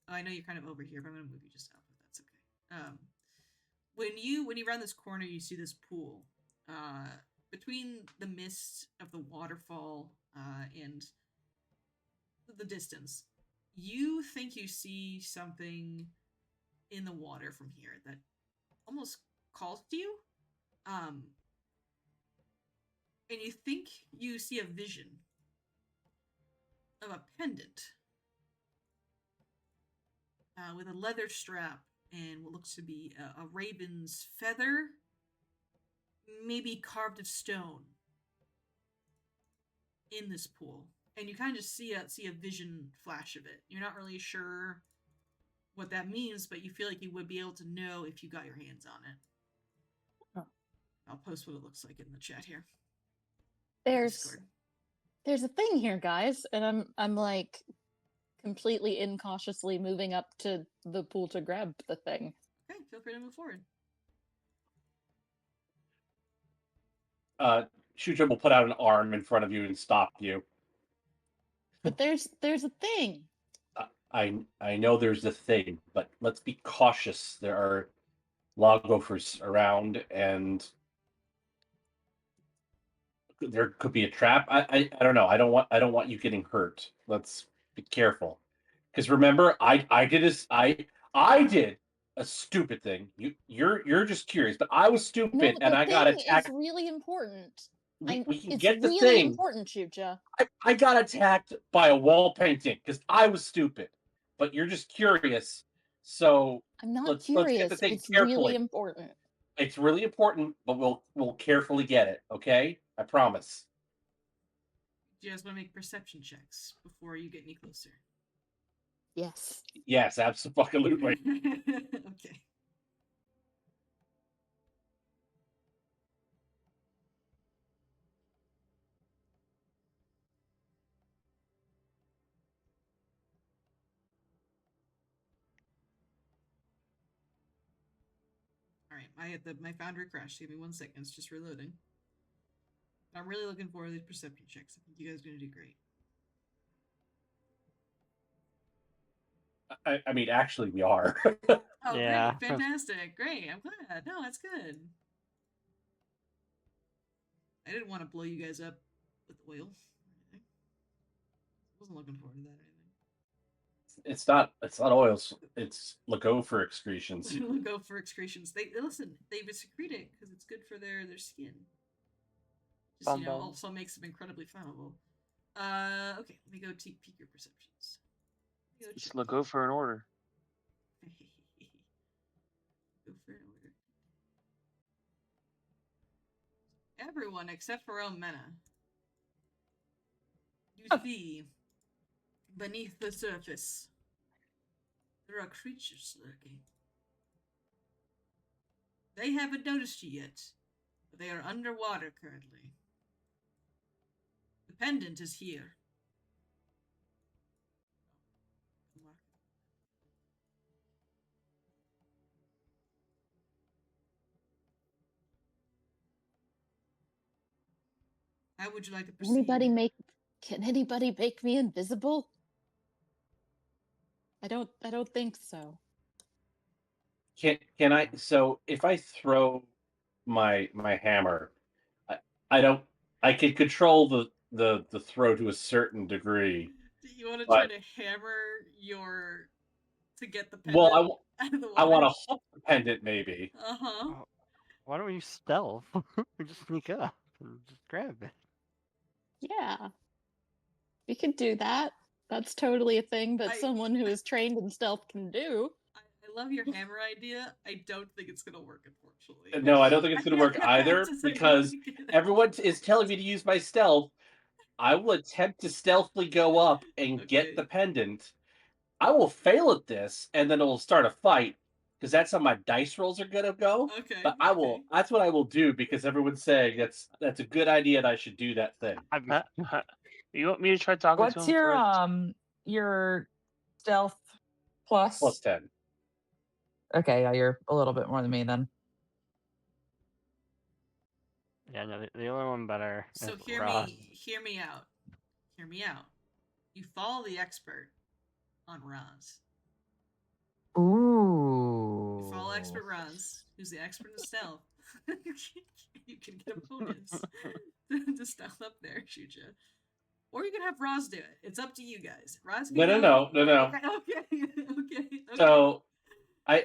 I know you're kind of over here, but I'm gonna move you just up if that's okay. When you round this corner, you see this pool. Between the mist of the waterfall and the distance, you think you see something in the water from here that almost calls to you. And you think you see a vision of a pendant with a leather strap and what looks to be a raven's feather, maybe carved of stone, in this pool. And you kind of just see a vision flash of it. You're not really sure what that means, but you feel like you would be able to know if you got your hands on it. I'll post what it looks like in the chat here. There's Discord. there's a thing here, guys, and I'm like completely incautiously moving up to the pool to grab the thing. Okay, feel free to move forward. Shuja will put out an arm in front of you and stop you. But there's a thing. I know there's a thing, but let's be cautious. There are logophers around, and there could be a trap. I don't know. I don't want you getting hurt. Let's be careful. Because remember, I did a stupid thing. You're just curious, but I was No, stupid, and the I got thing attacked. is really important. We can It's get the really thing. important, Shuja. I got attacked by a wall painting because I was stupid. But you're just curious, so I'm not let's curious. get the thing It's carefully. really important. It's really important, but we'll carefully get it. Okay, I promise. Do you guys want to make perception checks before you get any closer? Yes. Yes, absolutely. Okay. Alright, my Foundry crashed. Give me 1 second. It's just reloading. I'm really looking forward to these perception checks. I think you guys are going to do great. I mean, actually, we are. Oh, Yeah. great. Fantastic. Great. I'm glad. No, that's good. I didn't want to blow you guys up with oil. I wasn't looking forward to that or anything. It's not oils. It's lagopher excretions. Go for excretions. They listen. They secrete it because it's good for their skin. Just Bum bum. also makes them incredibly flammable. Okay, let me go peek your perceptions. Just go for an order. Go for an order. Everyone except for Omena. You see, beneath the surface, there are creatures lurking. They haven't noticed you yet, but they are underwater currently. The pendant is here. How would you like to proceed? Can anybody make me invisible? I don't think so. Can I? So if I throw my hammer, I can control the throw to a certain degree. Do you want to try to hammer to get the pendant Well, out of the I water? want to hook the pendant, maybe. Uh-huh. Why don't you stealth? Just sneak up and just grab it. Yeah. We could do that. That's totally a thing that someone who is trained in stealth can do. I love your hammer idea. I don't think it's gonna work, unfortunately. No, I don't think it's going to work either because everyone is telling me to use my stealth. I will attempt to stealthily go up and get the pendant. I will fail at this, and then it will start a fight because that's how my dice rolls are going to go. Okay. But I will. That's what I will do because everyone's saying that's a good idea and I should do that thing. You want me to try talking to him? What's your stealth plus? Plus 10. Okay, yeah, you're a little bit more than me then. Yeah, no, the only one better. So is hear Ross. me out. Hear me out. You follow the expert on Raz. Ooh. You follow expert Raz, who's the expert in stealth. You can get a bonus to stealth up there, shoot you. Or you can have Raz do it. It's up to you guys. Raz. No. Okay. So I'm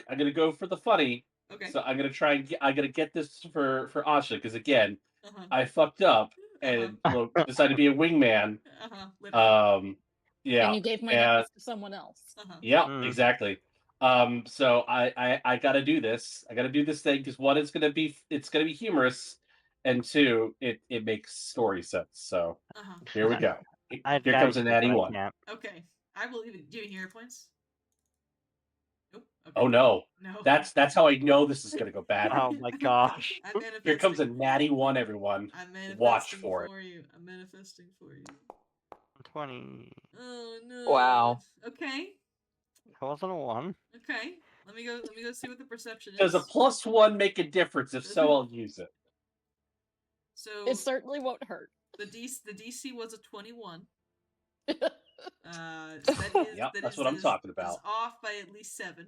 gonna go for the funny. Okay. So I'm gonna try and I'm gonna get this for Asha because again, I fucked up and decided to be a wingman. Yeah. And you gave my necklace to someone else. Yeah, exactly. So I gotta do this. I gotta do this thing because one, it's gonna be humorous, and two, it makes story sense. So here we go. Here comes a natty one. Okay. I will even. Do you hear points? Nope. Okay. Oh no. No. That's how I know this is gonna go bad. Oh my gosh. I'm manifesting. Here comes a natty one, everyone. I'm manifesting Watch for it. you. I'm manifesting for you. 20. Oh no. Wow. Okay. It wasn't a 1. Okay. Let me go see what the perception is. Does a +1 make a difference? If so, I'll use it. So It certainly won't hurt. the DC was a 21. Yep, that's what I'm talking That is about. off by at least 7.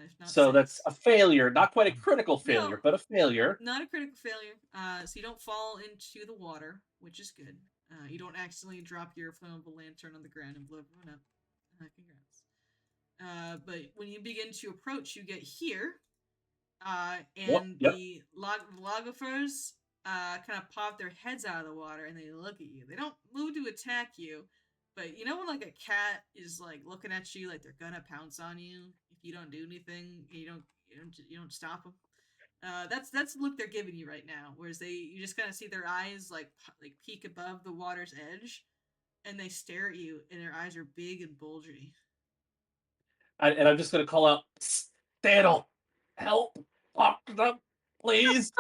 If not So 6. that's a failure, not quite a critical failure, No. but a failure. Not a critical failure. So you don't fall into the water, which is good. You don't accidentally drop your flammable lantern on the ground and blow everyone up. Congrats. But when you begin to approach, you get here, and Yep. the logophers kind of pop their heads out of the water and they look at you. They don't move to attack you, but you know when like a cat is like looking at you like they're gonna pounce on you if you don't do anything, you don't stop them. That's the look they're giving you right now. Whereas you just kind of see their eyes like peek above the water's edge, and they stare at you, and their eyes are big and bulgy. And I'm just gonna call out, Daniel, help, talk to them, please.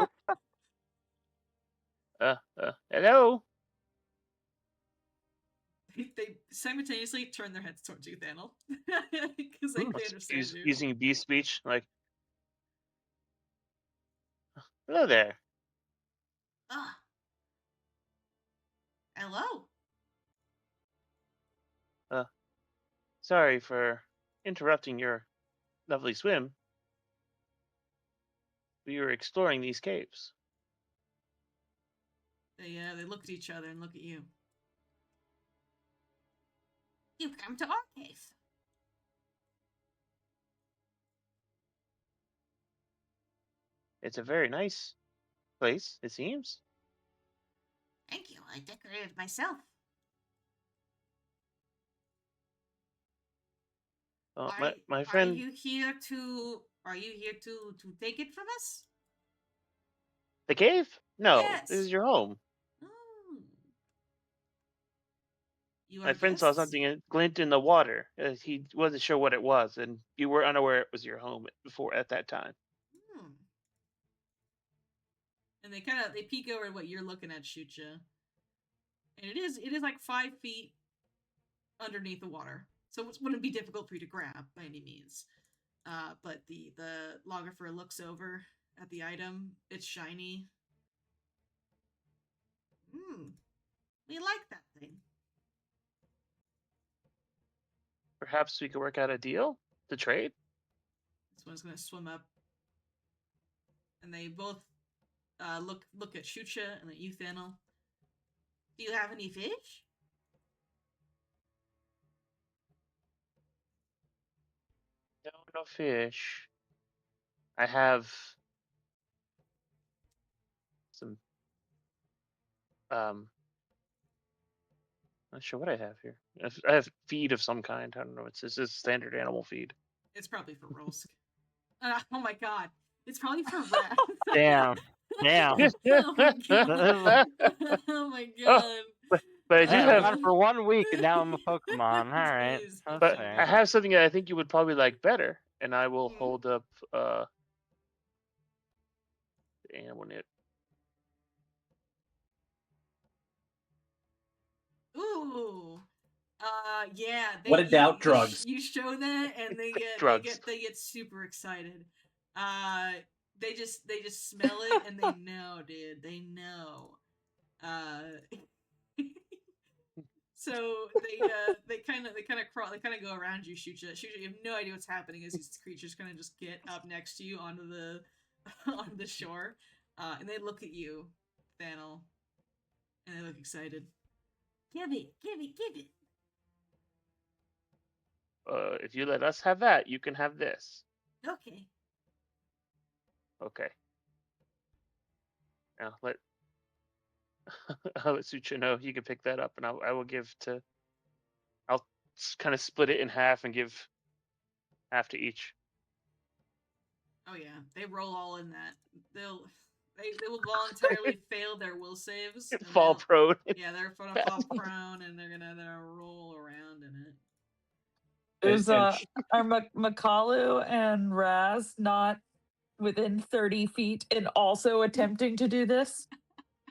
Hello. They simultaneously turn their heads towards you, Thanel, because they understand you. Using bee speech, like, hello there. Ah. Hello. Sorry for interrupting your lovely swim. We were exploring these caves. They look at each other and look at you. You've come to our cave. It's a very nice place, it seems. Thank you. I decorated myself. My friend. Are you here to take it from us? The cave? No, Yes. this is your home. Oh. You My friend saw something glint in the water. He wasn't sure what it was, and you were unaware it was your home before at that time. And they peek over at what you're looking at, Shucha. And it is like 5 feet underneath the water, so it wouldn't be difficult for you to grab by any means. But the logographer looks over at the item. It's shiny. We like that thing. Perhaps we could work out a deal to trade? This one's going to swim up. And they both look at Shucha and at you, Thanel. Do you have any fish? No fish. I have some not sure what I have here. I have feed of some kind. I don't know. It's just standard animal feed. It's probably for Rolsk. Oh my god. It's probably for Rat. Damn. Oh my god. Oh my god. But I do have gone for 1 week and now I'm a Pokemon. All right. Jeez. But fair. I have something that I think you would probably like better, and I will hold up the animal knit. Ooh. Yeah. What in doubt, drugs. You show that, and they get Drugs. they get super excited. They just smell it, and they know, dude. They know. So they kind of go around you, Shucha. Shucha, you have no idea what's happening as these creatures kind of just get up next to you onto the shore, and they look at you, Thanel, and they look excited. Give it. If you let us have that, you can have this. Okay. Okay. Now I'll let Sucha know you can pick that up, and I will give to. I'll kind of split it in half and give half to each. Oh yeah, they roll all in that. They will voluntarily fail their will saves. And Fall prone. Yeah, they're gonna fall prone, and they're gonna roll around in it. Is And are Makalu and Raz not within 30 feet and also attempting to do this?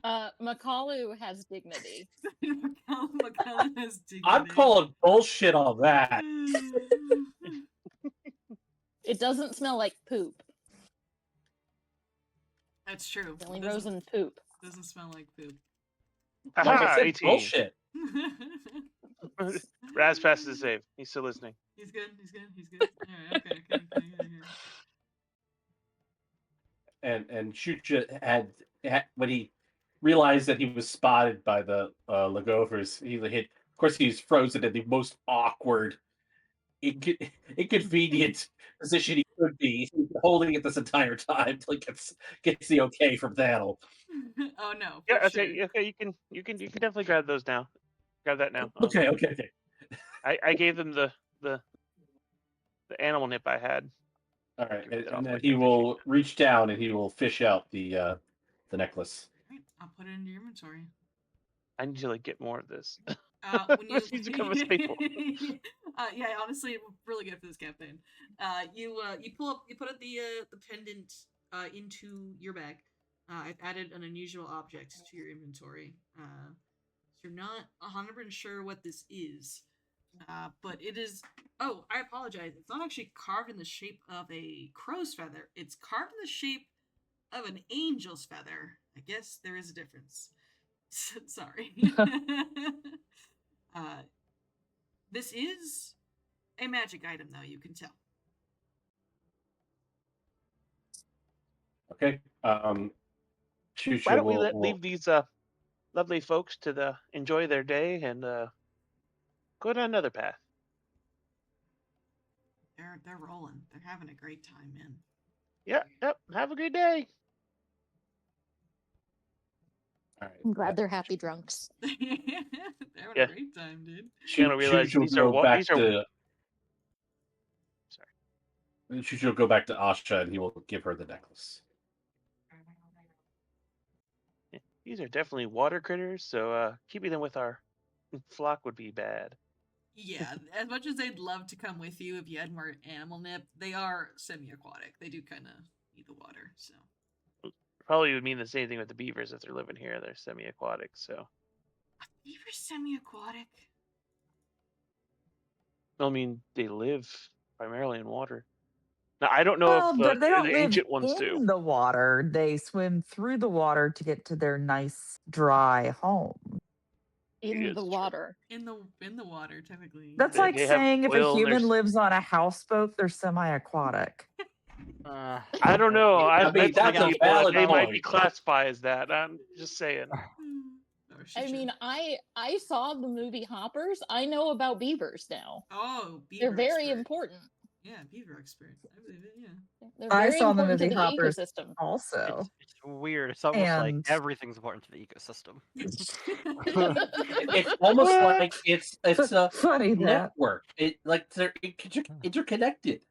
Makalu has dignity. McCullen has dignity. I'm calling bullshit on that. It doesn't smell like poop. That's true. It only It rose in poop. doesn't smell like poop. Like I Aha, said, 18. bullshit. Raz passes the save. He's still listening. He's good. Alright, okay. And Shucha had when he realized that he was spotted by the Lagofers, he hit. Of course, he's frozen in the most awkward, inconvenient position he could be. He's been holding it this entire time till he gets the okay from Thanel. Oh no. Yeah, For okay, sure. okay. You can definitely grab those now. Grab that now. Okay. I gave them the animal nip I had. All right, Give it and off then like he a will reach down and he will fish out the necklace. Right, I'll put it into your inventory. I need to like get more of this. When you This needs to become a staple. yeah, honestly, really good for this campaign. You put the pendant into your bag. I've added an unusual object to your inventory. So you're not 100% sure what this is, but it is. Oh, I apologize. It's not actually carved in the shape of a crow's feather. It's carved in the shape of an angel's feather. I guess there is a difference. Sorry. This is a magic item, though, you can tell. Okay. Why Chucha don't we will leave these lovely folks to enjoy their day and go down another path? They're rolling. They're having a great time, man. Yeah. Yep. Have a good day. All right. I'm glad they're happy drunks. They're having Yeah. a great time, dude. You don't realize Chucha will go back to. Sorry. Chucha will go back to Asha and he will give her the necklace. These are definitely water critters, so keeping them with our flock would be bad. Yeah, as much as they'd love to come with you if you had more animal nip, they are semi-aquatic. They do kind of need the water, so. Probably would mean the same thing with the beavers if they're living here. They're semi-aquatic, so. Beaver's semi-aquatic? I mean, they live primarily in water. Now, I don't know Well, if but they don't the live ancient ones in do. the water. They swim through the water to get to their nice dry home. In It's the true. water. In the water, technically. That's They- like they have saying if a oil in their human s- lives on a houseboat, they're semi-aquatic. I don't know. I mean, that's a valid They might be point. classified as that. I'm just saying. Oh, I mean, I saw the movie Hoppers. I know about beavers now. Oh, beaver They're very expert. important. Yeah, beaver expert. I believe it, yeah. They're I very saw the important movie to the Hoppers ecosystem. also. It's weird. It's almost like And- everything's important to the ecosystem. It's almost like it's a Funny that. network. It like they're interconnected.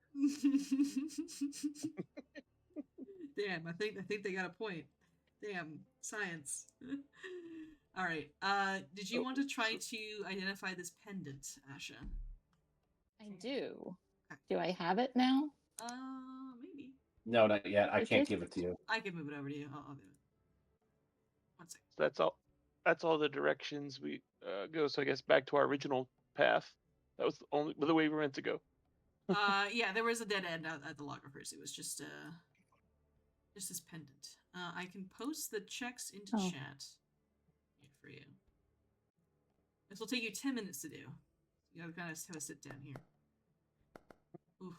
Damn, I think they got a point. Damn, science. All right. Did you want to try to identify this pendant, Asha? I do. Do I have it now? Maybe. No, not yet. I It's can't just- give it to you. I can move it over to you. I'll do it. One second. That's all. That's all the directions we go. So I guess back to our original path. That was the way we were meant to go. Yeah, there was a dead end at the logrophers. It was just this pendant. I can post the checks into Oh. chat for you. This will take you 10 minutes to do. You gotta kind of have a sit down here. Oof.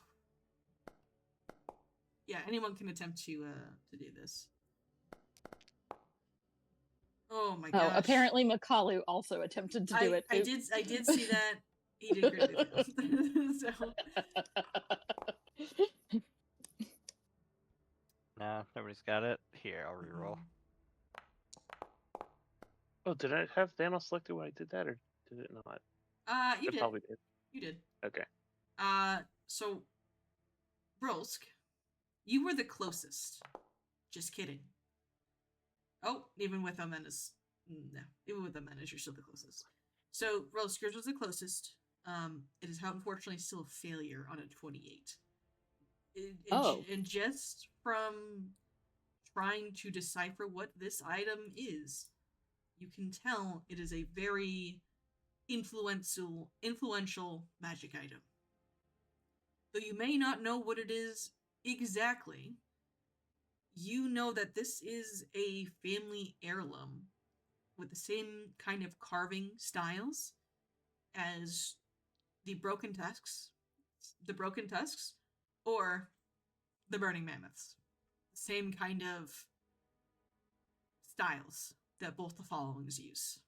Yeah, anyone can attempt to do this. Oh my gosh. Oh, apparently Makalu also attempted to do it. I too. did see that. He did greatly fail. So No, nobody's got it. Here, I'll reroll. Oh, did I have Thanos selected when I did that, or did it not? you I did. probably did. You did. Okay. So Brolsk, you were the closest. Just kidding. Oh, even with Amenas. No, even with Amenas, you're still the closest. So Brolsk, yours was the closest. It is unfortunately still a failure on a 28. And just from trying to decipher what this item is, you can tell it is a very influential magic item. Though you may not know what it is exactly, you know that this is a family heirloom with the same kind of carving styles as the Broken Tusks, or the Burning Mammoths. Same kind of styles that both the followings use.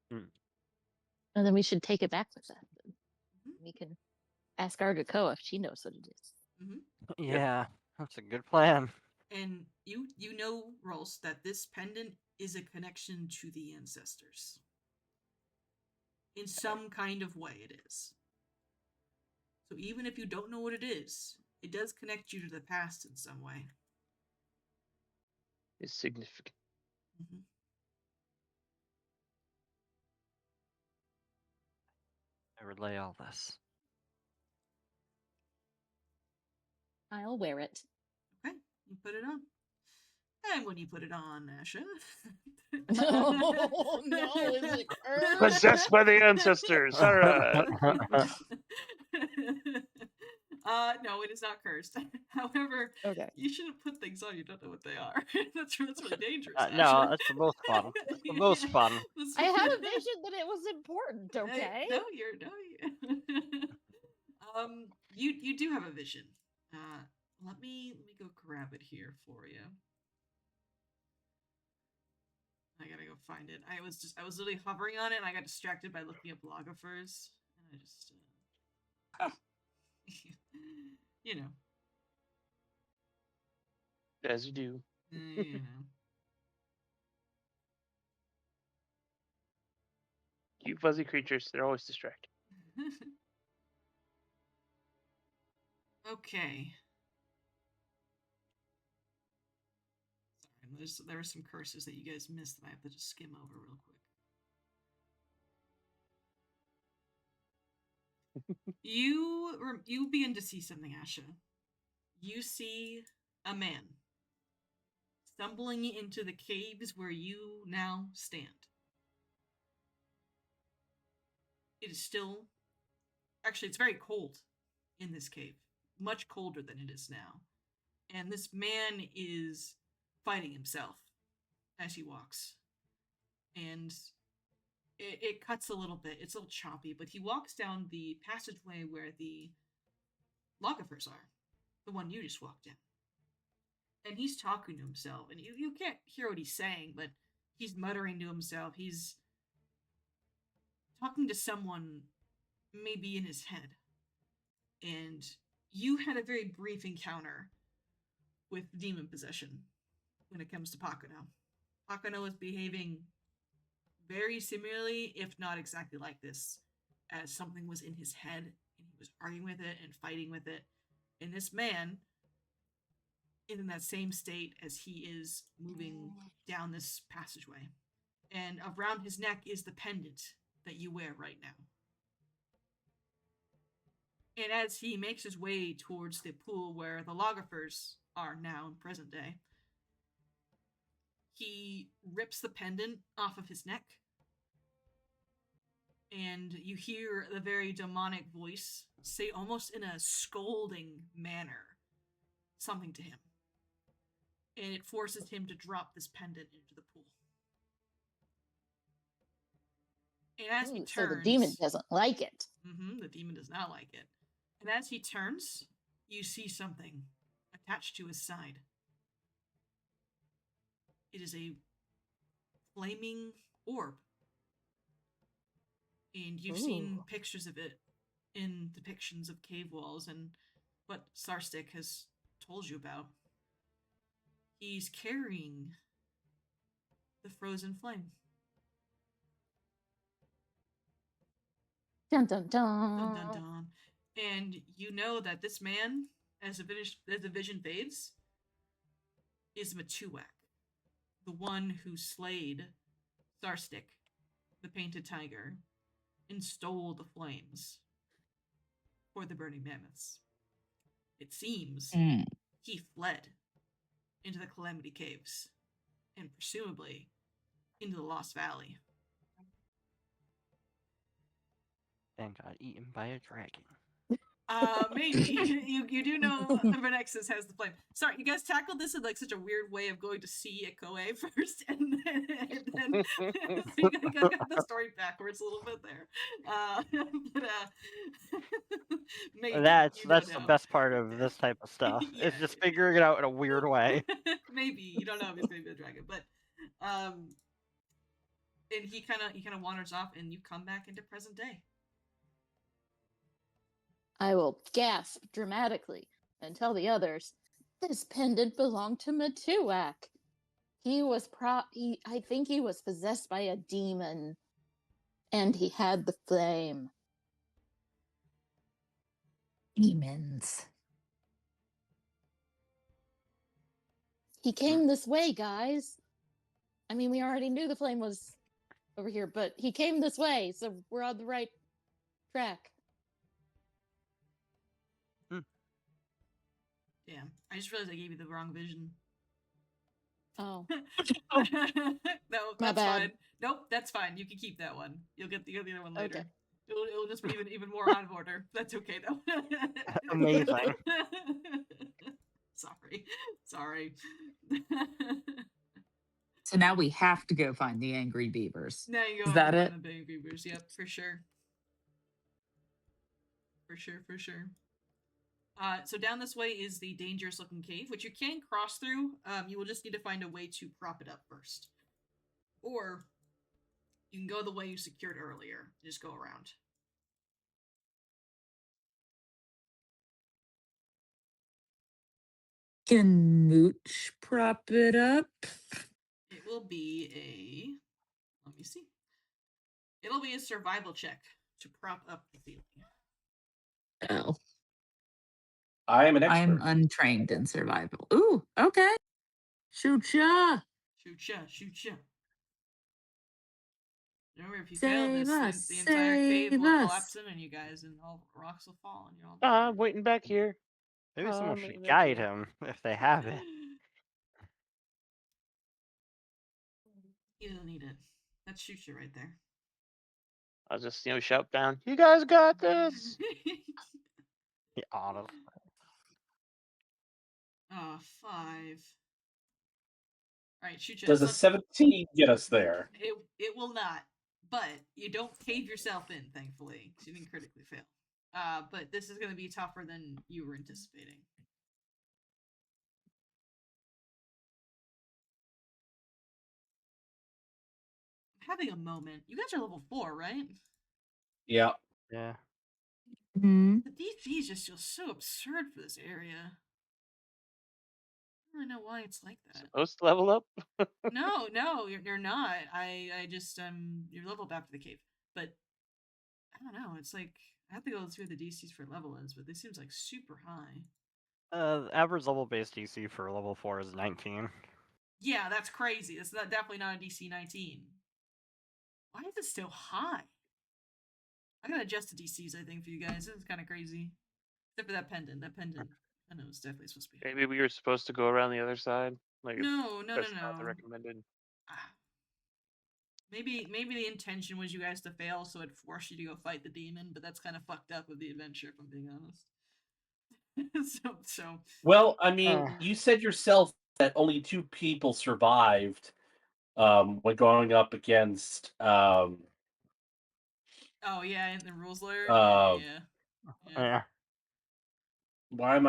And then we should take it back with that. Mm-hmm. We can ask Argakoa if she knows what it is. Mm-hmm. Yeah, that's a good plan. And you know, Rolls, that this pendant is a connection to the ancestors. In some kind of way it is. So even if you don't know what it is, it does connect you to the past in some way. It's significant. Mm-hmm. I relay all this. I'll wear it. Okay, you put it on. And when you put it on, Asha. Oh no, is it cursed? Possessed by the ancestors. All right. No, it is not cursed. However, Okay. you shouldn't put things on you don't know what they are. that's really dangerous. No, Asha. that's the most fun. That's the most fun. I had a vision that it was important, okay? No, you do have a vision. Let me go grab it here for you. I gotta go find it. I was literally hovering on it, and I got distracted by looking up logophers, and I just, you know. As you do. You know. Cute fuzzy creatures, they're always distracting. Okay. Sorry, there were some curses that you guys missed that I have to just skim over real quick. You begin to see something, Asha. You see a man stumbling into the caves where you now stand. It is still... Actually, it's very cold in this cave. Much colder than it is now. And this man is fighting himself as he walks. And it cuts a little bit. It's a little choppy, but he walks down the passageway where the logophers are. The one you just walked in. And he's talking to himself. And you can't hear what he's saying, but he's muttering to himself. He's talking to someone maybe in his head. And you had a very brief encounter with demon possession when it comes to Pakuno. Pakuno is behaving very similarly, if not exactly like this, as something was in his head, and he was arguing with it and fighting with it. And this man is in that same state as he is moving down this passageway. And around his neck is the pendant that you wear right now. And as he makes his way towards the pool where the logophers are now in present day, he rips the pendant off of his neck, and you hear the very demonic voice say, almost in a scolding manner, something to him. And it forces him to drop this pendant into the pool. And as he turns... So the demon doesn't like it. The demon does not like it. And as he turns, you see something attached to his side. It is a flaming orb. And you've seen pictures of it in depictions of cave walls and what Sarstick has told you about. He's carrying the frozen flame. Dun dun dun. Dun dun dun. And you know that this man, as the vision fades, is Matuak, the one who slayed Sarstick, the painted tiger, and stole the flames for the burning mammoths. It seems he fled into the Calamity Caves and presumably into the Lost Valley. And got eaten by a dragon. Maybe you do know Venexus has the flame. Sorry, you guys tackled this in like such a weird way of going to see at Koei first, and then so you guys got the story backwards a little bit there. But maybe That's you don't the know. best part of this type of stuff. Yeah. It's just figuring it out in a weird way. Maybe you don't know if he's gonna be a dragon, but and he kind of wanders off, and you come back into present day. I will gasp dramatically and tell the others, this pendant belonged to Matuak. He was I think he was possessed by a demon, and he had the flame. Demons. He came this way, guys. I mean, we already knew the flame was over here, but he came this way, so we're on the right track. Damn, I just realized I gave you the wrong vision. Oh. No, My that's bad. fine. Nope, that's fine. You can keep that one. You'll get the other one later. Okay. It'll just be even more out of order. That's okay though. Amazing. Sorry. So now we have to go find the angry beavers. Now you go Is that over it? the baby beavers. Yep, for sure. For sure. So down this way is the dangerous looking cave, which you can cross through. You will just need to find a way to prop it up first. Or you can go the way you secured earlier. Just go around. Can Mooch prop it up? It will be let me see. It'll be a survival check to prop up the ceiling. Oh, I am an expert. I'm untrained in survival. Ooh, okay. Shoot ya. Shoot ya. Remember, if you fail Save this, us, the entire cave will save us. collapse in on you guys, and all rocks will fall, and you're all. I'm waiting back here. Maybe someone Maybe should they guide do. him if they have it. You don't need it. That shoots you right there. I'll just shout down. You guys got this. Yeah, honest. 5. All right, shoot you. Does a 17 get us there? It will not, but you don't cave yourself in, thankfully, because you didn't critically fail. But this is going to be tougher than you were anticipating. I'm having a moment. You guys are level 4, right? Yeah. Yeah. Hmm. The DCs just feel so absurd for this area. I don't know why it's like that. Supposed to level up? No, you're not. I just you're leveled after the cave, but I don't know. It's like I have to go through the DCs for level ends, but this seems like super high. Average level base DC for level 4 is 19. Yeah, that's crazy. That's definitely not a DC 19. Why is it so high? I gotta adjust the DCs, I think, for you guys. This is kind of crazy. Except for that pendant. That pendant, I know it's definitely supposed to be high. Maybe we were supposed to go around the other side. Like No. that's not the recommended. Maybe the intention was you guys to fail, so it forced you to go fight the demon. But that's kind of fucked up with the adventure, if I'm being honest. so. Well, I mean, you said yourself that only 2 people survived when going up against Oh yeah, and the rules lawyer. Yeah. Why am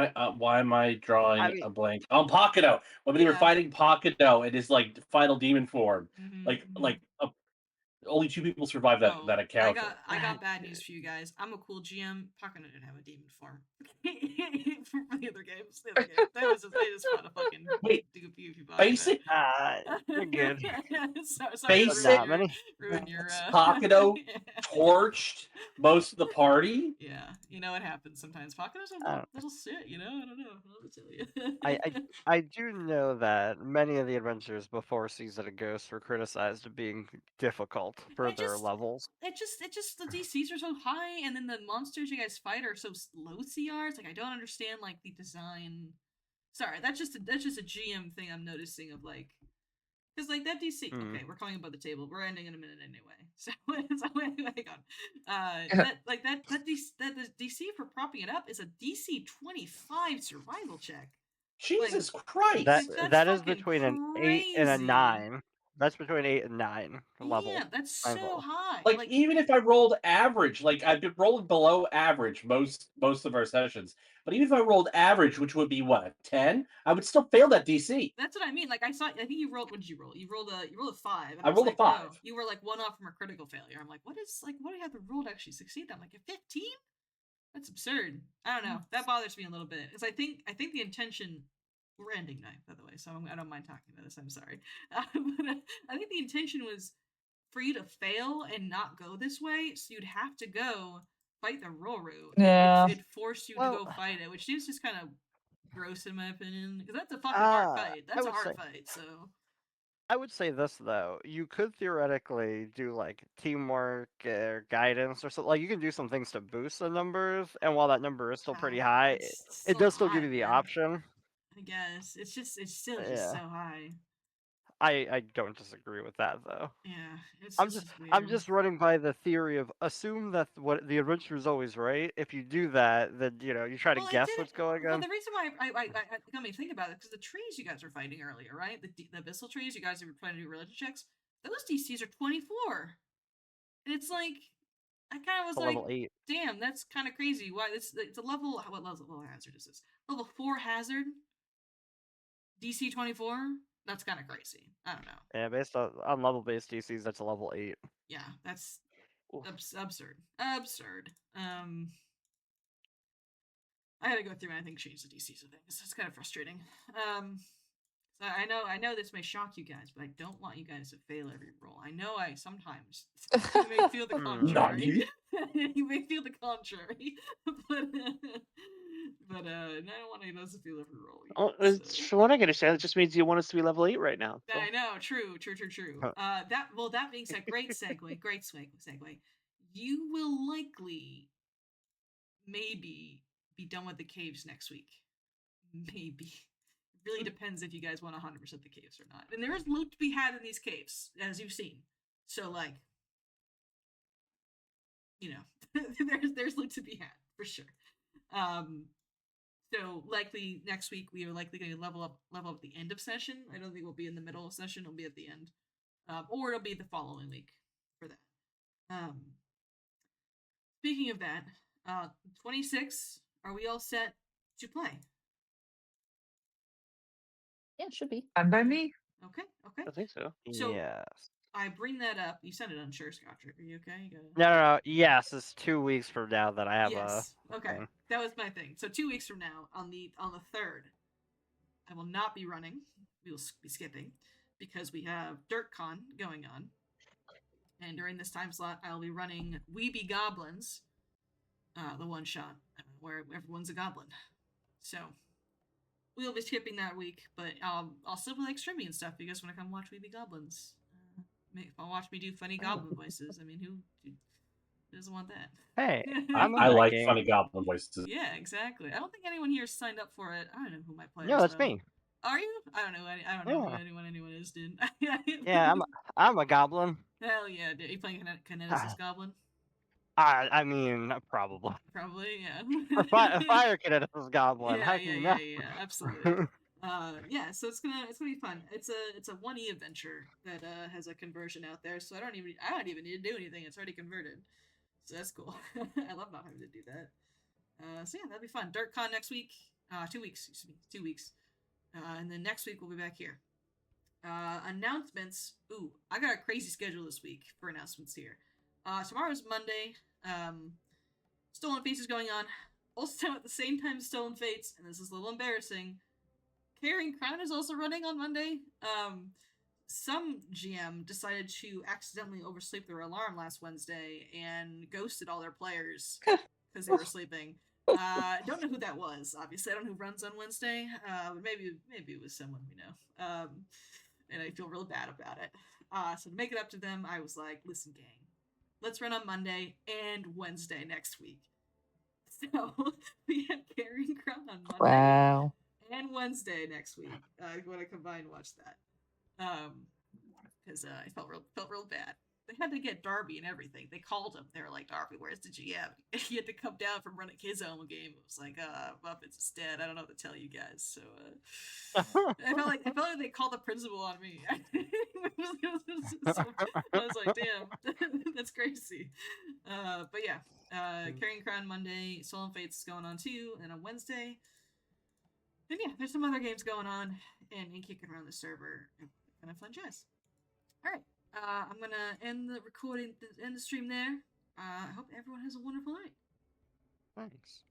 I drawing I mean- a blank? Oh, Pakuto. When they were Yeah. fighting Pakuto in his like final demon form, Mm-hmm. only 2 people survived that encounter. I got bad news for you guys. I'm a cool GM. Pakuto didn't have a demon form for the other games. They just fought a fucking goofy body. Basic. You're good. Sorry Basic. to ruin your Pakuto torched most of the party. Yeah, you know what happens sometimes. Pakuto's a little shit, you know. I don't know. I'll tell you. I do know that many of the adventures before Season of Ghosts were criticized of being difficult difficult for their levels. It just the DCs are so high, and then the monsters you guys fight are so low CRs. Like I don't understand like the design. Sorry, that's just a GM thing I'm noticing of like, because like that DC. Hmm. Okay, we're coming above the table. We're ending in a minute anyway. So anyway, hang on. That DC for propping it up is a DC 25 survival check. Jesus Christ! That is fucking between an 8 and a crazy. 9. That's between 8 and 9 level. Yeah, that's so high. Like even if I rolled average, like I've been rolling below average most of our sessions. But even if I rolled average, which would be what, a 10, I would still fail that DC. That's what I mean. Like I think you rolled. What did you roll? You rolled a 5. And I rolled like, a 5. Oh, you were like one off from a critical failure. I'm like, what do you have to roll to actually succeed? I'm like, a 15? That's absurd. I don't know. That bothers me a little bit because I think the intention. We're ending night, by the way, so I don't mind talking about this. I'm sorry, but I think the intention was for you to fail and not go this way, so you'd have to go fight the roll route. Yeah. It forced you to go fight it, which seems just kind of gross in my opinion, because that's a fucking hard fight. That's a hard fight. So I would say this though: you could theoretically do like teamwork or guidance or something. Like you can do some things to boost the numbers, and while that number is still pretty high, it does still give you the option. I guess it's still just so high. I don't disagree with that though. Yeah, I'm just running by the theory of assume that what the adventure is always right. If you do that, then you try to guess what's going on. Well, the reason why I got me to think about it because the trees you guys were fighting earlier, right? The abyssal trees you guys were trying to do religion checks. Those DCs are 24, and it's like I kind of was like, level 8. Damn, that's kind of crazy. Why it's a level? What level hazard is this? Level 4 hazard. DC 24? That's kind of crazy. I don't know. Yeah, based on level-based DCs, that's a level 8. Yeah, that's absurd. Absurd. I had to go through and I think change the DCs of things. It's kind of frustrating. So I know this may shock you guys, but I don't want you guys to fail every roll. I know I sometimes you may feel the contrary. You may feel the contrary, but I don't want you guys to feel every roll. From what I can understand, it just means you want us to be level 8 right now. So. I know, true. That being said, great segue. You will likely, maybe, be done with the caves next week. Maybe. It really depends if you guys want 100% the caves or not. And there is loot to be had in these caves, as you've seen. So, like, there's loot to be had, for sure. So likely next week we are likely going to level up at the end of session. I don't think we'll be in the middle of session. It'll be at the end, or it'll be the following week for that. Speaking of that, 26. Are we all set to play? Yeah, it should be. Fine by me. Okay. I think so. Yes. I bring that up. You sounded unsure, Scottrick. Are you okay? No. Yes, it's 2 weeks from now that I have Okay, that was my thing. So 2 weeks from now, on the 3rd, I will not be running. We will be skipping because we have DirtCon going on, and during this time slot, I'll be running We Be Goblins, the one shot where everyone's a goblin. So we'll be skipping that week, but I'll still be like streaming and stuff. If you guys want to come watch We Be Goblins. Watch me do funny goblin voices. I mean, who doesn't want that? Hey, I like funny goblin voices. Yeah, exactly. I don't think anyone here signed up for it. I don't know who might play. No, that's me. Are you? I don't know who anyone is, dude. Yeah, I'm a goblin. Hell yeah, dude. Are you playing Kinetic's goblin? I mean, probably. Probably, yeah. Fire Kinetic's goblin. Yeah, absolutely. Yeah, so it's gonna be fun. It's a 1E adventure that has a conversion out there, so I don't even need to do anything. It's already converted, so that's cool. I love not having to do that. So yeah, that'll be fun. DirtCon next week. 2 weeks. Excuse me, 2 weeks. And then next week we'll be back here. Announcements. Ooh, I got a crazy schedule this week for announcements here. Tomorrow's Monday. Stolen Fates is going on. Also at the same time as Stolen Fates, and this is a little embarrassing. Carrying Crown is also running on Monday. Some GM decided to accidentally oversleep their alarm last Wednesday and ghosted all their players because they were sleeping. Don't know who that was. Obviously, I don't know who runs on Wednesday. But maybe it was someone we know. And I feel real bad about it. So to make it up to them, I was like, listen, gang, let's run on Monday and Wednesday next week. So we had Carrying Crown on Monday Wow. and Wednesday next week. I want to combine watch that. Because I felt real bad. They had to get Darby and everything. They called him. They were like, Darby, where's the GM? He had to come down from running his own game. It was like, Muffins is dead. I don't know what to tell you guys. So I felt like they called the principal on me. So, I was like, damn, that's crazy. But yeah, Carrying Crown Monday, Soul and Fates is going on too, and on Wednesday. And yeah, there's some other games going on and kicking around the server. Kind of fun jazz. All right. I'm gonna end the recording, end the stream there. I hope everyone has a wonderful night. Thanks.